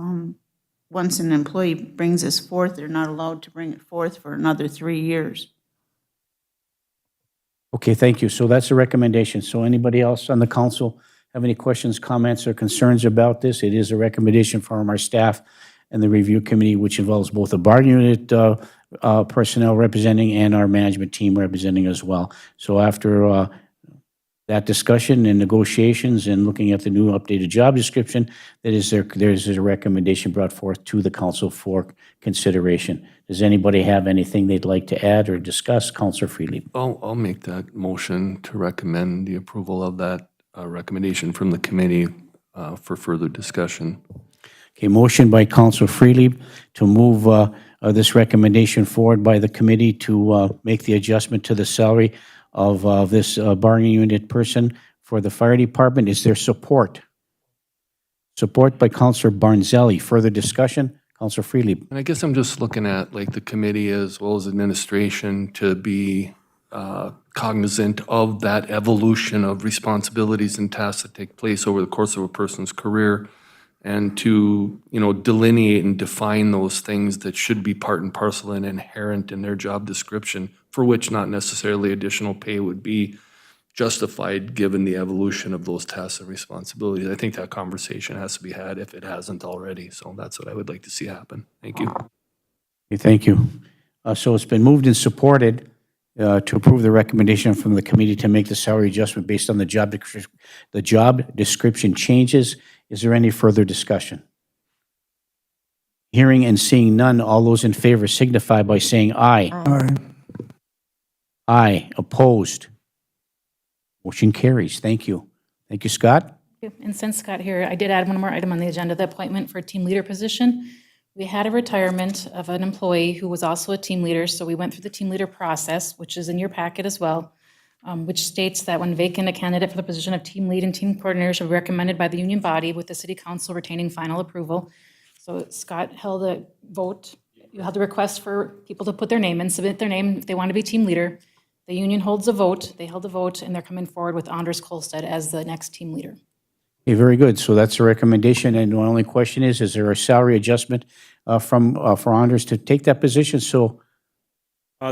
[SPEAKER 13] once an employee brings this forth, they're not allowed to bring it forth for another 3 years.
[SPEAKER 1] Okay, thank you. So that's a recommendation. So anybody else on the council have any questions, comments, or concerns about this? It is a recommendation from our staff and the review committee, which involves both the bargaining unit personnel representing and our management team representing as well. So after that discussion and negotiations and looking at the new updated job description, there's a recommendation brought forth to the council for consideration. Does anybody have anything they'd like to add or discuss? Councilor Freely.
[SPEAKER 5] I'll make that motion to recommend the approval of that recommendation from the committee for further discussion.
[SPEAKER 1] Okay, motion by Councilor Freely to move this recommendation forward by the committee to make the adjustment to the salary of this bargaining unit person for the fire department. Is there support? Support by Councilor Barnzelli. Further discussion? Councilor Freely.
[SPEAKER 5] And I guess I'm just looking at like the committee as well as administration to be cognizant of that evolution of responsibilities and tasks that take place over the course of a person's career, and to, delineate and define those things that should be part and parcel and inherent in their job description, for which not necessarily additional pay would be justified given the evolution of those tasks and responsibilities. I think that conversation has to be had if it hasn't already. So that's what I would like to see happen. Thank you.
[SPEAKER 1] Okay, thank you. So it's been moved and supported to approve the recommendation from the committee to make the salary adjustment based on the job description changes. Is there any further discussion? Hearing and seeing none, all those in favor signify by saying aye.
[SPEAKER 9] Aye.
[SPEAKER 1] Aye. Opposed? Motion carries. Thank you. Thank you, Scott.
[SPEAKER 2] And since Scott here, I did add one more item on the agenda, the appointment for team leader position. We had a retirement of an employee who was also a team leader, so we went through the team leader process, which is in your packet as well, which states that when vacant, a candidate for the position of team lead and team coordinator shall be recommended by the union body with the city council retaining final approval. So Scott held a vote. You held a request for people to put their name in, submit their name if they want to be team leader. The union holds a vote, they held a vote, and they're coming forward with Anders Kolstad as the next team leader.
[SPEAKER 1] Okay, very good. So that's a recommendation, and the only question is there a salary adjustment for Anders to take that position? So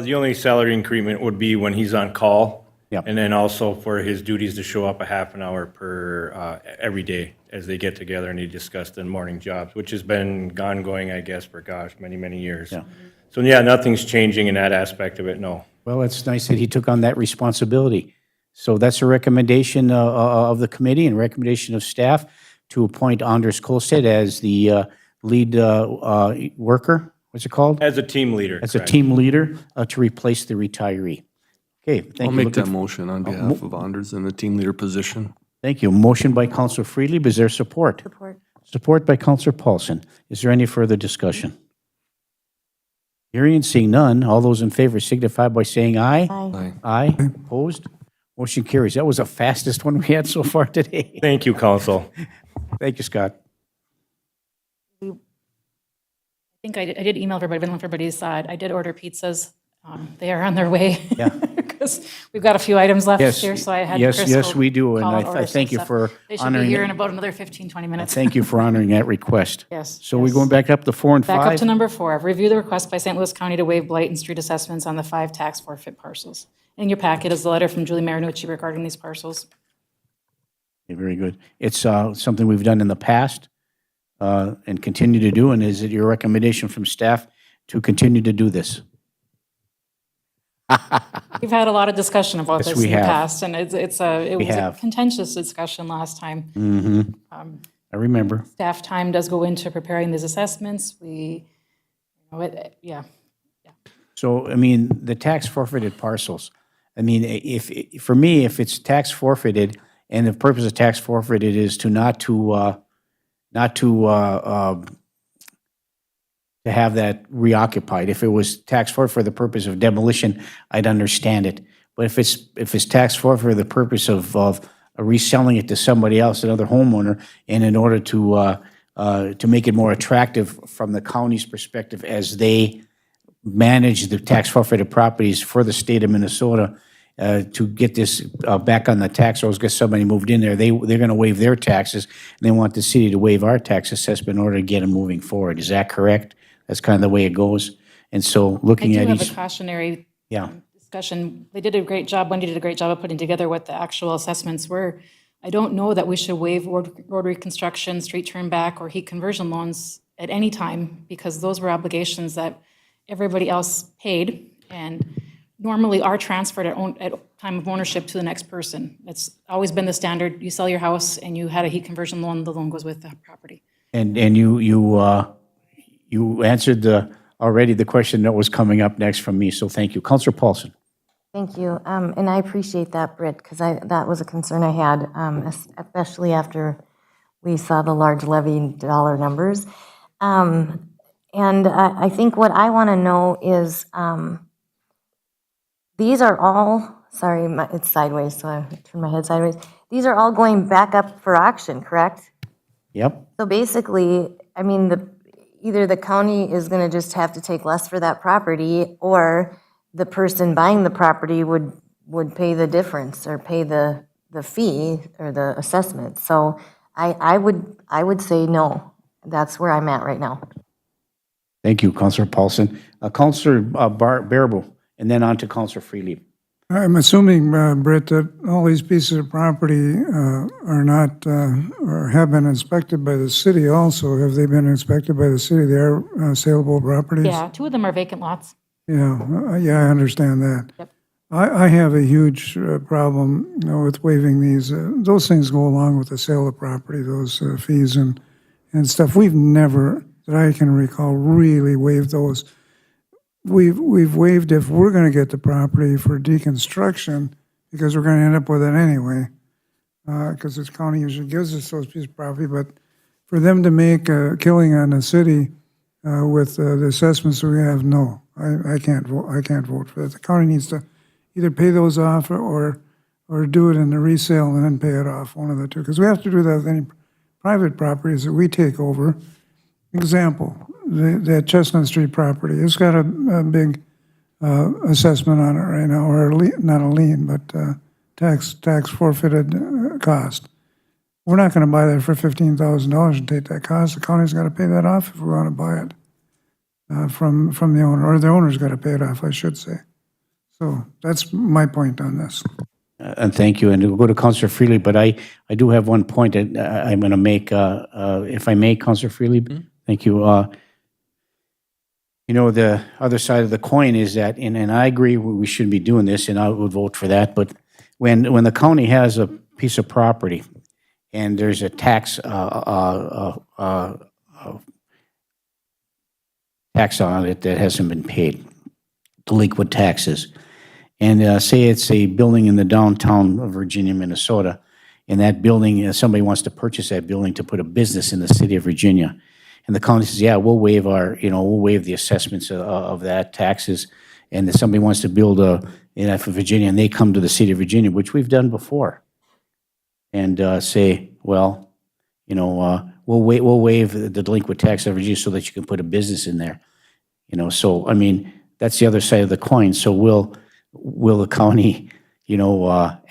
[SPEAKER 17] The only salary increment would be when he's on call.
[SPEAKER 1] Yep.
[SPEAKER 17] And then also for his duties to show up a half an hour per, every day as they get together and they discuss the morning jobs, which has been ongoing, I guess, for many, many years.
[SPEAKER 1] Yeah.
[SPEAKER 17] So yeah, nothing's changing in that aspect of it, no.
[SPEAKER 1] well, it's nice that he took on that responsibility. So that's a recommendation of the committee and recommendation of staff to appoint Anders Kolstad as the lead worker. What's it called?
[SPEAKER 17] As a team leader.
[SPEAKER 1] As a
[SPEAKER 17] correct.
[SPEAKER 1] team leader to replace the retiree. Okay, thank you.
[SPEAKER 5] I'll make
[SPEAKER 1] Looking
[SPEAKER 5] that motion on behalf of Anders in the team leader position.
[SPEAKER 1] Thank you. Motion by Councilor Freely. Is there support?
[SPEAKER 10] Support.
[SPEAKER 1] Support by Councilor Paulson. Is there any further discussion? Hearing and seeing none, all those in favor signify by saying aye.
[SPEAKER 10] Aye.
[SPEAKER 1] Aye. Opposed? Motion carries. That was the fastest one we had so far today.
[SPEAKER 17] Thank you, council.
[SPEAKER 1] Thank you, Scott.
[SPEAKER 2] I think I did email everybody, but I don't know if everybody saw it. I did order pizzas. They are on their way.
[SPEAKER 1] Yeah.
[SPEAKER 2] Because we've got a few items left
[SPEAKER 1] Yes,
[SPEAKER 2] here, so I had
[SPEAKER 1] yes,
[SPEAKER 2] Chris
[SPEAKER 1] yes,
[SPEAKER 2] go
[SPEAKER 1] we do, and
[SPEAKER 2] call
[SPEAKER 1] I
[SPEAKER 2] and order
[SPEAKER 1] thank
[SPEAKER 2] some
[SPEAKER 1] you
[SPEAKER 2] stuff.
[SPEAKER 1] for
[SPEAKER 2] They should be
[SPEAKER 1] honoring
[SPEAKER 2] here
[SPEAKER 1] it.
[SPEAKER 2] in about another 15, 20 minutes.
[SPEAKER 1] Thank you for honoring that request.
[SPEAKER 2] Yes,
[SPEAKER 1] So we're
[SPEAKER 2] yes.
[SPEAKER 1] going back up to 4 and 5?
[SPEAKER 2] Back up to number 4. Review the request by St. Louis County to waive blight and street assessments on the 5 tax forfeit parcels. In your packet is the letter from Julie Marinucci regarding these parcels.
[SPEAKER 1] Okay, very good. It's something we've done in the past and continue to do, and is it your recommendation from staff to continue to do this?
[SPEAKER 2] We've had a lot of discussion about
[SPEAKER 1] Yes,
[SPEAKER 2] this
[SPEAKER 1] we
[SPEAKER 2] in the
[SPEAKER 1] have.
[SPEAKER 2] past, and it was a
[SPEAKER 1] have.
[SPEAKER 2] contentious discussion last time.
[SPEAKER 1] Mm-hmm. I remember.
[SPEAKER 2] Staff time does go into preparing these assessments. Yeah.
[SPEAKER 1] So, I mean, the tax forfeited parcels, I mean, for me, if it's tax forfeited, and the purpose of tax forfeited is to not to have that reoccupied. If it was tax forfeit for the purpose of demolition, I'd understand it. But if it's tax forfeit for the purpose of reselling it to somebody else, another homeowner, and in order to make it more attractive from the county's perspective as they manage the tax forfeited properties for the state of Minnesota, to get this back on the tax rolls, get somebody moved in there, they're going to waive their taxes, and they want the city to waive our tax assessment in order to get them moving forward. Is that correct? That's kind of the way it goes. And so
[SPEAKER 2] I
[SPEAKER 1] looking
[SPEAKER 2] do
[SPEAKER 1] at
[SPEAKER 2] have
[SPEAKER 1] each,
[SPEAKER 2] a cautionary
[SPEAKER 1] yeah,
[SPEAKER 2] discussion. They did a great job, Wendy did a great job of putting together what the actual assessments were. I don't know that we should waive road reconstruction, street turn back, or heat conversion loans at any time, because those were obligations that everybody else paid and normally are transferred at time of ownership to the next person. That's always been the standard. You sell your house and you had a heat conversion loan, the loan goes with the property.
[SPEAKER 1] And you answered already the question that was coming up next from me, so thank you. Counselor Paulson.
[SPEAKER 10] Thank you. And I appreciate that, Britt, because that was a concern I had, especially after we saw the large levy dollar numbers. And I think what I want to know is, these are all, sorry, it's sideways, so I turn my head sideways. These are all going back up for auction, correct?
[SPEAKER 1] Yep.
[SPEAKER 10] So basically, I mean, either the county is going to just have to take less for that property, or the person buying the property would pay the difference or pay the fee or the assessment. So I would say no. That's where I'm at right now.
[SPEAKER 1] Thank you, Counselor Paulson. Counselor Bearable, and then on to Counselor Freely.
[SPEAKER 9] I'm assuming, Britt, that all these pieces of property are not, or have been inspected by the city also. Have they been inspected by the city? They are saleable properties?
[SPEAKER 2] Yeah, 2 of them are vacant lots.
[SPEAKER 9] Yeah, I understand that.
[SPEAKER 2] Yep.
[SPEAKER 9] I have a huge problem, with waiving these. Those things go along with the sale of property, those fees and stuff. We've never, that I can recall, really waived those. We've waived if we're going to get the property for deconstruction, because we're going to end up with it anyway, because the county usually gives us those pieces of property. But for them to make a killing on the city with the assessments we have, no, I can't vote. I can't vote for that. The county needs to either pay those off or do it in the resale and then pay it off, one of the two. Because we have to do that with any private properties that we take over. Example, that Chestnut Street property, it's got a big assessment on it right now, or not a lien, but tax forfeited cost. We're not going to buy that for $15,000 and take that cost. The county's got to pay that off if we want to buy it from the owner, or the owner's got to pay it off, I should say. So that's my point on this.
[SPEAKER 1] And thank you. And we'll go to Counselor Freely, but I do have one point that I'm going to make, if I may, Counselor Freely. Thank you. The other side of the coin is that, and I agree we should be doing this, and I would vote for that, but when the county has a piece of property and there's a tax on it that hasn't been paid, delinquent taxes, and say it's a building in the downtown of Virginia, Minnesota, and that building, somebody wants to purchase that building to put a business in the city of Virginia. And the county says, yeah, we'll waive the assessments of that taxes. And if somebody wants to build for Virginia, and they come to the city of Virginia, which we've done before, and say, well, we'll waive the delinquent tax of Virginia so that you can put a business in there. So I mean, that's the other side of the coin. So will the county,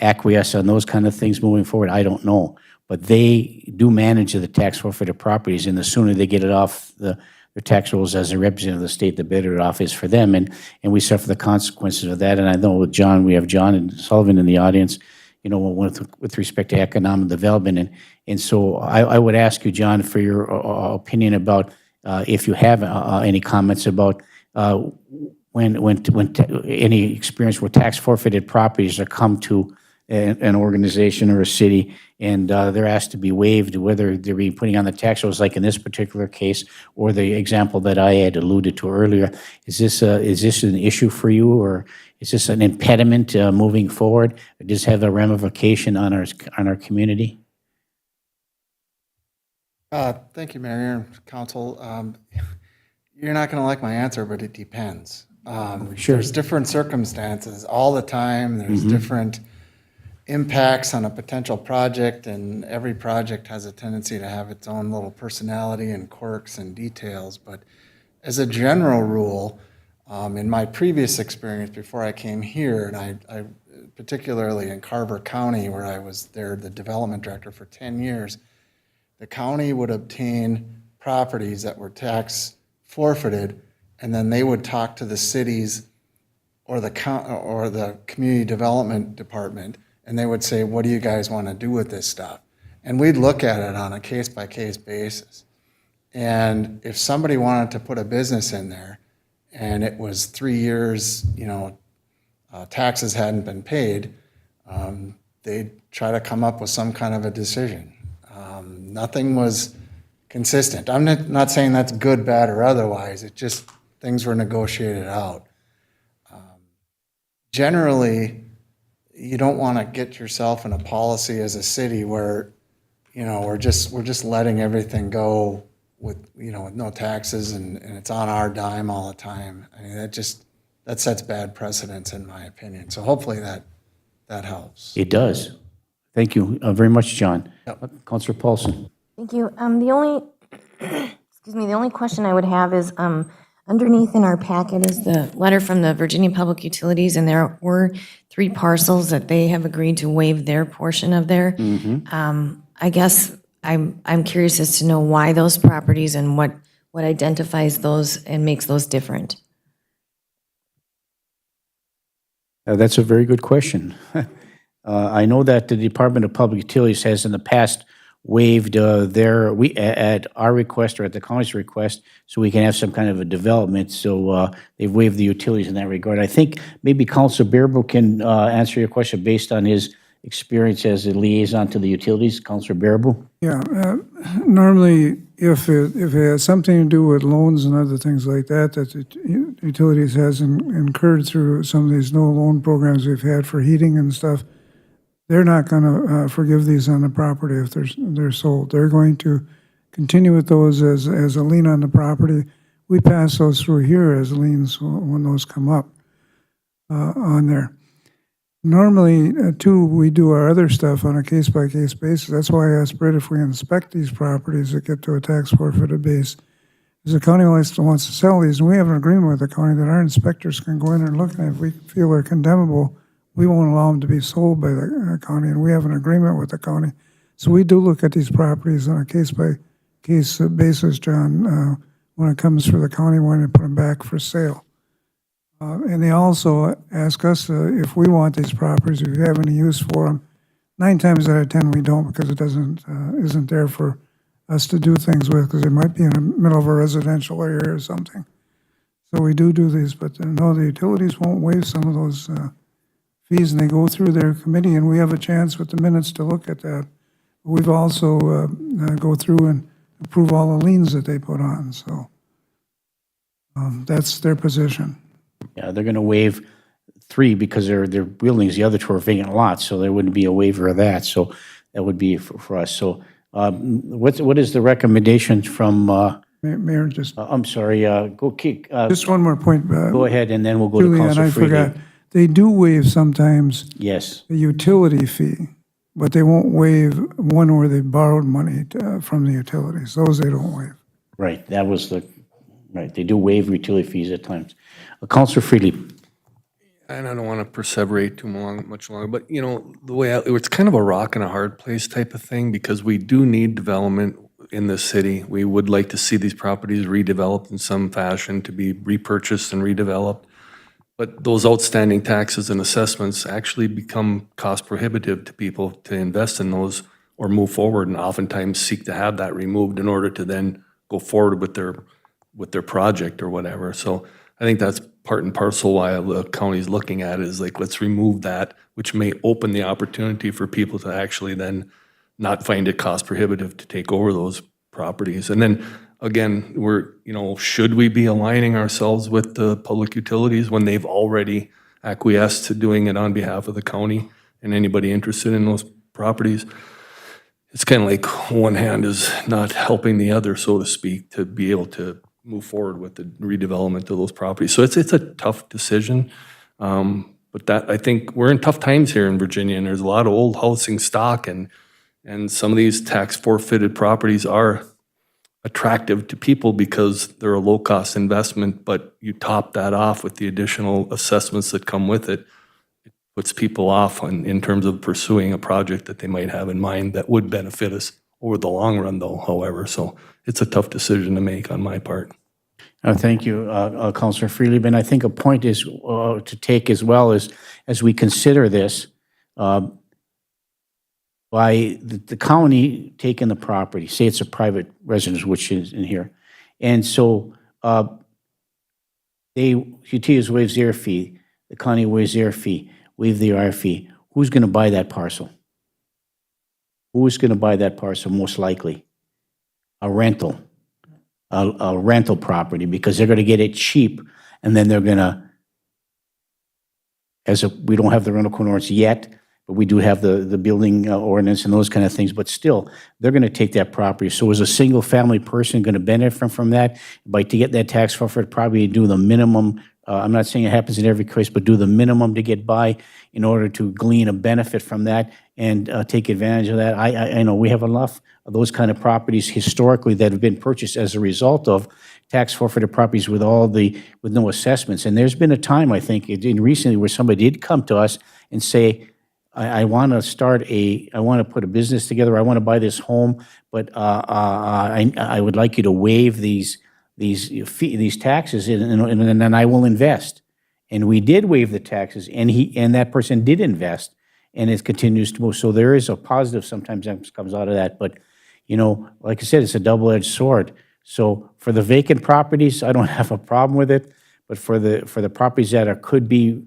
[SPEAKER 1] acquiesce on those kind of things moving forward? I don't know. But they do manage the tax forfeited properties, and the sooner they get it off their tax rolls as a representative of the state, the better it off is for them, and we suffer the consequences of that. And I know with John, we have John and Sullivan in the audience, with respect to economic development, and so I would ask you, John, for your opinion about if you have any comments about when any experience where tax forfeited properties are come to an organization or a city, and they're asked to be waived, whether they're being putting on the tax rolls, like in this particular case, or the example that I had alluded to earlier. Is this an issue for you, or is this an impediment moving forward? Or does it have a ramification on our community?
[SPEAKER 18] Thank you, Mayor and Council. You're not going to like my answer, but it depends.
[SPEAKER 1] Sure.
[SPEAKER 18] There's different circumstances all the time. There's different impacts on a potential project, and every project has a tendency to have its own little personality and quirks and details. But as a general rule, in my previous experience before I came here, and I particularly in Carver County, where I was there, the development director for 10 years, the county would obtain properties that were tax forfeited, and then they would talk to the cities or the community development department, and they would say, what do you guys want to do with this stuff? And we'd look at it on a case-by-case basis. And if somebody wanted to put a business in there and it was 3 years, taxes hadn't been paid, they'd try to come up with some kind of a decision. Nothing was consistent. I'm not saying that's good, bad, or otherwise. It just, things were negotiated out. Generally, you don't want to get yourself in a policy as a city where, we're just letting everything go with no taxes and it's on our dime all the time. I mean, that sets bad precedents in my opinion. So hopefully that helps.
[SPEAKER 1] It does. Thank you very much, John. Councilor Paulson.
[SPEAKER 10] Thank you. The only question I would have is, underneath in our packet is the letter from the Virginia Public Utilities, and there were 3 parcels that they have agreed to waive their portion of their. I guess I'm curious as to know why those properties and what identifies those and makes those different.
[SPEAKER 1] That's a very good question. I know that the Department of Public Utilities has in the past waived at our request or at the county's request, so we can have some kind of a development. So they've waived the utilities in that regard. I think maybe Councilor Bearable can answer your question based on his experience as a liaison to the utilities. Councilor Bearable?
[SPEAKER 9] Yeah, normally, if it has something to do with loans and other things like that the utilities has incurred through some of these no loan programs we've had for heating and stuff, they're not going to forgive these on the property if they're sold. They're going to continue with those as a lien on the property. We pass those through here as liens when those come up on there. Normally, too, we do our other stuff on a case-by-case basis. That's why I asked Britt if we inspect these properties that get to a tax forfeited base. Because the county wants to sell these, and we have an agreement with the county that our inspectors can go in and look, and if we feel they're condemnable, we won't allow them to be sold by the county, and we have an agreement with the county. So we do look at these properties on a case-by-case basis, John, when it comes for the county, when they put them back for sale. And they also ask us if we want these properties, if we have any use for them. 9 times out of 10, we don't, because it isn't there for us to do things with, because it might be in the middle of a residential area or something. So we do these, but no, the utilities won't waive some of those fees, and they go through their committee, and we have a chance with the minutes to look at that. We've also go through and approve all the liens that they put on, so that's their position.
[SPEAKER 1] Yeah, they're going to waive 3 because they're buildings. The other 2 are vacant lots, so there wouldn't be a waiver of that. So that would be for us. So what is the recommendation from?
[SPEAKER 9] Mayor, just.
[SPEAKER 1] I'm sorry. Go kick.
[SPEAKER 9] Just one more point.
[SPEAKER 1] Go ahead, and then we'll go
[SPEAKER 9] Julie,
[SPEAKER 1] to
[SPEAKER 9] and
[SPEAKER 1] Councilor
[SPEAKER 9] I
[SPEAKER 1] Freely.
[SPEAKER 9] forgot. They do waive sometimes.
[SPEAKER 1] Yes.
[SPEAKER 9] The utility fee, but they won't waive one where they borrowed money from the utilities. Those they don't waive.
[SPEAKER 1] Right. That was right. They do waive utility fees at times. Councilor Freely.
[SPEAKER 5] And I don't want to perseverate much longer, but the way it's kind of a rock and a hard place type of thing, because we do need development in this city. We would like to see these properties redeveloped in some fashion, to be repurchased and redeveloped. But those outstanding taxes and assessments actually become cost prohibitive to people to invest in those or move forward, and oftentimes seek to have that removed in order to then go forward with their project or whatever. So I think that's part and parcel why the county's looking at it, is like, let's remove that, which may open the opportunity for people to actually then not find it cost prohibitive to take over those properties. And then again, should we be aligning ourselves with the public utilities when they've already acquiesced to doing it on behalf of the county and anybody interested in those properties? It's kind of like one hand is not helping the other, so to speak, to be able to move forward with the redevelopment of those properties. So it's a tough decision. But I think we're in tough times here in Virginia, and there's a lot of old housing stock, and some of these tax forfeited properties are attractive to people because they're a low-cost investment, but you top that off with the additional assessments that come with it. It puts people off in terms of pursuing a project that they might have in mind that would benefit us over the long run, though, however. So it's a tough decision to make on my part.
[SPEAKER 1] Thank you, Councilor Freely. And I think a point is to take as well as we consider this, by the county taking the property, say it's a private residence, which is in here, and so utilities waives their fee, the county waives their fee, waive our fee. Who's going to buy that parcel? Who's going to buy that parcel most likely? A rental property, because they're going to get it cheap, and then they're going to, we don't have the rental code ordinance yet, but we do have the building ordinance and those kind of things, but still, they're going to take that property. So is a single-family person going to benefit from that? To get that tax forfeit, probably do the minimum, I'm not saying it happens in every case, but do the minimum to get by in order to glean a benefit from that and take advantage of that. I know we have enough of those kind of properties historically that have been purchased as a result of tax forfeited properties with no assessments. And there's been a time, I think, recently where somebody did come to us and say, I want to put a business together, I want to buy this home, but I would like you to waive these taxes, and then I will invest. And we did waive the taxes, and that person did invest, and it continues to move. So there is a positive sometimes that comes out of that. But, like I said, it's a double-edged sword. So for the vacant properties, I don't have a problem with it. But for the properties that could be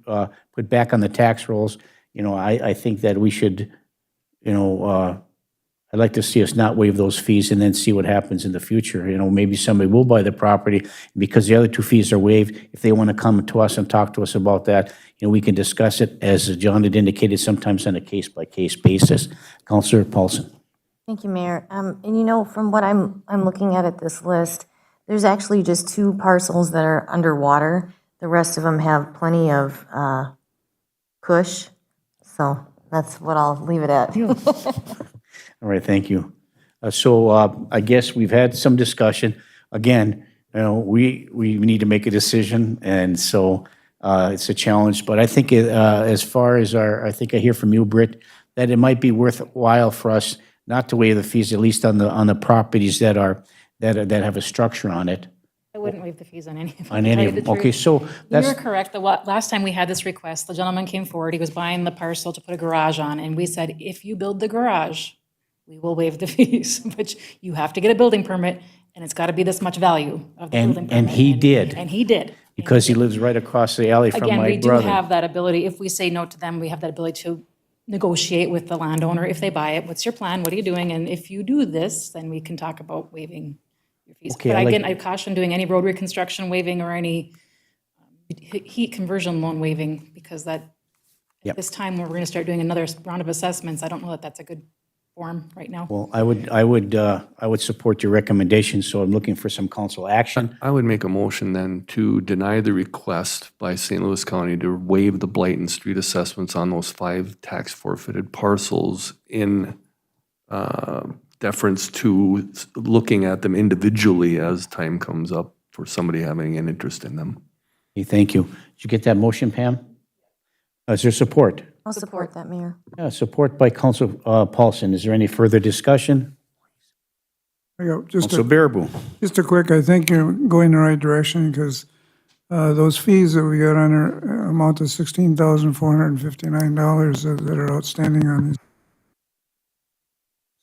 [SPEAKER 1] put back on the tax rolls, I think that we should, I'd like to see us not waive those fees and then see what happens in the future. Maybe somebody will buy the property because the other two fees are waived. If they want to come to us and talk to us about that, we can discuss it, as John had indicated, sometimes on a case-by-case basis. Councilor Paulson.
[SPEAKER 10] Thank you, Mayor. And from what I'm looking at this list, there's actually just 2 parcels that are underwater. The rest of them have plenty of cush. So that's what I'll leave it at.
[SPEAKER 1] All right, thank you. So I guess we've had some discussion. Again, we need to make a decision, and so it's a challenge. But I think as far as I think I hear from you, Britt, that it might be worthwhile for us not to waive the fees, at least on the properties that have a structure on it.
[SPEAKER 2] I wouldn't waive the fees on any of them.
[SPEAKER 1] On any of them. Okay, so that's.
[SPEAKER 2] You're correct. Last time we had this request, the gentleman came forward, he was buying the parcel to put a garage on, and we said, if you build the garage, we will waive the fees, but you have to get a building permit, and it's got to be this much value of the building permit.
[SPEAKER 1] And he did.
[SPEAKER 2] And he did.
[SPEAKER 1] Because he lives right across the alley from my brother.
[SPEAKER 2] Again, we do have that ability, if we say no to them, we have that ability to negotiate with the landowner if they buy it. What's your plan? What are you doing? And if you do this, then we can talk about waiving your fees.
[SPEAKER 1] Okay,
[SPEAKER 2] But again, I caution doing any road reconstruction waiving or any heat conversion loan waiving, because at this time where we're going to start doing another round of assessments, I don't know that that's a good form right now.
[SPEAKER 1] Well, I would support your recommendation, so I'm looking for some council action.
[SPEAKER 5] I would make a motion then to deny the request by St. Louis County to waive the blight and street assessments on those 5 tax forfeited parcels in deference to looking at them individually as time comes up for somebody having an interest in them.
[SPEAKER 1] Okay, thank you. Did you get that motion, Pam? Is there support?
[SPEAKER 10] I'll support that, Mayor.
[SPEAKER 1] Yeah, support by Council Paulson. Is there any further discussion? Council Baraboo.
[SPEAKER 9] Just a quick, I think you're going the right direction, because those fees that we got on are amount to $16,459 that are outstanding on these.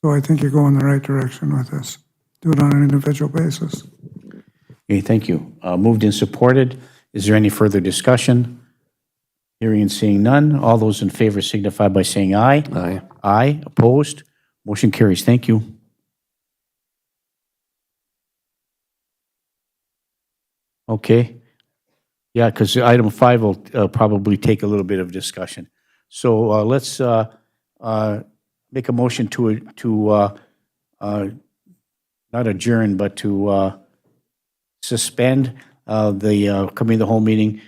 [SPEAKER 9] So I think you're going the right direction with this. Do it on an individual basis.
[SPEAKER 1] Okay, thank you. Moved and supported. Is there any further discussion? Hearing and seeing none. All those in favor signify by saying aye.
[SPEAKER 5] Aye.
[SPEAKER 1] Aye. Opposed? Motion carries. Thank you. Okay. Yeah, because item 5 will probably take a little bit of discussion. So let's make a motion to not adjourn, but to suspend the coming of the whole meeting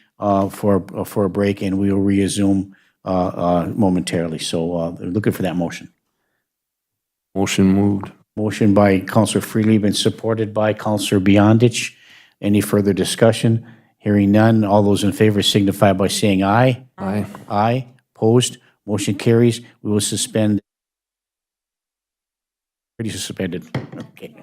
[SPEAKER 1] for a break, and we will resume momentarily. So looking for that motion.
[SPEAKER 5] Motion moved.
[SPEAKER 1] Motion by Councilor Freely and supported by Councilor Beyondich. Any further discussion? Hearing none. All those in favor signify by saying aye.
[SPEAKER 5] Aye.
[SPEAKER 1] Aye. Opposed? Motion carries. We will suspend. Pretty suspended. Okay.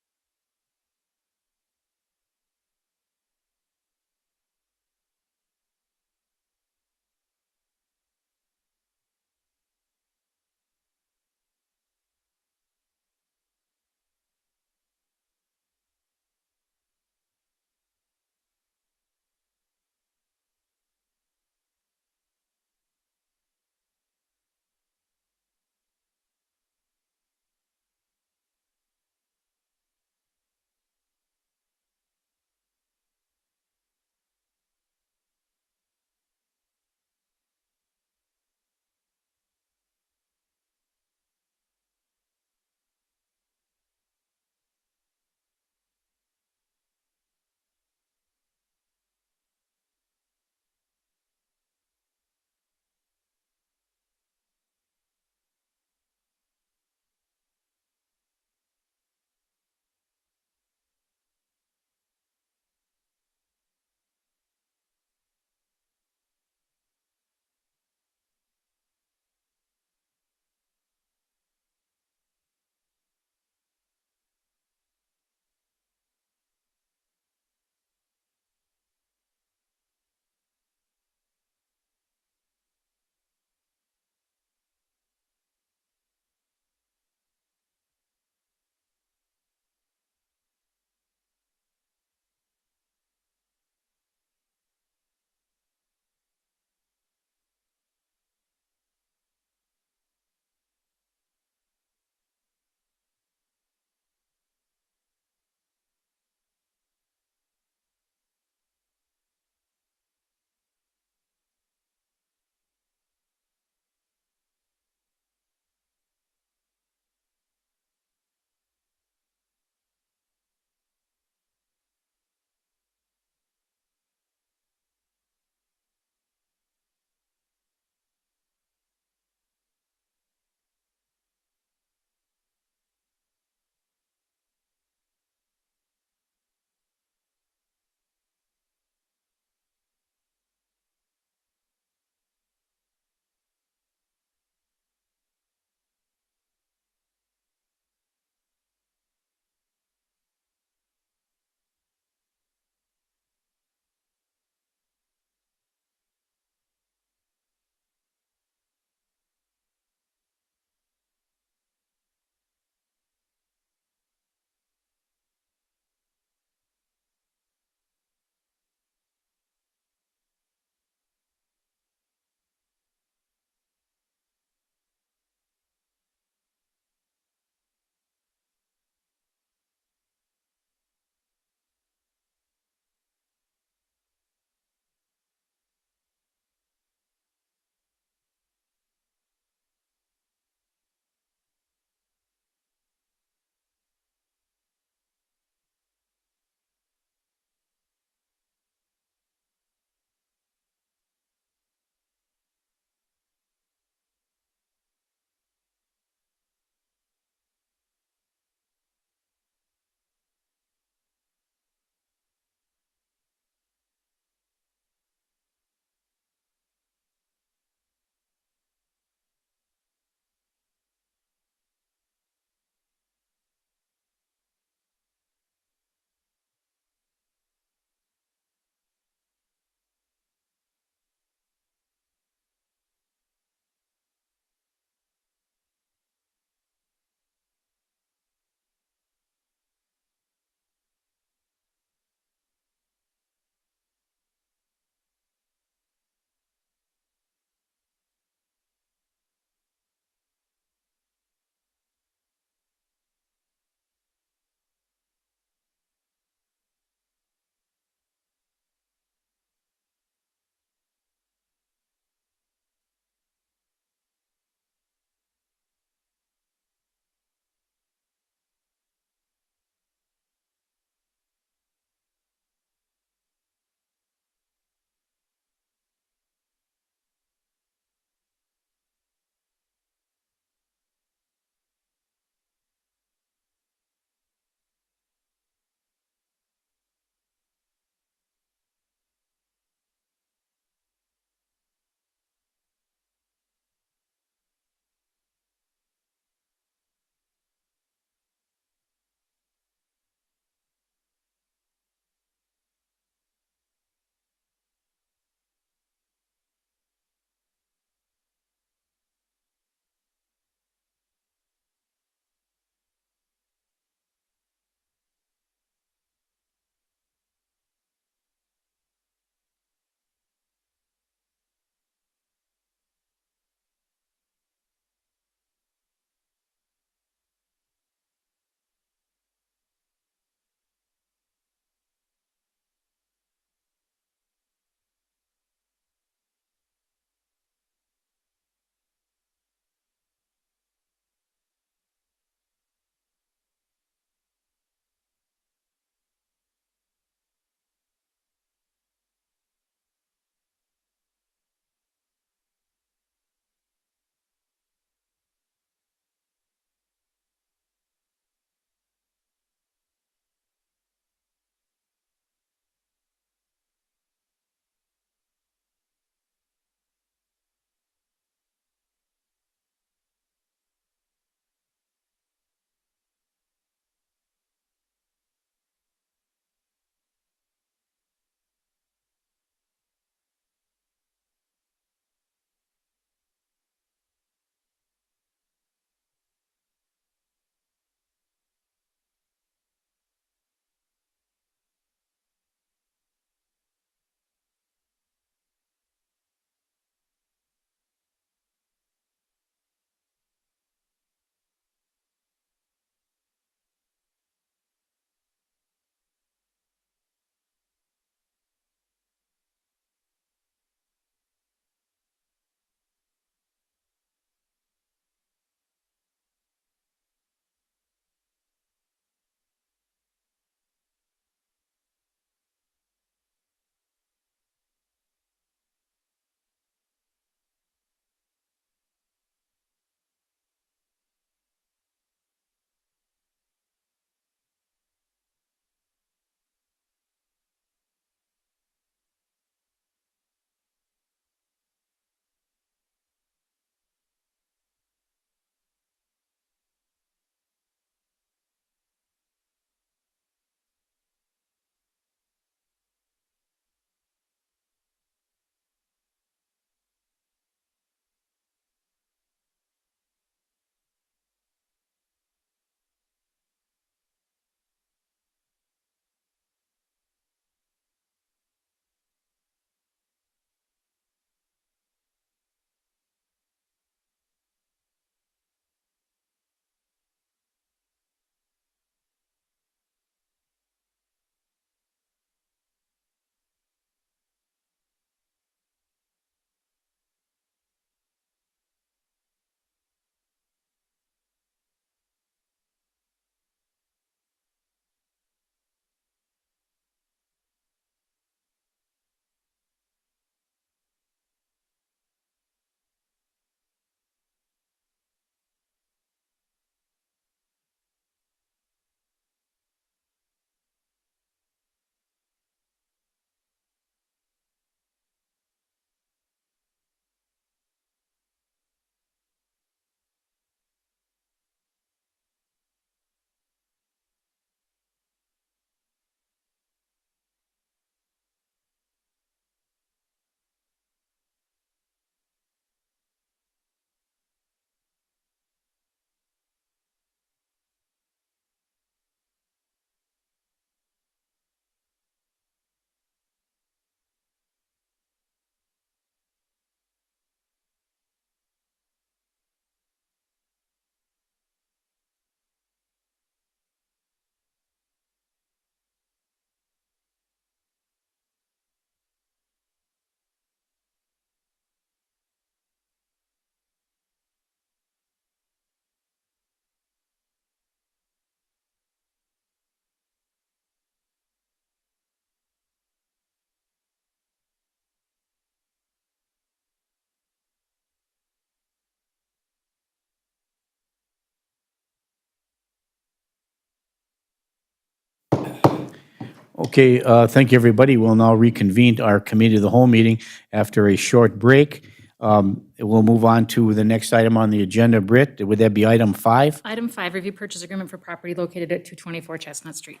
[SPEAKER 1] Okay, thank you, everybody. We'll now reconvene our committee of the whole meeting after a short break. We'll move on to the next item on the agenda. Britt, would that be item 5?
[SPEAKER 2] Item 5, review purchase agreement for property located at 224 Chestnut Street.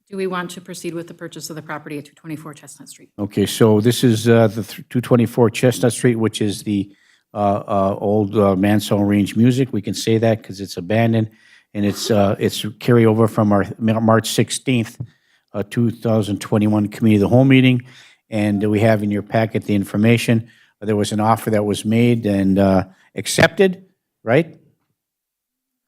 [SPEAKER 2] Do we want to proceed with the purchase of the property at 224 Chestnut Street?
[SPEAKER 1] Okay, so this is the 224 Chestnut Street, which is the old Mansell Range Music. We can say that because it's abandoned, and it's carryover from our March 16th, 2021 Committee of the Whole meeting. And we have in your packet the information. There was an offer that was made and accepted, right?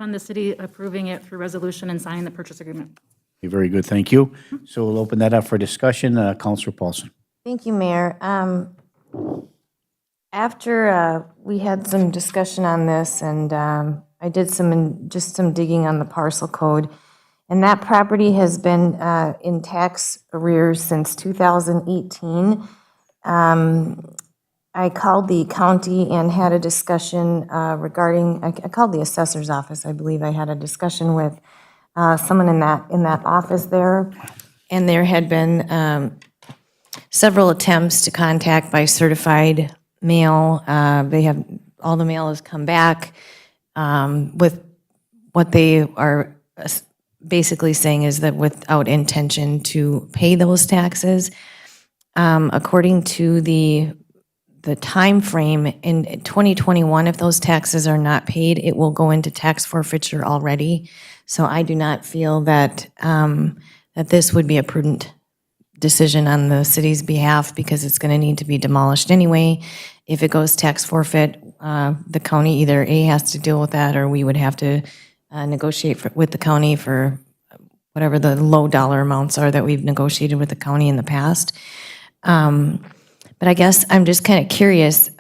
[SPEAKER 2] On the city approving it through resolution and signing the purchase agreement.
[SPEAKER 1] Very good, thank you. So we'll open that up for discussion. Councilor Paulson.
[SPEAKER 10] Thank you, Mayor. After we had some discussion on this, and I did some digging on the parcel code, and that property has been in tax arrears since 2018. I called the county and had a discussion regarding, I called the assessor's office, I believe. I had a discussion with someone in that office there, and there had been several attempts to contact by certified mail. All the mail has come back with what they are basically saying is that without intention to pay those taxes. According to the time frame in 2021, if those taxes are not paid, it will go into tax forfeiture already. So I do not feel that that this would be a prudent decision on the city's behalf because it's going to need to be demolished anyway. If it goes tax forfeit, the county either A, has to deal with that, or we would have to negotiate with the county for whatever the low dollar amounts are that we've negotiated with the county in the past. But I guess I'm just kind of curious.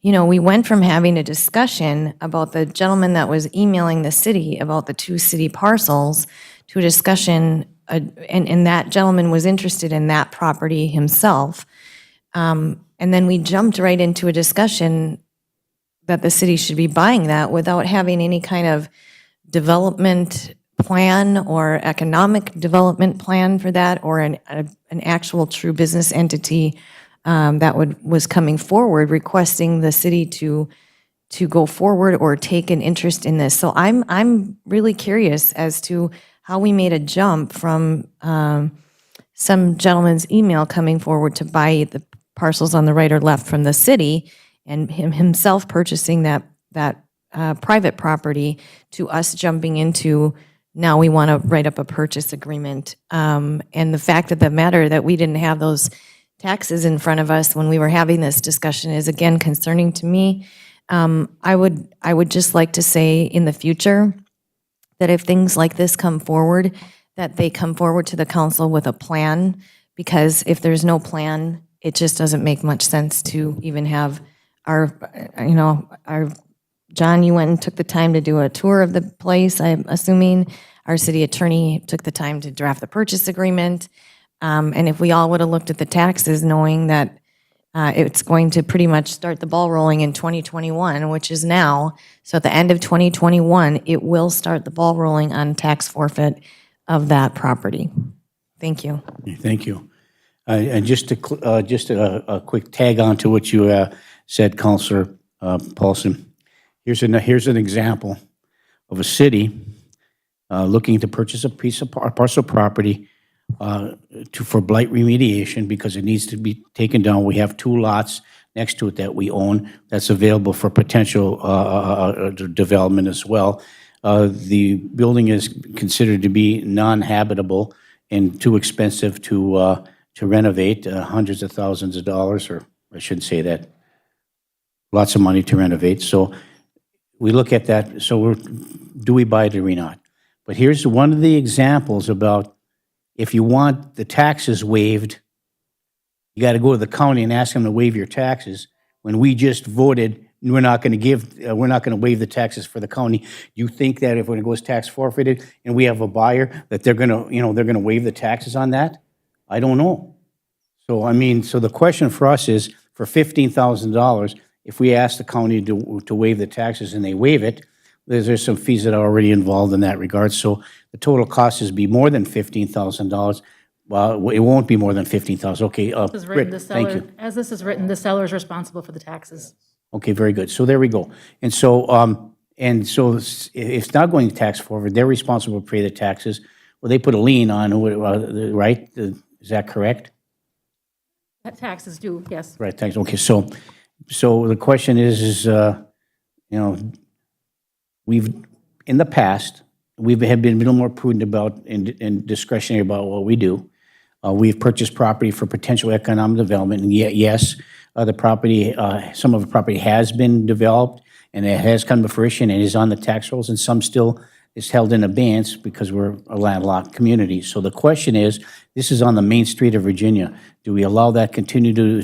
[SPEAKER 10] We went from having a discussion about the gentleman that was emailing the city about the 2 city parcels to a discussion, and that gentleman was interested in that property himself. And then we jumped right into a discussion that the city should be buying that without having any kind of development plan or economic development plan for that, or an actual true business entity that was coming forward requesting the city to go forward or take an interest in this. So I'm really curious as to how we made a jump from some gentleman's email coming forward to buy the parcels on the right or left from the city, and himself purchasing that private property, to us jumping into, now we want to write up a purchase agreement. And the fact of the matter that we didn't have those taxes in front of us when we were having this discussion is again concerning to me. I would just like to say in the future that if things like this come forward, that they come forward to the council with a plan, because if there's no plan, it just doesn't make much sense to even have our John, you went and took the time to do a tour of the place, I'm assuming. Our city attorney took the time to draft the purchase agreement. And if we all would have looked at the taxes, knowing that it's going to pretty much start the ball rolling in 2021, which is now. So at the end of 2021, it will start the ball rolling on tax forfeit of that property. Thank you.
[SPEAKER 1] Thank you. And just a quick tag on to what you said, Councilor Paulson. Here's an example of a city looking to purchase a piece of parcel property for blight remediation because it needs to be taken down. We have 2 lots next to it that we own that's available for potential development as well. The building is considered to be non-habitable and too expensive to renovate, hundreds of thousands of dollars, or I shouldn't say that, lots of money to renovate. So we look at that, so do we buy it or we not? But here's one of the examples about if you want the taxes waived, you got to go to the county and ask them to waive your taxes. When we just voted, we're not going to waive the taxes for the county. You think that if when it goes tax forfeited and we have a buyer, that they're going to waive the taxes on that? I don't know. So so the question for us is, for $15,000, if we ask the county to waive the taxes and they waive it, there's some fees that are already involved in that regard. So the total cost is be more than $15,000. Well, it won't be more than 15,000. Okay,
[SPEAKER 2] This is written,
[SPEAKER 1] Britt,
[SPEAKER 2] the
[SPEAKER 1] thank
[SPEAKER 2] seller,
[SPEAKER 1] you.
[SPEAKER 2] as this is written, the seller is responsible for the taxes.
[SPEAKER 1] Okay, very good. So there we go. And so if it's not going to tax forward, they're responsible to pay the taxes. Well, they put a lien on, right? Is that correct?
[SPEAKER 2] That taxes due, yes.
[SPEAKER 1] Right, thanks. Okay, so the question is, we've, in the past, we have been a little more prudent about and discretionary about what we do. We've purchased property for potential economic development, and yet, yes, the property, some of the property has been developed, and it has come to fruition and is on the tax rolls, and some still is held in abeyance because we're a landlocked community. So the question is, this is on the main street of Virginia. Do we allow that continue to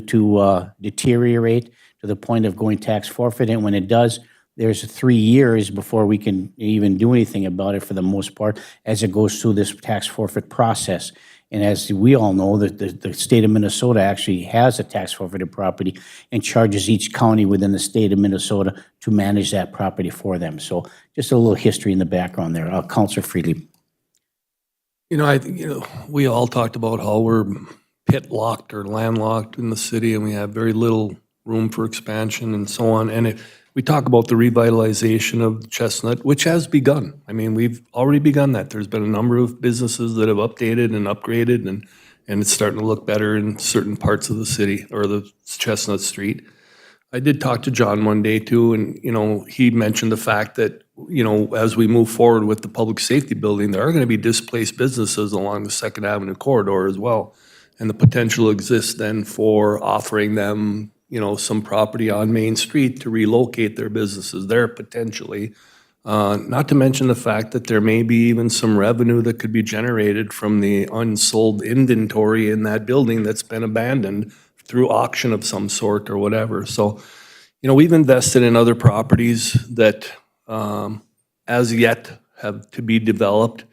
[SPEAKER 1] deteriorate to the point of going tax forfeit? And when it does, there's 3 years before we can even do anything about it for the most part as it goes through this tax forfeit process. And as we all know, the state of Minnesota actually has a tax forfeited property and charges each county within the state of Minnesota to manage that property for them. So just a little history in the background there. Councilor Friedli.
[SPEAKER 5] We all talked about how we're pit locked or landlocked in the city, and we have very little room for expansion and so on. And we talk about the revitalization of Chestnut, which has begun. I mean, we've already begun that. There's been a number of businesses that have updated and upgraded, and it's starting to look better in certain parts of the city or the Chestnut Street. I did talk to John one day too, and he mentioned the fact that as we move forward with the public safety building, there are going to be displaced businesses along the Second Avenue corridor as well, and the potential exists then for offering them some property on Main Street to relocate their businesses there potentially. Not to mention the fact that there may be even some revenue that could be generated from the unsold inventory in that building that's been abandoned through auction of some sort or whatever. So, we've invested in other properties that as yet have to be developed,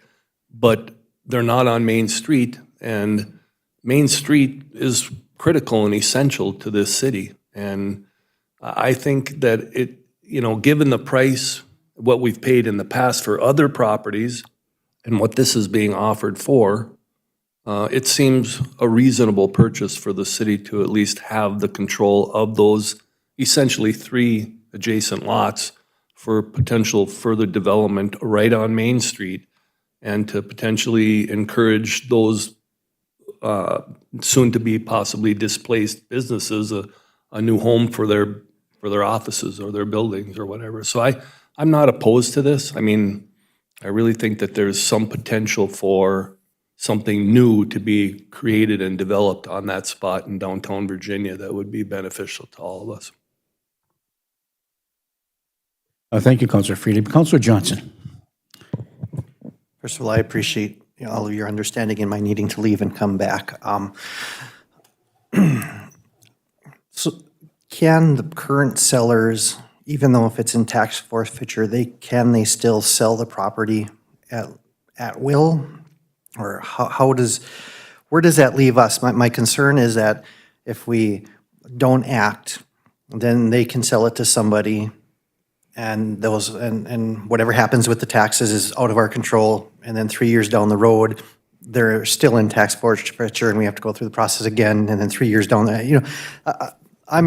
[SPEAKER 5] but they're not on Main Street. And Main Street is critical and essential to this city. And I think that given the price, what we've paid in the past for other properties and what this is being offered for, it seems a reasonable purchase for the city to at least have the control of those essentially 3 adjacent lots for potential further development right on Main Street, and to potentially encourage those soon-to-be possibly displaced businesses a new home for their offices or their buildings or whatever. So I'm not opposed to this. I mean, I really think that there's some potential for something new to be created and developed on that spot in downtown Virginia that would be beneficial to all of us.
[SPEAKER 1] Thank you, Councilor Friedli. Councilor Johnson.
[SPEAKER 4] First of all, I appreciate all of your understanding in my needing to leave and come back. So can the current sellers, even though if it's in tax forfeiture, can they still sell the property at will? Or where does that leave us? My concern is that if we don't act, then they can sell it to somebody, and and whatever happens with the taxes is out of our control. And then 3 years down the road, they're still in tax forfeiture, and we have to go through the process again. And then 3 years down the, I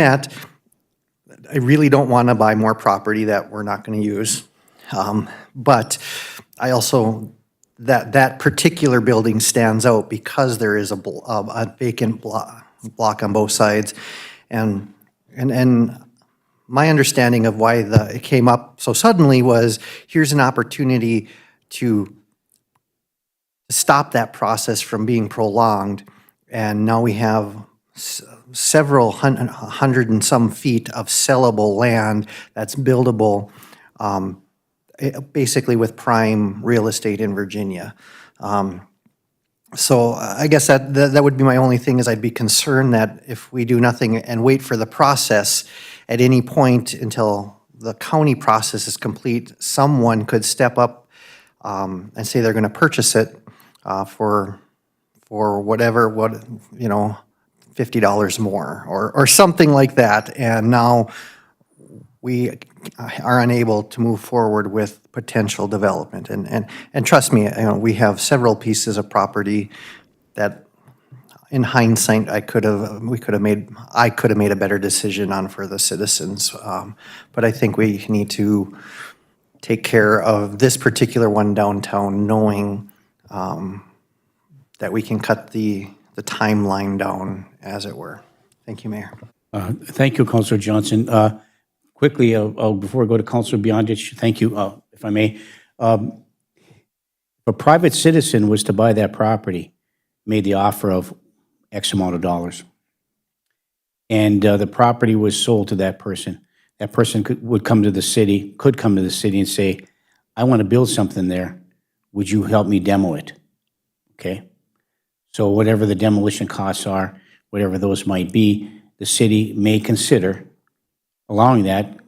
[SPEAKER 4] really don't want to buy more property that we're not going to use. But I also, that particular building stands out because there is a vacant block on both sides. And my understanding of why it came up so suddenly was, here's an opportunity to stop that process from being prolonged. And now we have several hundred and some feet of sellable land that's buildable, basically with prime real estate in Virginia. So I guess that would be my only thing, is I'd be concerned that if we do nothing and wait for the process at any point until the county process is complete, someone could step up and say they're going to purchase it for whatever, $50 more or something like that. And now we are unable to move forward with potential development. And trust me, we have several pieces of property that in hindsight, I could have made a better decision on for the citizens. But I think we need to take care of this particular one downtown, knowing that we can cut the timeline down, as it were. Thank you, Mayor.
[SPEAKER 1] Thank you, Councilor Johnson. Quickly, before I go to Councilor Beyondich, thank you, if I may. If a private citizen was to buy that property, made the offer of X amount of dollars, and the property was sold to that person would come to the city and say, I want to build something there. Would you help me demo it? Okay? So whatever the demolition costs are, whatever those might be, the city may consider allowing that, as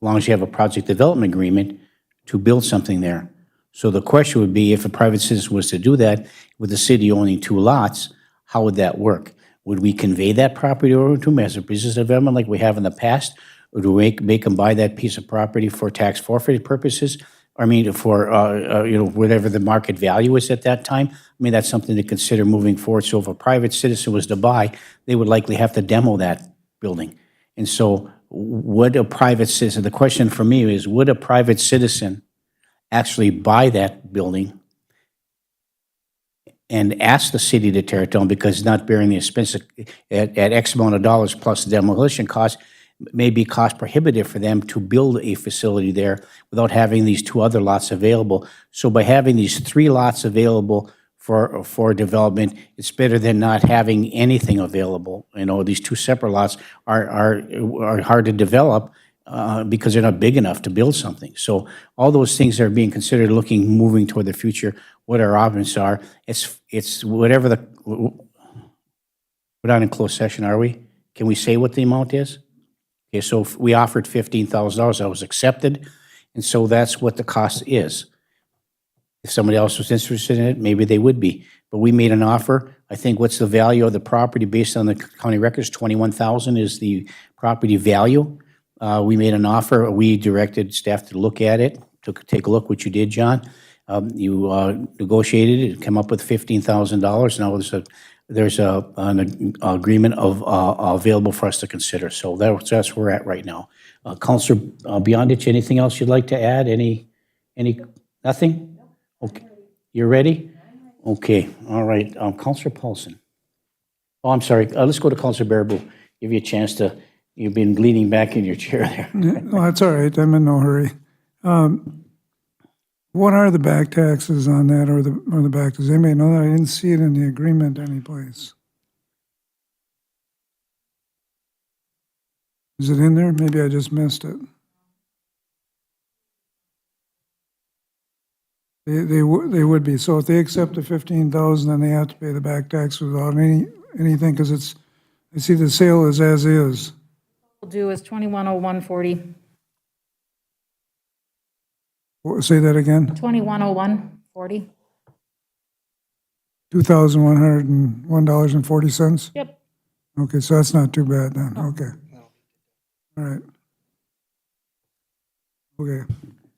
[SPEAKER 1] long as you have a project development agreement, to build something there. So the question would be, if a private citizen was to do that, with the city owning 2 lots, how would that work? Would we convey that property over to them as a business development like we have in the past? Or do we make them buy that piece of property for tax forfeit purposes? I mean, for, whatever the market value is at that time? I mean, that's something to consider moving forward. So if a private citizen was to buy, they would likely have to demo that building. And so would a private citizen, the question for me is, would a private citizen actually buy that building and ask the city to tear it down because it's not bearing the expense at X amount of dollars plus the demolition costs? May be cost prohibitive for them to build a facility there without having these 2 other lots available. So by having these 3 lots available for development, it's better than not having anything available. These 2 separate lots are hard to develop because they're not big enough to build something. So all those things are being considered, moving toward the future, what our options are. It's whatever we're not in closed session, are we? Can we say what the amount is? Okay, so if we offered $15,000, that was accepted, and so that's what the cost is. If somebody else was interested in it, maybe they would be. But we made an offer. I think what's the value of the property based on the county records? $21,000 is the property value. We made an offer. We directed staff to look at it, to take a look, which you did, John. You negotiated it, come up with $15,000. Now there's an agreement available for us to consider. So that's where we're at right now. Councilor Beyondich, anything else you'd like to add? Nothing? Okay. You're ready? Okay. All right. Councilor Paulson. Oh, I'm sorry. Let's go to Councilor Baraboo. Give you a chance to. You've been leaning back in your chair there.
[SPEAKER 9] No, that's all right. I'm in no hurry. What are the back taxes on that, or the back? Does anybody know that? I didn't see it in the agreement anyplace. Is it in there? Maybe I just missed it. They would be. So if they accept the $15,000, then they have to pay the back tax without anything, because I see the sale is as is.
[SPEAKER 2] We'll do is 210140.
[SPEAKER 9] Say that again.
[SPEAKER 2] 210140.
[SPEAKER 9] $2,101.40.
[SPEAKER 2] Yep.
[SPEAKER 9] Okay, so that's not too bad then. Okay. All right. Okay.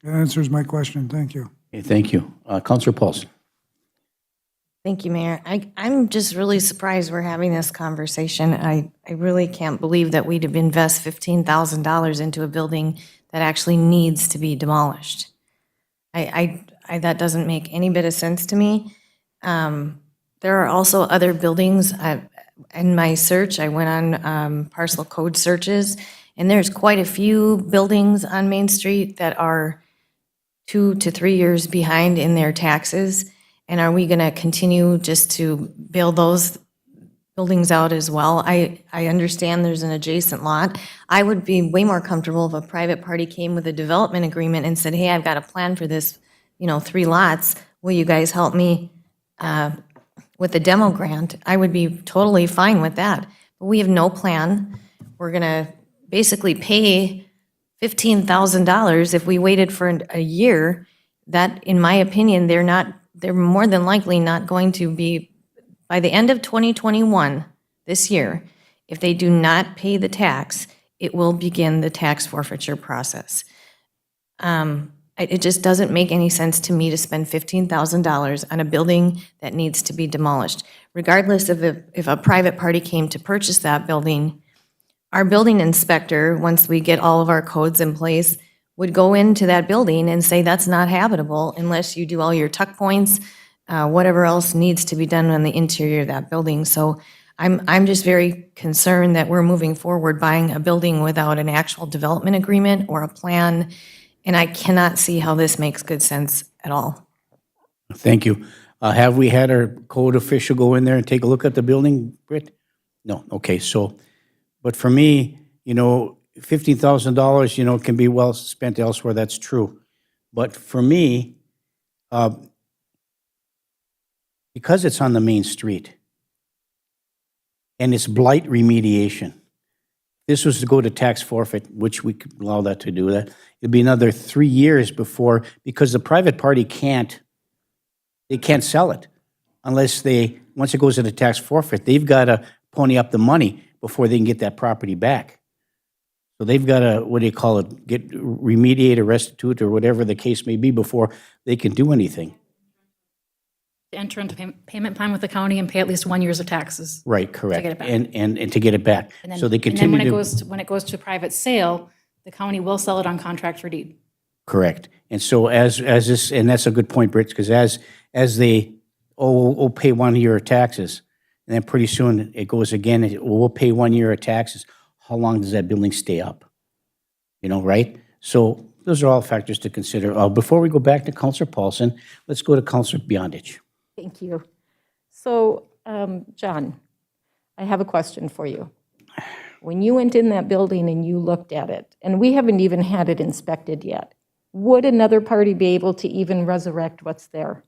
[SPEAKER 9] That answers my question. Thank you.
[SPEAKER 1] Okay, thank you. Councilor Paulson.
[SPEAKER 10] Thank you, Mayor. I'm just really surprised we're having this conversation. I really can't believe that we'd invest $15,000 into a building that actually needs to be demolished. That doesn't make any bit of sense to me. There are also other buildings. In my search, I went on parcel code searches, and there's quite a few buildings on Main Street that are 2 to 3 years behind in their taxes. And are we going to continue just to build those buildings out as well? I understand there's an adjacent lot. I would be way more comfortable if a private party came with a development agreement and said, hey, I've got a plan for this, 3 lots. Will you guys help me with the demo grant? I would be totally fine with that. But we have no plan. We're going to basically pay $15,000 if we waited for a year. That, in my opinion, they're more than likely not going to be, by the end of 2021, this year, if they do not pay the tax, it will begin the tax forfeiture process. It just doesn't make any sense to me to spend $15,000 on a building that needs to be demolished. Regardless of if a private party came to purchase that building, our building inspector, once we get all of our codes in place, would go into that building and say that's not habitable unless you do all your tuck points, whatever else needs to be done on the interior of that building. So I'm just very concerned that we're moving forward buying a building without an actual development agreement or a plan, and I cannot see how this makes good sense at all.
[SPEAKER 1] Thank you. Have we had our code official go in there and take a look at the building, Britt? No, okay, so, but for me, you know, $15,000, you know, can be well spent elsewhere, that's true. But for me, because it's on the main street, and it's blight remediation, this was to go to tax forfeit, which we could allow that to do that. It'd be another 3 years before, because the private party can't sell it unless once it goes into tax forfeit, they've got to pony up the money before they can get that property back. So they've got to, what do you call it, remediate or restitute or whatever the case may be before they can do anything.
[SPEAKER 2] Enter into payment plan with the county and pay at least 1 year's of taxes.
[SPEAKER 1] Right, correct.
[SPEAKER 2] To get it back.
[SPEAKER 1] And to get it back.
[SPEAKER 2] And then,
[SPEAKER 1] So they
[SPEAKER 2] and then
[SPEAKER 1] continue
[SPEAKER 2] when it goes to a private sale, the county will sell it on contract for deed.
[SPEAKER 1] Correct. And so as this, and that's a good point, Britt, because as they, we'll pay 1 year of taxes, and then pretty soon it goes again, we'll pay 1 year of taxes. How long does that building stay up? You know, right? So those are all factors to consider. Before we go back to Councilor Paulson, let's go to Councilor Beyondich.
[SPEAKER 6] Thank you. So, John, I have a question for you. When you went in that building and you looked at it, and we haven't even had it inspected yet, would another party be able to even resurrect what's there?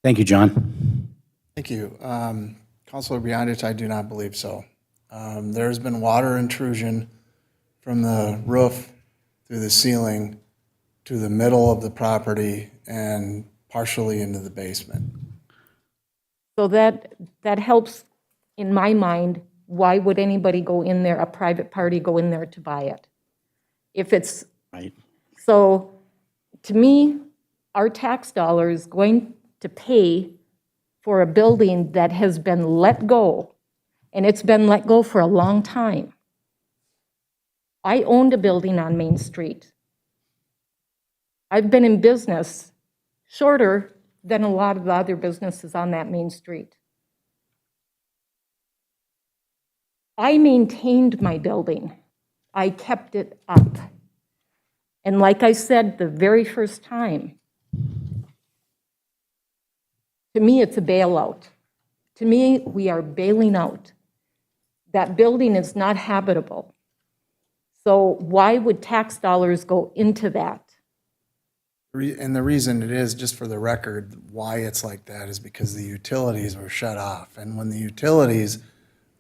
[SPEAKER 1] Thank you, John.
[SPEAKER 18] Thank you. Councilor Beyondich, I do not believe so. There's been water intrusion from the roof through the ceiling to the middle of the property and partially into the basement.
[SPEAKER 6] So that helps, in my mind, why would anybody go in there, a private party go in there to buy it? If it's,
[SPEAKER 1] right.
[SPEAKER 6] So to me, our tax dollars going to pay for a building that has been let go, and it's been let go for a long time. I owned a building on Main Street. I've been in business shorter than a lot of the other businesses on that main street. I maintained my building. I kept it up. And like I said the very first time, to me, it's a bailout. To me, we are bailing out. That building is not habitable. So why would tax dollars go into that?
[SPEAKER 18] And the reason it is, just for the record, why it's like that is because the utilities were shut off. And when the utilities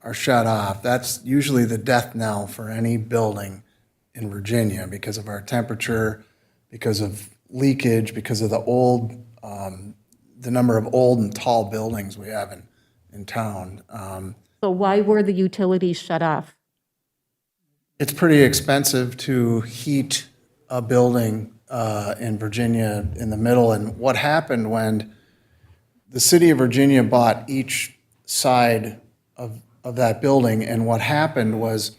[SPEAKER 18] are shut off, that's usually the death knell for any building in Virginia because of our temperature, because of leakage, because of the number of old and tall buildings we have in town.
[SPEAKER 6] So why were the utilities shut off?
[SPEAKER 18] It's pretty expensive to heat a building in Virginia in the middle. And what happened when the city of Virginia bought each side of that building, and what happened was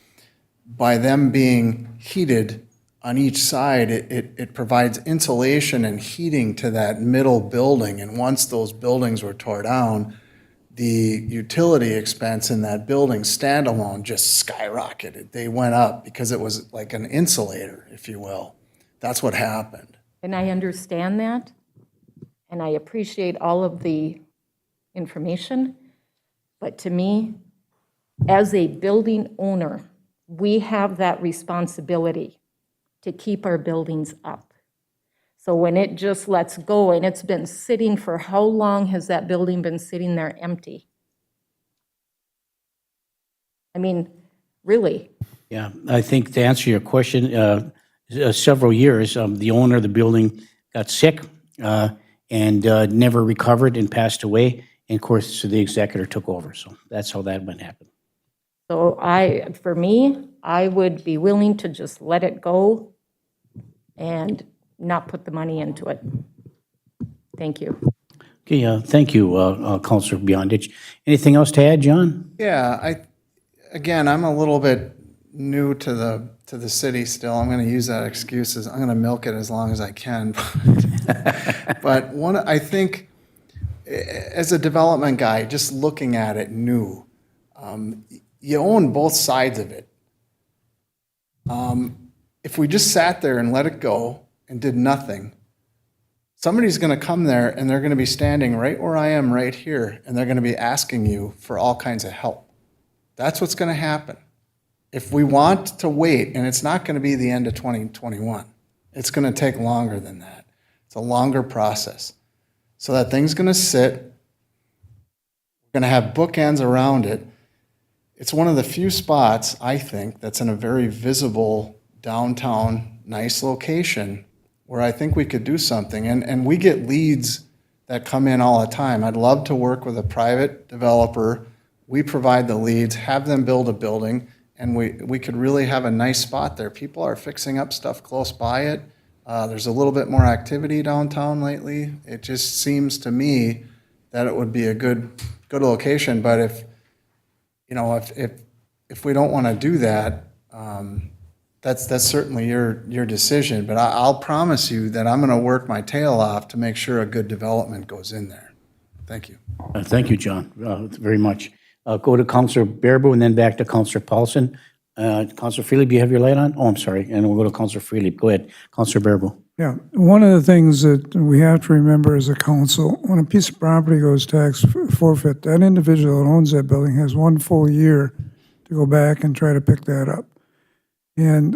[SPEAKER 18] by them being heated on each side, it provides insulation and heating to that middle building. And once those buildings were torn down, the utility expense in that building standalone just skyrocketed. They went up because it was like an insulator, if you will. That's what happened.
[SPEAKER 6] And I understand that, and I appreciate all of the information, but to me, as a building owner, we have that responsibility to keep our buildings up. So when it just lets go, and it's been sitting for how long has that building been sitting there empty? I mean, really?
[SPEAKER 1] Yeah, I think to answer your question, several years, the owner of the building got sick and never recovered and passed away. And of course, so the executor took over. So that's how that went happen.
[SPEAKER 6] So for me, I would be willing to just let it go and not put the money into it. Thank you.
[SPEAKER 1] Okay, thank you, Counselor Beyondich. Anything else to add, John?
[SPEAKER 18] Yeah, again, I'm a little bit new to the city still. I'm going to use that excuse as I'm going to milk it as long as I can. But I think as a development guy, just looking at it new, you own both sides of it. If we just sat there and let it go and did nothing, somebody's going to come there and they're going to be standing right where I am right here, and they're going to be asking you for all kinds of help. That's what's going to happen. If we want to wait, and it's not going to be the end of 2021, it's going to take longer than that. It's a longer process. So that thing's going to sit. We're going to have bookends around it. It's one of the few spots, I think, that's in a very visible downtown, nice location where I think we could do something. And we get leads that come in all the time. I'd love to work with a private developer. We provide the leads, have them build a building, and we could really have a nice spot there. People are fixing up stuff close by it. There's a little bit more activity downtown lately. It just seems to me that it would be a good location. But if we don't want to do that, that's certainly your decision. But I'll promise you that I'm going to work my tail off to make sure a good development goes in there. Thank you.
[SPEAKER 1] Thank you, John, very much. Go to Counselor Bearable and then back to Counselor Paulson. Counselor Freely, do you have your light on? Oh, I'm sorry. And we'll go to Counselor Freely. Go ahead, Counselor Bearable.
[SPEAKER 9] Yeah, one of the things that we have to remember as a council, when a piece of property goes tax forfeit, that individual that owns that building has 1 full year to go back and try to pick that up. And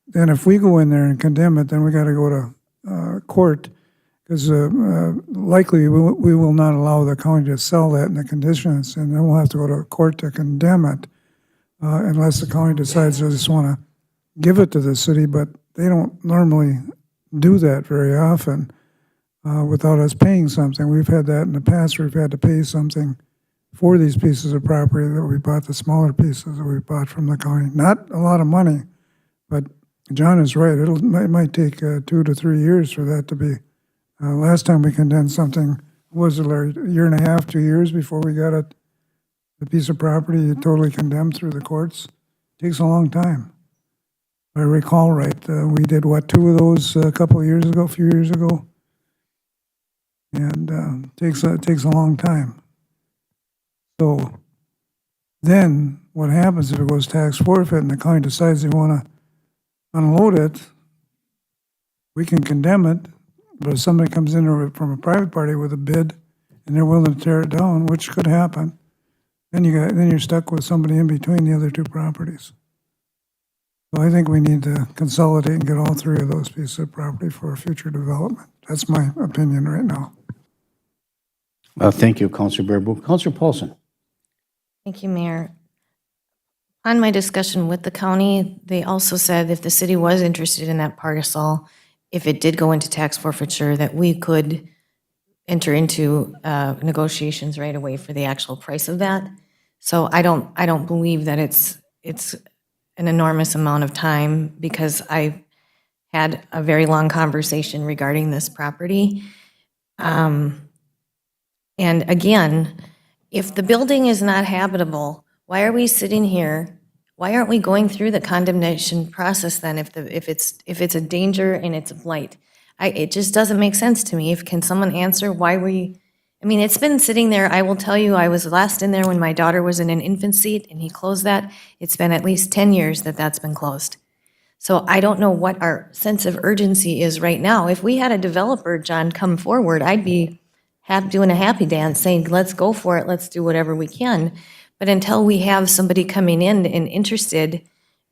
[SPEAKER 9] then if we go in there and condemn it, then we got to go to court, because likely we will not allow the county to sell that in the conditions, and then we'll have to go to court to condemn it, unless the county decides they just want to give it to the city, but they don't normally do that very often without us paying something. We've had that in the past. We've had to pay something for these pieces of property that we bought, the smaller pieces that we bought from the county. Not a lot of money, but John is right. It might take 2 to 3 years for that to be. Last time we condemned something, was it a year and a half, 2 years before we got it, the piece of property totally condemned through the courts? It takes a long time. If I recall right, we did 2 of those a few years ago? And takes a long time. So then what happens if it goes tax forfeit and the county decides they want to unload it? We can condemn it, but if somebody comes in from a private party with a bid and they're willing to tear it down, which could happen, then you're stuck with somebody in between the other 2 properties. So I think we need to consolidate and get all 3 of those pieces of property for future development. That's my opinion right now.
[SPEAKER 1] Thank you, Counselor Bearable. Counselor Paulson.
[SPEAKER 10] Thank you, Mayor. On my discussion with the county, they also said if the city was interested in that parcel, if it did go into tax forfeiture, that we could enter into negotiations right away for the actual price of that. So I don't believe that it's an enormous amount of time, because I had a very long conversation regarding this property. And again, if the building is not habitable, why are we sitting here? Why aren't we going through the condemnation process then if it's a danger and it's a blight? It just doesn't make sense to me. Can someone answer why it's been sitting there. I will tell you, I was last in there when my daughter was in an infant seat and he closed that. It's been at least 10 years that's been closed. So I don't know what our sense of urgency is right now. If we had a developer, John, come forward, I'd be doing a happy dance saying, let's go for it, let's do whatever we can. But until we have somebody coming in and interested,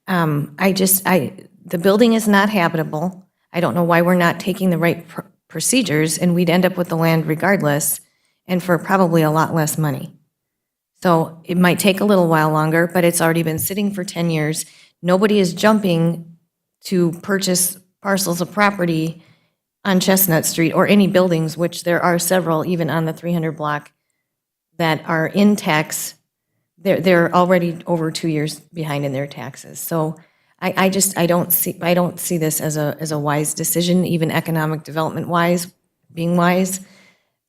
[SPEAKER 10] the building is not habitable. I don't know why we're not taking the right procedures, and we'd end up with the land regardless, and for probably a lot less money. So it might take a little while longer, but it's already been sitting for 10 years. Nobody is jumping to purchase parcels of property on Chestnut Street or any buildings, which there are several, even on the 300 block, that are in tax they're already over 2 years behind in their taxes. So I don't see this as a wise decision, even economic development wise, being wise,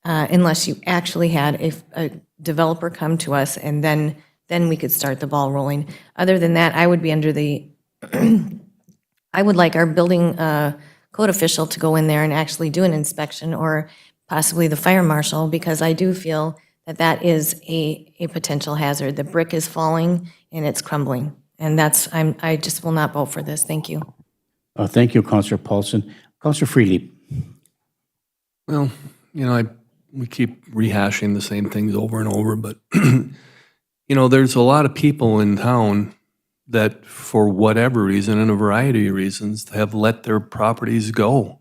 [SPEAKER 10] unless you actually had a developer come to us and then we could start the ball rolling. Other than that, I would be under the, I would like our building code official to go in there and actually do an inspection, or possibly the fire marshal, because I do feel that is a potential hazard. The brick is falling and it's crumbling. And I just will not vote for this. Thank you.
[SPEAKER 1] Thank you, Councillor Paulson. Councillor Freely.
[SPEAKER 5] Well, we keep rehashing the same things over and over, but, there's a lot of people in town that, for whatever reason, and a variety of reasons, have let their properties go.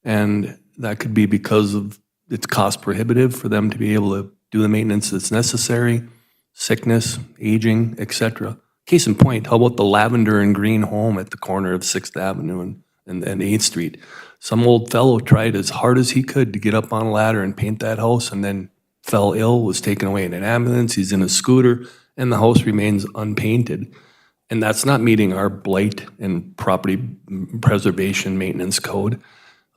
[SPEAKER 5] And that could be because of it's cost prohibitive for them to be able to do the maintenance that's necessary, sickness, aging, etc. Case in point, how about the lavender and green home at the corner of 6th Avenue and 8th Street? Some old fellow tried as hard as he could to get up on a ladder and paint that house, and then fell ill, was taken away in an ambulance, he's in a scooter, and the house remains unpainted. And that's not meeting our blight and property preservation maintenance code.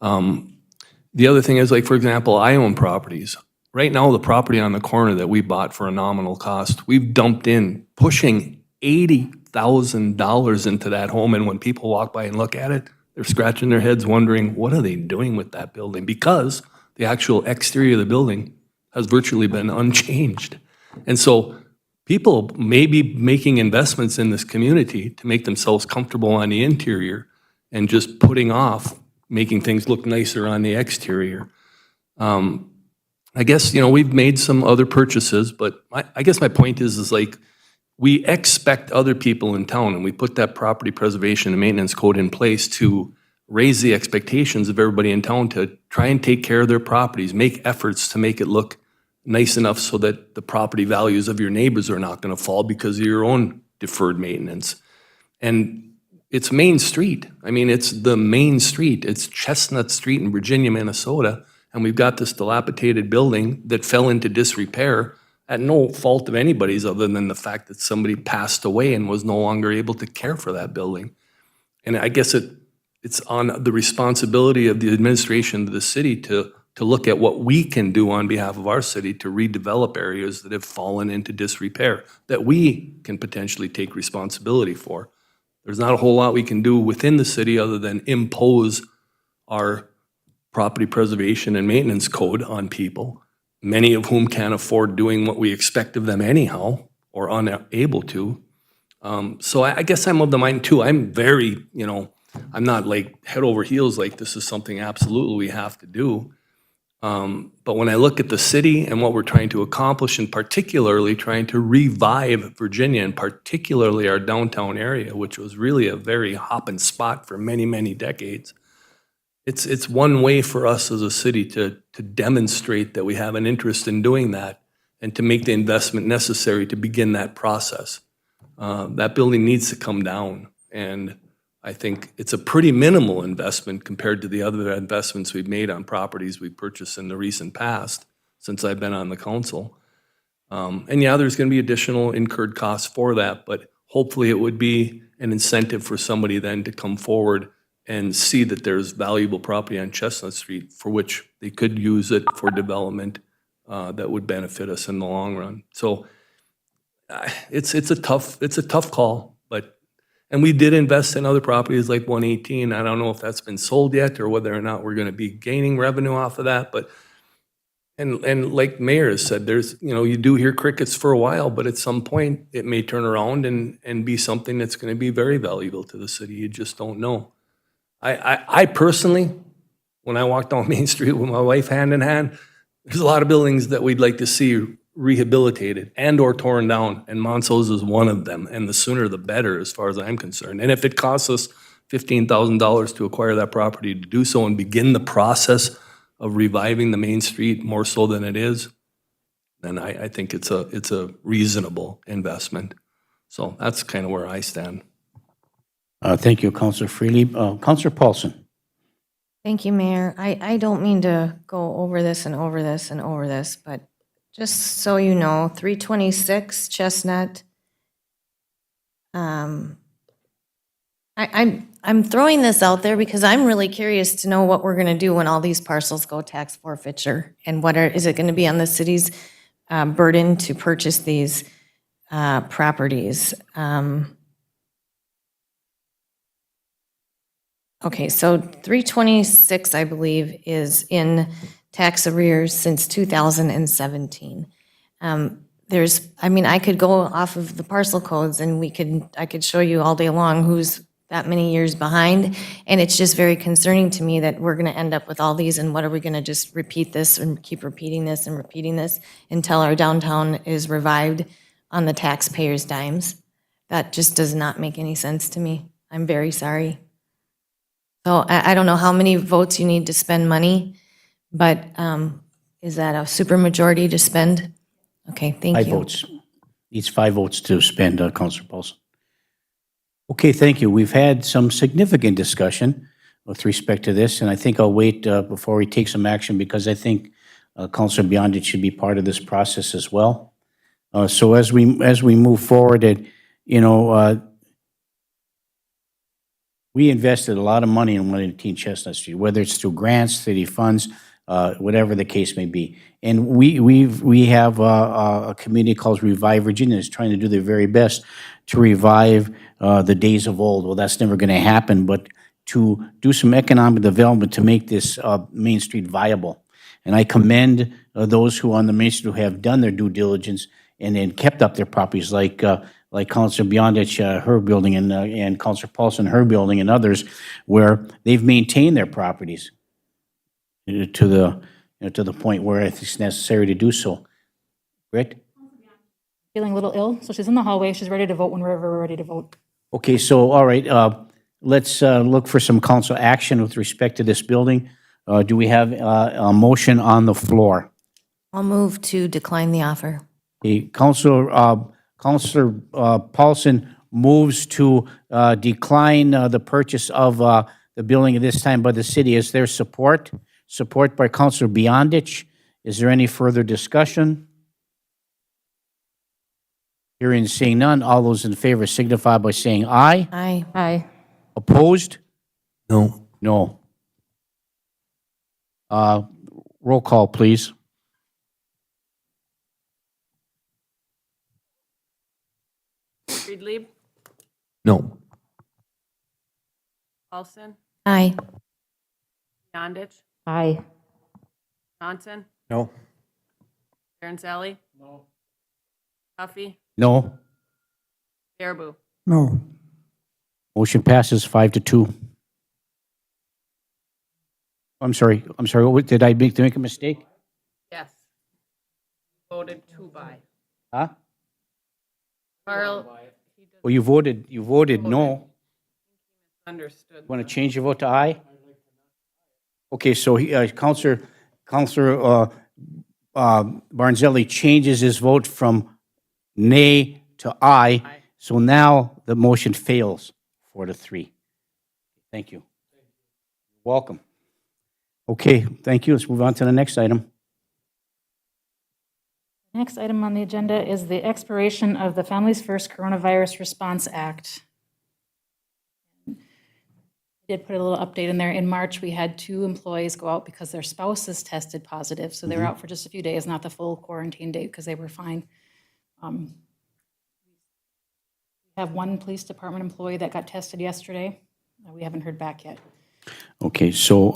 [SPEAKER 5] The other thing is, like, for example, I own properties. Right now, the property on the corner that we bought for a nominal cost, we've dumped in pushing $80,000 into that home, and when people walk by and look at it, they're scratching their heads wondering, what are they doing with that building? Because the actual exterior of the building has virtually been unchanged. And so people may be making investments in this community to make themselves comfortable on the interior and just putting off making things look nicer on the exterior. I guess, we've made some other purchases, but I guess my point is like, we expect other people in town, and we put that property preservation and maintenance code in place to raise the expectations of everybody in town to try and take care of their properties, make efforts to make it look nice enough so that the property values of your neighbors are not going to fall because of your own deferred maintenance. And it's Main Street. I mean, it's the main street. It's Chestnut Street in Virginia, Minnesota, and we've got this dilapidated building that fell into disrepair at no fault of anybody's other than the fact that somebody passed away and was no longer able to care for that building. And I guess it's on the responsibility of the administration of the city to look at what we can do on behalf of our city to redevelop areas that have fallen into disrepair, that we can potentially take responsibility for. There's not a whole lot we can do within the city other than impose our property preservation and maintenance code on people, many of whom can't afford doing what we expect of them anyhow, or unable to. So I guess I'm of the mind too. I'm very, I'm not like head over heels like this is something absolutely we have to do. But when I look at the city and what we're trying to accomplish, and particularly trying to revive Virginia, and particularly our downtown area, which was really a very hopping spot for many, many decades, it's one way for us as a city to demonstrate that we have an interest in doing that and to make the investment necessary to begin that process. That building needs to come down, and I think it's a pretty minimal investment compared to the other investments we've made on properties we've purchased in the recent past since I've been on the council. And yeah, there's going to be additional incurred costs for that, but hopefully it would be an incentive for somebody then to come forward and see that there's valuable property on Chestnut Street for which they could use it for development that would benefit us in the long run. So it's a tough call, and we did invest in other properties like 118. I don't know if that's been sold yet or whether or not we're going to be gaining revenue off of that. But and like Mayor has said, there's you do hear crickets for a while, but at some point it may turn around and be something that's going to be very valuable to the city. You just don't know. I personally, when I walk down Main Street with my wife hand in hand, there's a lot of buildings that we'd like to see rehabilitated and or torn down, and Monso's is one of them, and the sooner the better as far as I'm concerned. And if it costs us $15,000 to acquire that property to do so and begin the process of reviving the Main Street more so than it is, then I think it's a reasonable investment. So that's kind of where I stand.
[SPEAKER 1] Thank you, Councillor Freely. Councillor Paulson.
[SPEAKER 10] Thank you, Mayor. I don't mean to go over this and over this and over this, but Just so you know, 326 Chestnut. I'm throwing this out there because I'm really curious to know what we're going to do when all these parcels go tax forfeiture. And is it going to be on the city's burden to purchase these properties? Okay, so 326, I believe, is in tax arrears since 2017. I could go off of the parcel codes and I could show you all day long who's that many years behind. And it's just very concerning to me that we're going to end up with all these, and what are we going to just repeat this and keep repeating this and repeating this until our downtown is revived on the taxpayers' dimes? That just does not make any sense to me. I'm very sorry. So I don't know how many votes you need to spend money, but is that a supermajority to spend? Okay, thank you.
[SPEAKER 1] 5 votes. Needs 5 votes to spend, Councilor Paulson. Okay, thank you. We've had some significant discussion with respect to this, and I think I'll wait before we take some action because I think Councilor Beyondich should be part of this process as well. So as we move forward, we invested a lot of money in 118 Chestnut Street, whether it's through grants, city funds, whatever the case may be. And we have a committee called Revive Virginia is trying to do their very best to revive the days of old. Well, that's never going to happen, but to do some economic development to make this Main Street viable. And I commend those who on the Main Street who have done their due diligence and then kept up their properties, like Councilor Beyondich, her building, and Councilor Paulson, her building, and others, where they've maintained their properties to the point where it's necessary to do so. Britt?
[SPEAKER 2] Feeling a little ill, so she's in the hallway. She's ready to vote whenever we're ready to vote.
[SPEAKER 1] Okay, so, all right, let's look for some council action with respect to this building. Do we have a motion on the floor?
[SPEAKER 10] I'll move to decline the offer.
[SPEAKER 1] Okay, Councilor Paulson moves to decline the purchase of the building at this time by the city. Is there support? Support by Councilor Beyondich. Is there any further discussion? Hearing and seeing none, all those in favor signify by saying aye.
[SPEAKER 10] Aye.
[SPEAKER 16] Aye.
[SPEAKER 1] Opposed?
[SPEAKER 5] No.
[SPEAKER 1] No. Roll call, please.
[SPEAKER 16] Friedlieb?
[SPEAKER 5] No.
[SPEAKER 16] Paulson?
[SPEAKER 10] Aye.
[SPEAKER 16] Beyondich?
[SPEAKER 6] Aye.
[SPEAKER 16] Johnson?
[SPEAKER 4] No.
[SPEAKER 16] Aaron Sally? No. Huffy?
[SPEAKER 1] No.
[SPEAKER 16] Baraboo?
[SPEAKER 9] No.
[SPEAKER 1] Motion passes 5-2. I'm sorry, did I make a mistake?
[SPEAKER 16] Yes. Voted to buy.
[SPEAKER 1] Huh?
[SPEAKER 16] Carl?
[SPEAKER 1] Well, you voted no.
[SPEAKER 16] Understood.
[SPEAKER 1] Want to change your vote to aye? Okay, so Councilor Barnzelli changes his vote from nay to aye. So now the motion fails 4-3. Thank you. Welcome. Okay, thank you. Let's move on to the next item.
[SPEAKER 2] Next item on the agenda is the expiration of the Families First Coronavirus Response Act. I did put a little update in there. In March, we had 2 employees go out because their spouses tested positive. So they were out for just a few days, not the full quarantine date, because they were fine. We have 1 police department employee that got tested yesterday. We haven't heard back yet.
[SPEAKER 1] Okay, so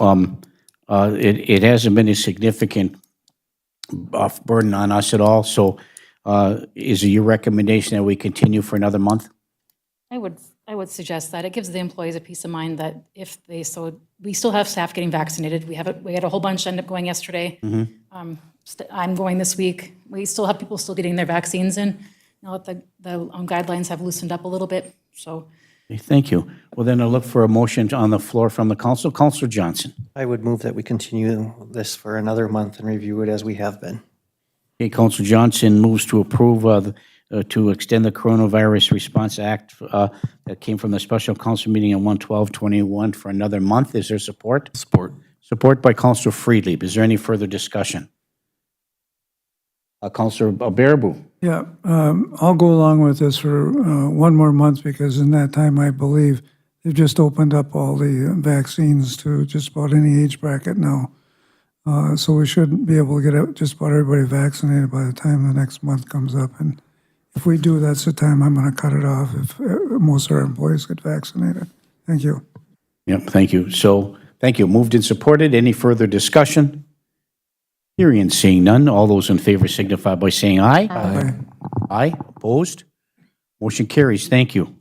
[SPEAKER 1] it hasn't been a significant burden on us at all. So is it your recommendation that we continue for another month?
[SPEAKER 2] I would suggest that. It gives the employees a peace of mind that if they we still have staff getting vaccinated. We had a whole bunch end up going yesterday. I'm going this week. We still have people still getting their vaccines in. Now that the guidelines have loosened up a little bit, so.
[SPEAKER 1] Okay, thank you. Well, then I'll look for a motion on the floor from the council. Councilor Johnson.
[SPEAKER 4] I would move that we continue this for another month and review it as we have been.
[SPEAKER 1] Okay, Councilor Johnson moves to approve to extend the Coronavirus Response Act that came from the special council meeting on 1/12/21 for another month. Is there support?
[SPEAKER 5] Support.
[SPEAKER 1] Support by Councilor Friedlieb. Is there any further discussion? Counselor Bearable.
[SPEAKER 9] Yeah, I'll go along with this for one more month because in that time, I believe they've just opened up all the vaccines to just about any age bracket now. So we should be able to get just about everybody vaccinated by the time the next month comes up. And if we do, that's the time I'm going to cut it off if most of our employees get vaccinated. Thank you.
[SPEAKER 1] Yep, thank you. So, thank you. Moved and supported. Any further discussion? Hearing and seeing none. All those in favor signify by saying aye.
[SPEAKER 9] Aye.
[SPEAKER 1] Aye. Opposed? Motion carries. Thank you.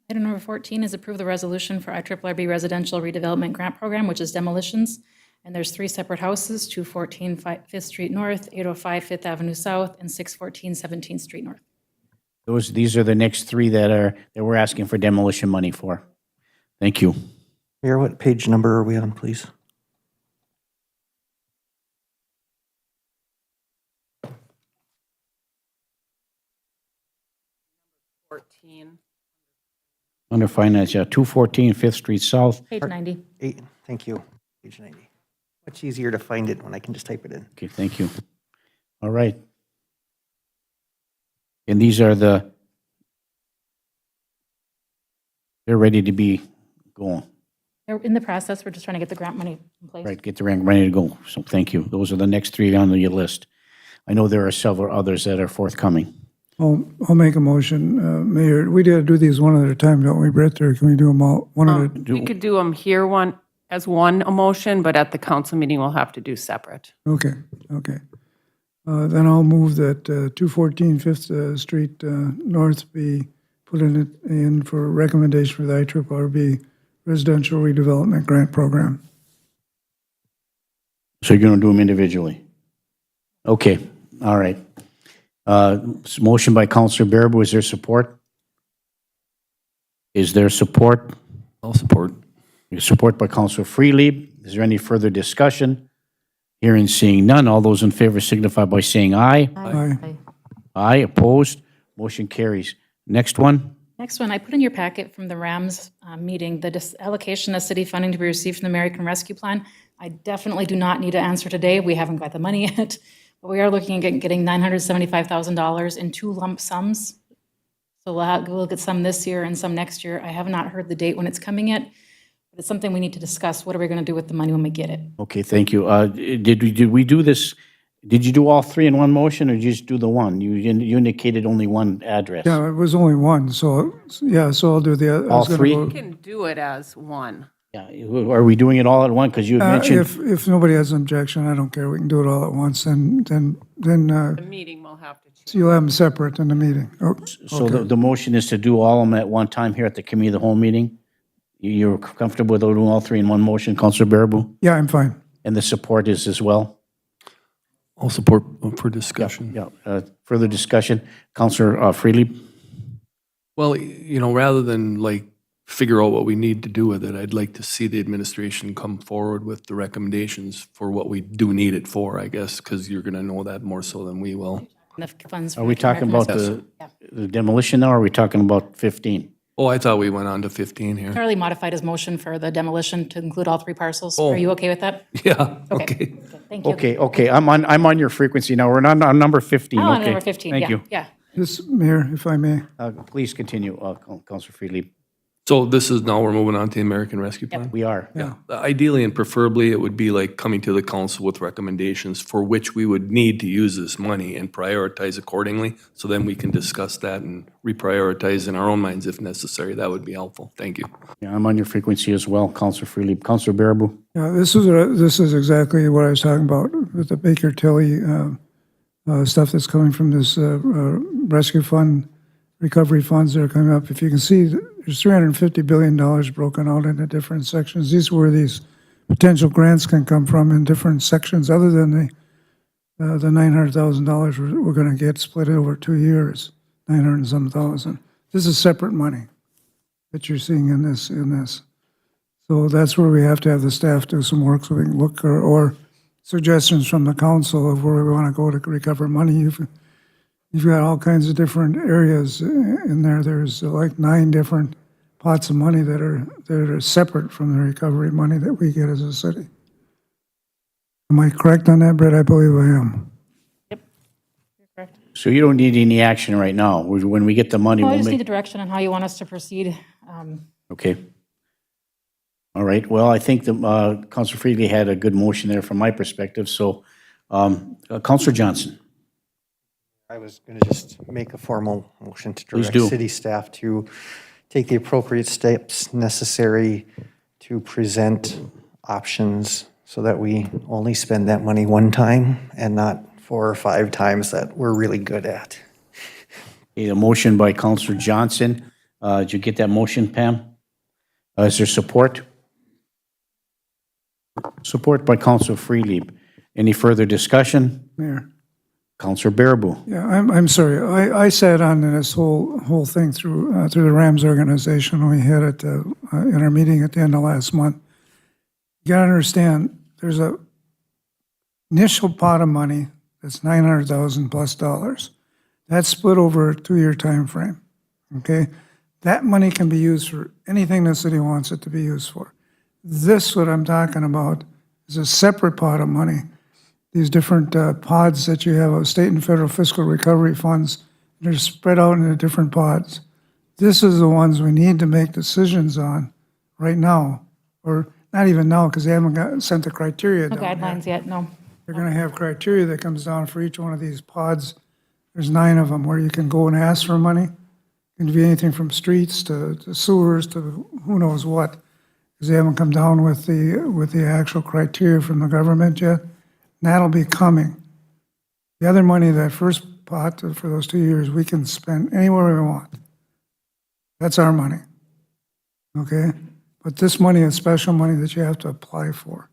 [SPEAKER 2] Item number 14 is approve the resolution for IRRB Residential Redevelopment Grant Program, which is demolitions. And there's 3 separate houses, 214 5th Street North, 805 5th Avenue South, and 614 17th Street North.
[SPEAKER 1] These are the next 3 that we're asking for demolition money for. Thank you.
[SPEAKER 4] Mayor, what page number are we on, please?
[SPEAKER 1] Under Finance, 214 5th Street South.
[SPEAKER 2] Page 90.
[SPEAKER 4] 8, thank you. Page 90. Much easier to find it when I can just type it in.
[SPEAKER 1] Okay, thank you. All right. And these are they're ready to be going.
[SPEAKER 2] They're in the process. We're just trying to get the grant money in place.
[SPEAKER 1] Right, get the rank ready to go. So thank you. Those are the next 3 on your list. I know there are several others that are forthcoming.
[SPEAKER 9] I'll make a motion. Mayor, we did do these one at a time, don't we, Brett? Or can we do them all one at a?
[SPEAKER 16] We could do them here as one motion, but at the council meeting, we'll have to do separate.
[SPEAKER 9] Okay, okay. Then I'll move that 214 5th Street North be put in for recommendation for the IRRB Residential Redevelopment Grant Program.
[SPEAKER 1] So you're going to do them individually? Okay, all right. Motion by Counselor Bearable. Is there support? Is there support?
[SPEAKER 5] I'll support.
[SPEAKER 1] Support by Counselor Freely. Is there any further discussion? Hearing, seeing none. All those in favor signify by saying aye.
[SPEAKER 9] Aye.
[SPEAKER 1] Aye. Opposed? Motion carries. Next one.
[SPEAKER 2] Next one, I put in your packet from the RAMS meeting, the allocation of city funding to be received from the American Rescue Plan. I definitely do not need an answer today. We haven't got the money yet. But we are looking at getting $975,000 in 2 lump sums. So we'll get some this year and some next year. I have not heard the date when it's coming yet, but it's something we need to discuss. What are we going to do with the money when we get it?
[SPEAKER 1] Okay, thank you. Did we do this? Did you do all 3 in one motion, or did you just do the one? You indicated only one address.
[SPEAKER 9] Yeah, it was only one, so, yeah, so I'll do the other.
[SPEAKER 1] All 3?
[SPEAKER 16] You can do it as one.
[SPEAKER 1] Yeah. Are we doing it all at once? Because you had mentioned.
[SPEAKER 9] If nobody has an objection, I don't care. We can do it all at once, then
[SPEAKER 16] The meeting will have to choose.
[SPEAKER 9] you'll have them separate in the meeting. Oh,
[SPEAKER 1] So
[SPEAKER 9] okay.
[SPEAKER 1] the motion is to do all of them at one time here at the committee of the whole meeting? You're comfortable with doing all 3 in one motion, Counselor Bearable?
[SPEAKER 9] Yeah, I'm fine.
[SPEAKER 1] And the support is as well?
[SPEAKER 5] I'll support for discussion.
[SPEAKER 1] Yeah. Further discussion? Counselor Freely?
[SPEAKER 5] Well, rather than figure out what we need to do with it, I'd like to see the administration come forward with the recommendations for what we do need it for, I guess, because you're going to know that more so than we will.
[SPEAKER 2] The funds
[SPEAKER 1] Are we talking about
[SPEAKER 2] American
[SPEAKER 1] the demolition now, or are we talking about 15?
[SPEAKER 5] Oh, I thought we went on to 15 here.
[SPEAKER 2] Charlie modified his motion for the demolition to include all 3 parcels.
[SPEAKER 5] Oh.
[SPEAKER 2] Are you okay with that?
[SPEAKER 5] Yeah,
[SPEAKER 2] Okay.
[SPEAKER 5] okay.
[SPEAKER 2] Good, thank you.
[SPEAKER 1] Okay, I'm on your frequency now. We're not on number 15.
[SPEAKER 2] Oh, on
[SPEAKER 1] Okay.
[SPEAKER 2] number 15,
[SPEAKER 1] Thank
[SPEAKER 2] yeah,
[SPEAKER 1] you.
[SPEAKER 2] yeah.
[SPEAKER 9] This, Mayor, if I may.
[SPEAKER 1] Please continue, Counselor Freely.
[SPEAKER 5] So this is now we're moving on to the American Rescue Plan?
[SPEAKER 1] We are.
[SPEAKER 9] Yeah.
[SPEAKER 5] Ideally and preferably, it would be like coming to the council with recommendations for which we would need to use this money and prioritize accordingly. So then we can discuss that and reprioritize in our own minds if necessary. That would be helpful. Thank you.
[SPEAKER 1] Yeah, I'm on your frequency as well, Counselor Freely. Counselor Bearable?
[SPEAKER 9] Yeah, this is exactly what I was talking about with the Baker Tilly stuff that's coming from this rescue fund, recovery funds that are coming up. If you can see, there's $350 billion broken out into different sections. These are where these potential grants can come from in different sections, other than the $900,000 we're going to get split over 2 years, 900 and some thousand. This is separate money that you're seeing in this. So that's where we have to have the staff do some work so we can look, or suggestions from the council of where we want to go to recover money. You've got all kinds of different areas in there. There's like 9 different pots of money that are separate from the recovery money that we get as a city. Am I correct on that, Brett? I believe I am.
[SPEAKER 2] Correct.
[SPEAKER 1] So you don't need any action right now. When we get the money,
[SPEAKER 2] No, I
[SPEAKER 1] we'll
[SPEAKER 2] just need
[SPEAKER 1] make,
[SPEAKER 2] a direction on how you want us to proceed.
[SPEAKER 1] okay. All right, well, I think the, Counselor Friedli had a good motion there from my perspective, so, Counselor Johnson.
[SPEAKER 4] I was going to just make a formal motion to
[SPEAKER 1] Please
[SPEAKER 4] direct
[SPEAKER 1] do.
[SPEAKER 4] city staff to take the appropriate steps necessary to present options so that we only spend that money one time and not 4 or 5 times that we're really good at.
[SPEAKER 1] Okay, a motion by Counselor Johnson. Did you get that motion, Pam? Is there support? Support by Counselor Freelieb. Any further discussion?
[SPEAKER 9] Mayor.
[SPEAKER 1] Counselor Bearable.
[SPEAKER 9] Yeah, I'm sorry. I sat on this whole thing through the Rams organization. We had it in our meeting at the end of last month. You gotta understand, there's a initial pot of money that's $900,000 plus dollars. That's split over a 2-year time frame. Okay, that money can be used for anything the city wants it to be used for. This, what I'm talking about, is a separate pot of money. These different pods that you have of state and federal fiscal recovery funds, they're spread out into different pods. This is the ones we need to make decisions on right now, or not even now, because they haven't sent the criteria
[SPEAKER 2] No
[SPEAKER 9] down yet.
[SPEAKER 2] guidelines yet, no.
[SPEAKER 9] They're gonna have criteria that comes down for each one of these pods. There's 9 of them where you can go and ask for money. It can be anything from streets to sewers to who knows what, because they haven't come down with the actual criteria from the government yet. And that'll be coming. The other money, that first pot for those 2 years, we can spend anywhere we want. That's our money. Okay? But this money is special money that you have to apply for.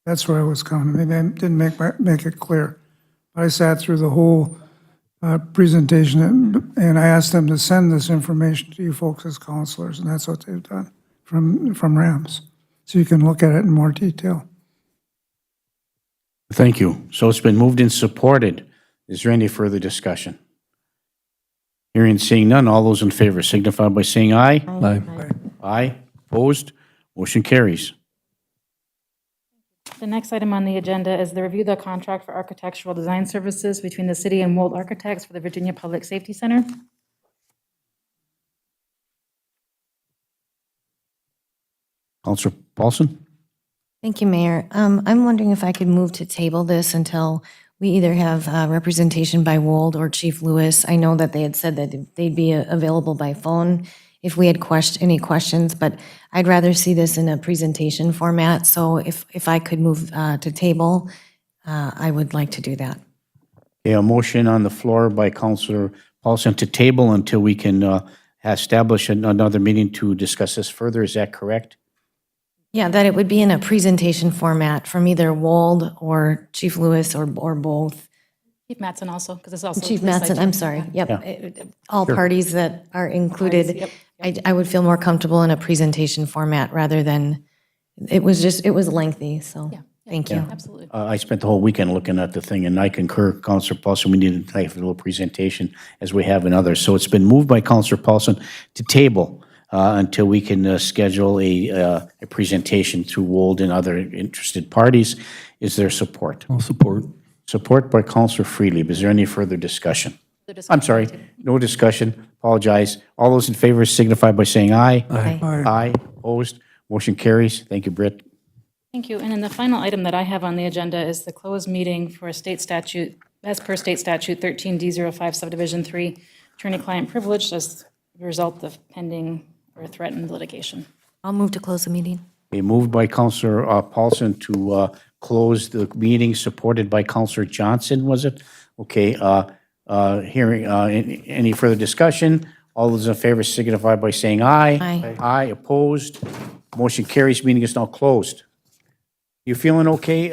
[SPEAKER 9] That's where I was coming. Maybe I didn't make it clear. But I sat through the whole presentation and I asked them to send this information to you folks as counselors, and that's what they've done from Rams. So you can look at it in more detail.
[SPEAKER 1] Thank you. So it's been moved and supported. Is there any further discussion? Hearing and seeing none, all those in favor signify by saying aye.
[SPEAKER 5] Aye.
[SPEAKER 1] Aye. Opposed? Motion carries.
[SPEAKER 2] The next item on the agenda is the review of the contract for architectural design services between the city and Wold Architects for the Virginia Public Safety Center.
[SPEAKER 1] Counselor Paulson?
[SPEAKER 10] Thank you, Mayor. I'm wondering if I could move to table this until we either have representation by Wold or Chief Lewis. I know that they had said that they'd be available by phone if we had any questions, but I'd rather see this in a presentation format. So if I could move to table, I would like to do that.
[SPEAKER 1] Okay, a motion on the floor by Counselor Paulson to table until we can establish another meeting to discuss this further. Is that correct?
[SPEAKER 10] Yeah, that it would be in a presentation format from either Wold or Chief Lewis or both.
[SPEAKER 2] Chief Mattson also, because it's also.
[SPEAKER 10] Chief
[SPEAKER 2] police
[SPEAKER 10] Mattson, I'm
[SPEAKER 2] site.
[SPEAKER 10] sorry.
[SPEAKER 2] Yeah.
[SPEAKER 10] Yep. All
[SPEAKER 1] Sure.
[SPEAKER 10] parties that are included.
[SPEAKER 2] Yep.
[SPEAKER 10] I would feel more comfortable in a presentation format rather than, it was lengthy, so, thank you.
[SPEAKER 2] Absolutely.
[SPEAKER 1] I spent the whole weekend looking at the thing, and I concur, Counselor Paulson, we need to have a little presentation as we have in others. So it's been moved by Counselor Paulson to table until we can schedule a presentation through Wold and other interested parties. Is there support?
[SPEAKER 5] I'll support.
[SPEAKER 1] Support by Counselor Freelieb. Is there any further discussion? I'm sorry, no discussion. Apologize. All those in favor signify by saying aye.
[SPEAKER 10] Aye.
[SPEAKER 1] Aye. Opposed? Motion carries. Thank you, Britt.
[SPEAKER 2] Thank you. And then the final item that I have on the agenda is the closed meeting for a state statute, as per state statute 13D05 subdivision 3, attorney-client privilege as a result of pending or threatened litigation.
[SPEAKER 10] I'll move to close the meeting.
[SPEAKER 1] A moved by Counselor Paulson to close the meeting, supported by Counselor Johnson, was it? Okay, hearing, any further discussion? All those in favor signify by saying aye.
[SPEAKER 10] Aye.
[SPEAKER 1] Aye, opposed? Motion carries. Meeting is now closed. You feeling okay,